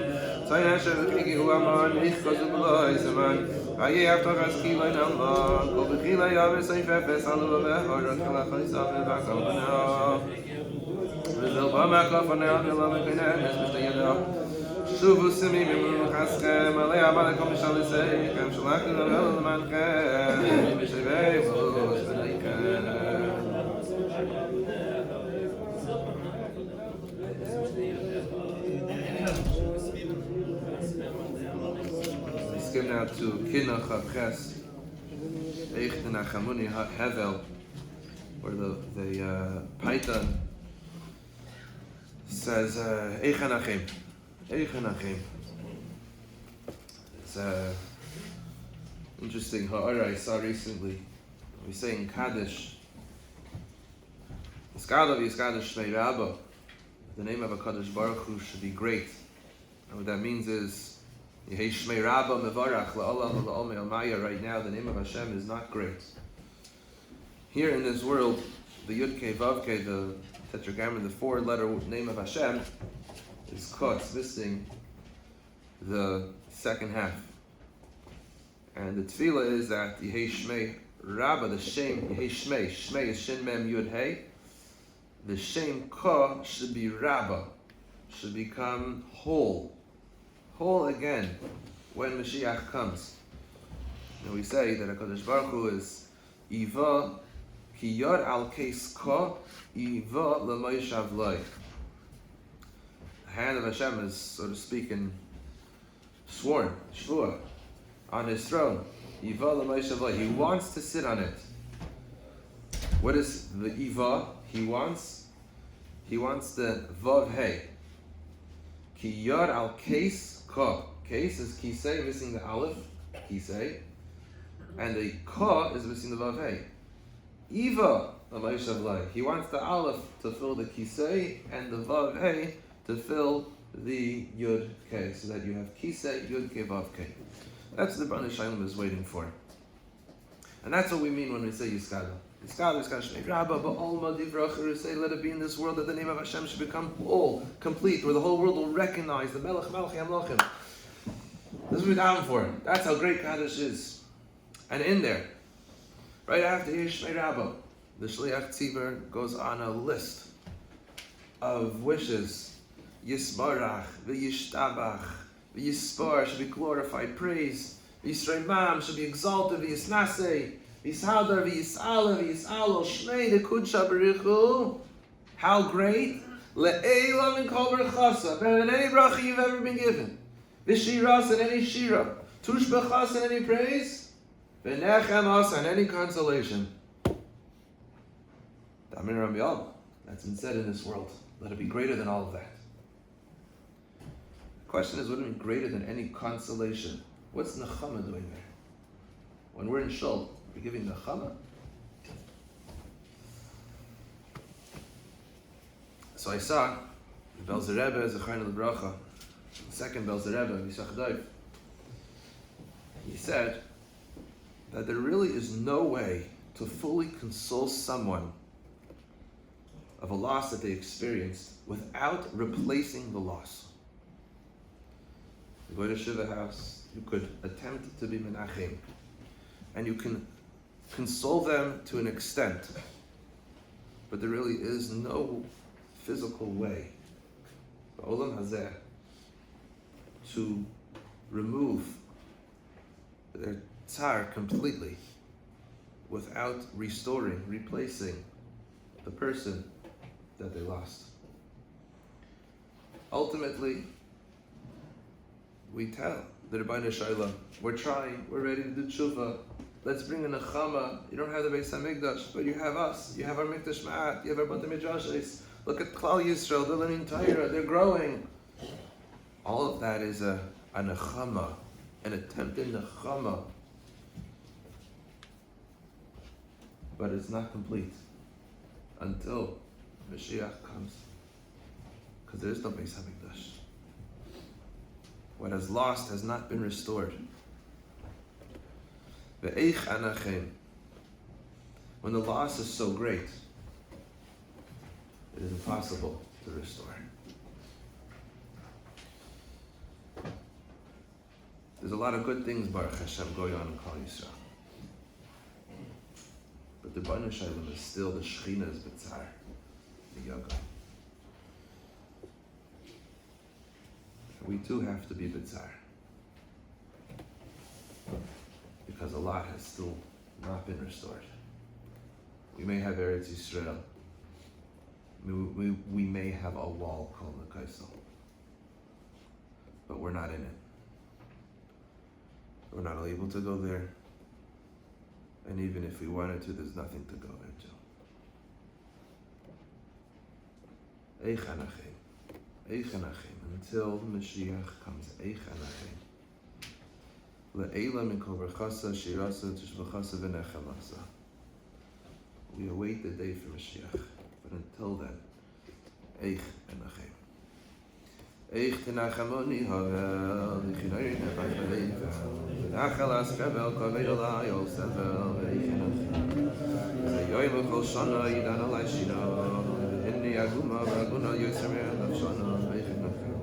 Zayin asher v'kigi u'aman, v'yichkazu b'loi zeman. V'yev tachas kilay nalma, kol v'chilay yav v'seif efes alu v'vehor, v'chalach v'isaf v'vakal v'nah. V'zil v'amach l'faneh v'lam v'kinem, v'zbishta yadav. Shuvu simim v'chaschem, alei abalekom v'shaliseikem, shalachim v'vel l'manchem, v'shevei v'los v'leikem. We skip now to Kinnos Chavches, Eich Nachamuni Hevel, where the Python says Eich Anachim. Eich Anachim. It's interesting ha'ara I saw recently. We say in Kaddish, Yiskadav Yiskadav Shnei Rabba. The name of a Kaddish Baruch Hu should be great. And what that means is Yehei Shmei Rabba Mevarach La'olam La'olmei Almaya. Right now, the name of Hashem is not great. Here in this world, the Yud Kei Vav Kei, the tetragrammaton, the four-letter name of Hashem, is caught. It's missing the second half. And the tefillah is that Yehei Shmei Rabba, the Shem, Yehei Shmei. Shmei is Shin Mem Yud Hey. The Shem Ka should be Rabba, should become whole. Whole again when Mashiach comes. And we say that HaKadosh Baruch Hu is Iva ki yod al keis ka Iva l'moishav loy. The hand of Hashem is, so to speak, sworn, shvua, on his throne. Iva l'moishav loy. He wants to sit on it. What is the Iva? He wants the Vav Hey. Ki yod al keis ka. Case is kisei, missing the aleph, kisei, and the ka is missing the vav hey. Iva l'moishav loy. He wants the aleph to fill the kisei and the vav hey to fill the yud kei, so that you have kisei, yud kei, vav kei. That's what the Rebbeinu Shalom is waiting for, and that's what we mean when we say Yiskada. Yiskada Shnei Rabba ba'olma divrachar. Say, let it be in this world that the name of Hashem should become all complete, where the whole world will recognize the Melech Melech Yamlochim. This is what we're down for. That's how great Kaddish is. And in there, right after Shnei Rabba, the Shliach Tzibur goes on a list of wishes. Yisbarach, v'yishtabach, v'yispar should be glorified, praise. V'yisraimam should be exalted, v'yisnasei, v'yishadar, v'yisala, v'yisalo, shnei dekudsha berichu. How great? Le'elam and kol berachasa, better than any bracha you've ever been given. V'shiras and any shira. Tushbachas and any praise. V'nechem as and any consolation. Damin Rabbi Yal. that's been said in this world. Let it be greater than all of that. The question is, what do you mean greater than any consolation? What's Nechama doing there? When we're in Shul, we're giving Nechama? So I saw the Belzer Rebbe as a Chayin L'Bracha, the second Belzer Rebbe, Yisach Daiv. He said that there really is no way to fully console someone of a loss that they experienced without replacing the loss. You go to Shiva house, you could attempt to be menachem, and you can console them to an extent, but there really is no physical way, Olam Hazeh, to remove their tsar completely without restoring, replacing the person that they lost. Ultimately, we tell the Rebbeinu Shalom, we're trying, we're ready to do tshuva, let's bring a nechama. You don't have the Beis HaMikdash, but you have us, you have our Mikdash Ma'at, you have our Bata Midrashes. Look at Klal Yisrael, they're learning Torah, they're growing. All of that is a nechama, an attempted nechama, but it's not complete until Mashiach comes, because there is no Beis HaMikdash. What has lost has not been restored. Ve'eich anachem. When the loss is so great, it is impossible to restore. There's a lot of good things, Baruch Hashem, going on in Klal Yisrael. But the Rebbeinu Shalom is still the Shechina's B'tzar, the Yoga. We too have to be B'tzar, because a lot has still not been restored. We may have Eretz Yisrael. We may have a wall called the Kaisel, but we're not in it. We're not able to go there, and even if we wanted to, there's nothing to go there to. Eich anachem, Eich anachem, until Mashiach comes. Eich anachem. Le'ela min kol berchasa shirasa tishbachasa v'nechamasa. We await the day for Mashiach, but until then, Eich anachem. Eich tenachamoni havel, v'chinayri nefach v'leiva, v'nachal askevel kaved alai ol sevel, Eich anachem. V'yoyim v'chol shana yidan alai shino, v'hinni aguma v'aguna yotzer me'an nafshana, Eich anachem.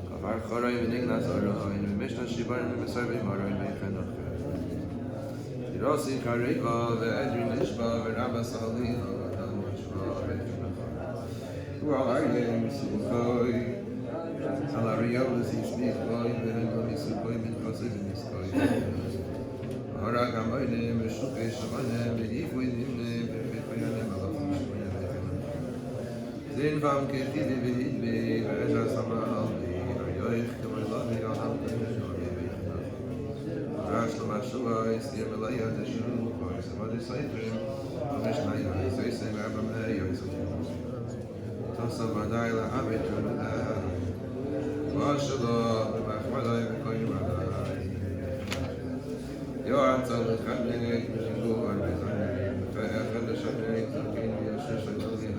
Kavar choray v'nignas aroin, v'mishna shibarim v'mesar v'maroin, Eich anachem. Yirosi kareva v'edri nishba v'rabba sahali v'adam nishba, Eich anachem. U'al arye על הריאולס ישמיך בוי ואין לו מסוכוי מן חסד ומסכוי הרג המיינים ושוקי שמיינים ואיפוי נמנים ופיינים עליו משמיים וכנם זין פעם כחידי והידבי ואג'ה סמה אלבי הרייך כמרלבי עליו כנשוי וכנם הרע שלמה שווי סיים אלי עד השוק וסמד סייפרים ומשניים סייסים וארבע יויסים תוסף ודאי לעבד ולדעה Mashallah, Mahmadai, Mekoyim Adai. Yoam Tzalech Hadnei, Mishingu Arbezai, Mefeach Hadashanei, Zakin, Yashish Adolin.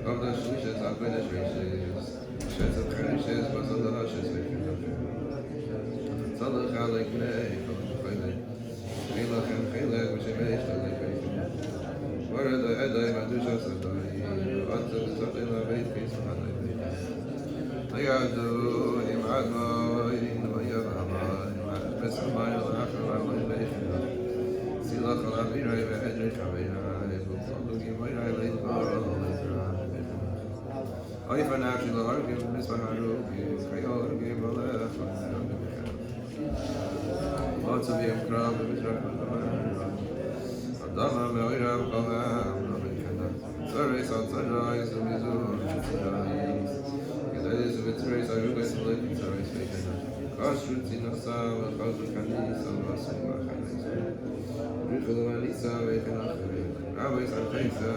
Gavda Shlishes, Akvedesh Reishes, Shetz Adcherishes, Basada Hashes, Tzalech Alek Nei, Kodesh Chaylet, Chilachem Chilek, Mishemesh Talek Reishes. Varada Edai, Madusha Sadai, Vatsa Zatin Abeit Kisam Hadai. Ayadu Imadma Yavama Pesamayo Akava Lekhna Sila Khalabira Edri Kavina Ebuki Moira Lekhna Ayfan Ashila Argim Misbaharu Kayor Gim Alef Lots of Yam Krab Adama Moira Kava Sorry, Sunrise, Mizu, Ladies of its race, I will get to live in the race making. Kashrut in Asa, Kashrut Kanis, and Vasim Machanis. Rifle of Anissa, Waken Rabbi Sankaisa,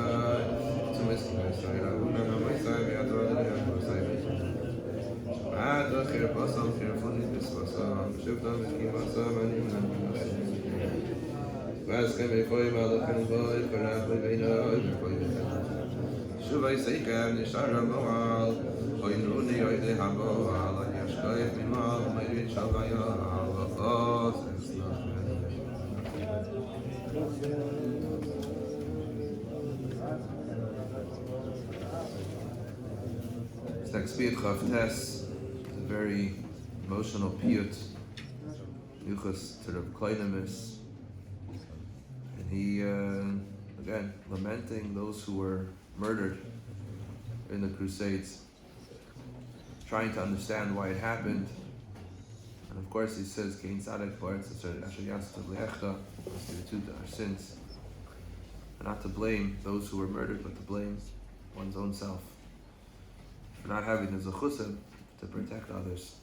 Shuvay Seikam Nishara Moal, Oinuni Oide Hamoal, and Yashkoif Mimal, Mayrin Shavaya, Vachos, This next piyut Chavtes is a very emotional piyut, Yuchas to the Kleinimis, and he, again, lamenting those who were murdered in the Crusades, trying to understand why it happened. And of course he says, Kein Tzadek B'Aretz Asher Yaseh Le'echta, to our sins. And not to blame those who were murdered, but to blame one's own self for not having the zechusim to protect others.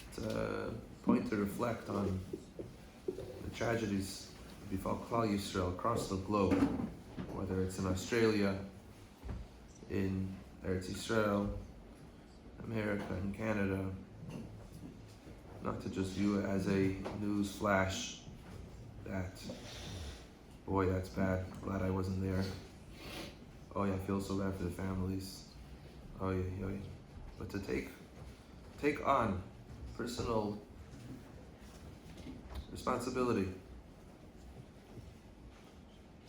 It's a point to reflect on the tragedies that befall Klal Yisrael across the globe, whether it's in Australia, in Eretz Yisrael, America, and Canada. Not to just view it as a news flash that, boy, that's bad, glad I wasn't there. Oh yeah, I feel so bad for the families. Oh yeah. But to take on personal responsibility.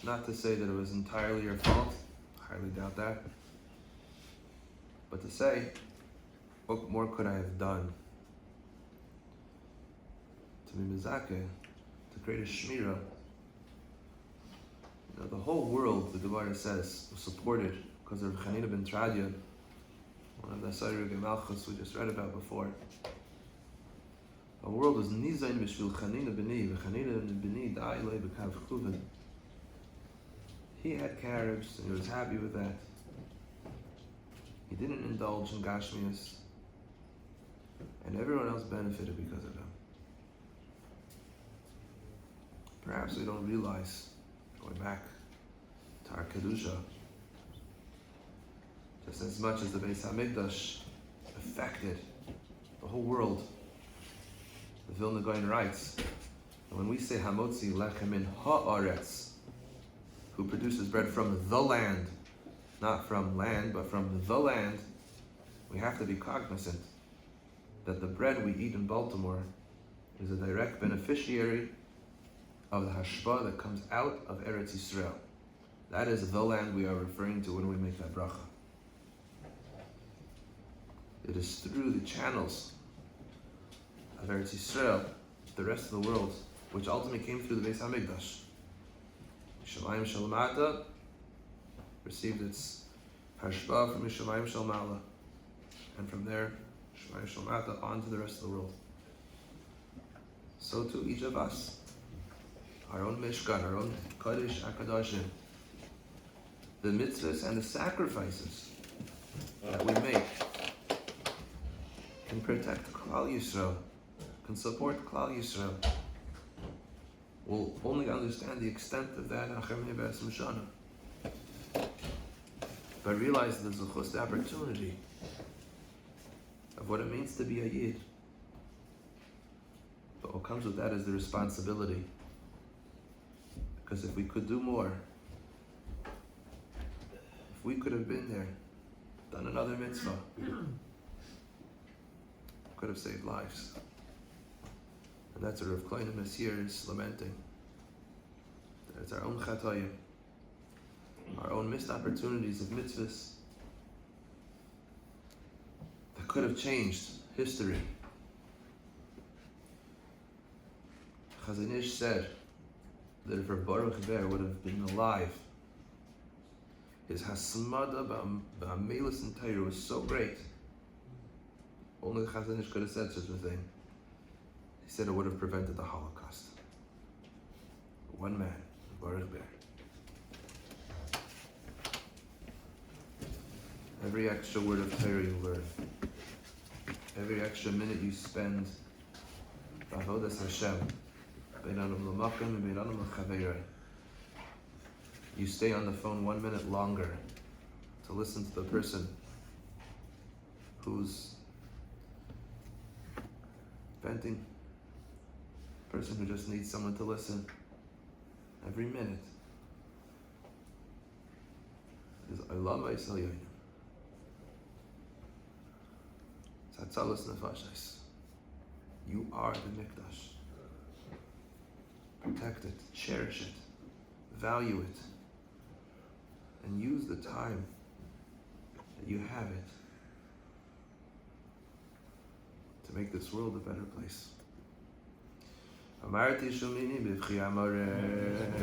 Not to say that it was entirely your fault, I highly doubt that. But to say, what more could I have done to be mizakeh, to create a shmira? You know, the whole world, the Gemara says, was supported because of Chanina ben Tradia, one of the Sayrug Malchus we just read about before. The world was nizayin b'shvil Chanina b'ni, v'Chanina b'ni da'i lei b'kav chuvin. He had caribs and he was happy with that. He didn't indulge in Gashmias, and everyone else benefited because of him. Perhaps we don't realize, going back to our Kedusha, just as much as the Beis HaMikdash affected the whole world. The Vilna Gaon writes, and when we say Hamotzi Lechem in Ha'aretz, who produces bread from the land, not from land, but from the land, we have to be cognizant that the bread we eat in Baltimore is a direct beneficiary of the hashpah that comes out of Eretz Yisrael. That is the land we are referring to when we make that bracha. It is through the channels of Eretz Yisrael, the rest of the world, which ultimately came through the Beis HaMikdash. Shamayim Shalmata received its hashpah from Shamayim Shalmala, and from there, Shamayim Shalmata on to the rest of the world. So too each of us, our own Mishkan, our own Kodesh HaKadoshim, the mitzvahs and the sacrifices that we make can protect Klal Yisrael, can support Klal Yisrael. We'll only understand the extent of that Achem Nebes Mishana. But realize there's the opportunity of what it means to be a Yid. But what comes with that is the responsibility. Because if we could do more, if we could have been there, done another mitzvah, could have saved lives. And that's what Rav Kleinimis here is lamenting. That it's our own chatayim, our own missed opportunities of mitzvahs that could have changed history. Chazon Ish said that if Rav Baruch Ber would have been alive, his hasmada ba'amelis and Torah was so great. Only the Chazon Ish could have said such a thing. He said it would have prevented the Holocaust. One man, Baruch Ber. Every extra word of Torah you learn, every extra minute you spend, B'avodas Hashem, Bein Adam L'Makom and Bein Adam L'Chaveirei, you stay on the phone 1 minute longer to listen to the person who's venting, person who just needs someone to listen. Every minute is Olam V'Yisrael Yonim. Tzatzalas Nefashos. You are the Mikdash. Protect it, cherish it, value it, and use the time that you have it to make this world a better place. Amarti shumini b'vchi amare,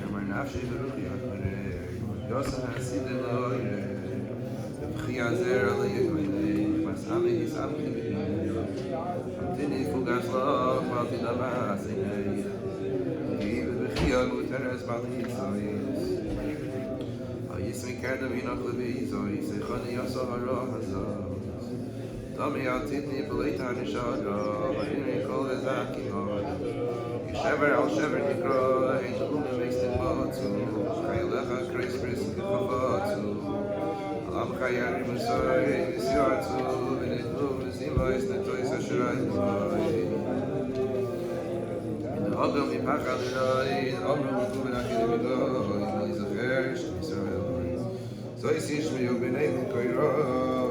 amar nafshi v'ruchi akare, yosan hasid eloye, b'vchi azer alayekmene, masami hisamki b'yine, amtini fugas lo, malti dabas inei, give b'vchi aguteres bali yisoyis, ayismi kerdem inach lebi yisoyis, echani yaso haro hazos, Dami altitni b'leita nishara, v'inri kol v'zaki hod, Shever al shever nikro, ein l'umim eistin b'otzu, chaylecha kreis bris k'chavotzu, alam chayari musoy, v'siartzu, v'nitlu v'zimois netois asherai d'moy. V'nogam mipachal l'roi, omru v'ku v'nachid v'goy, v'lizacher shem Yisrael. Zois yishmiyu b'nei v'koyro,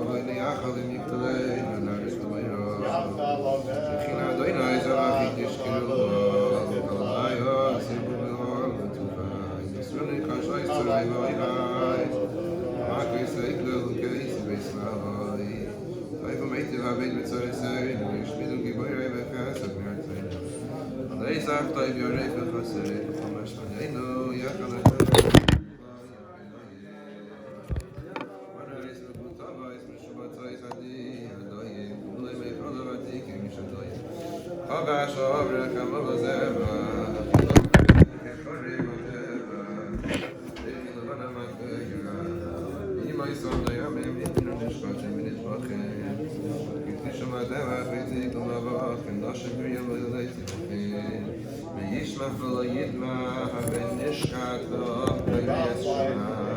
v'nei achal v'miktalei, v'naris v'mayro. V'china adoinai zavachit yishkiru, Yishmach v'lo yidmach, ben nishkat v'lo yishmach.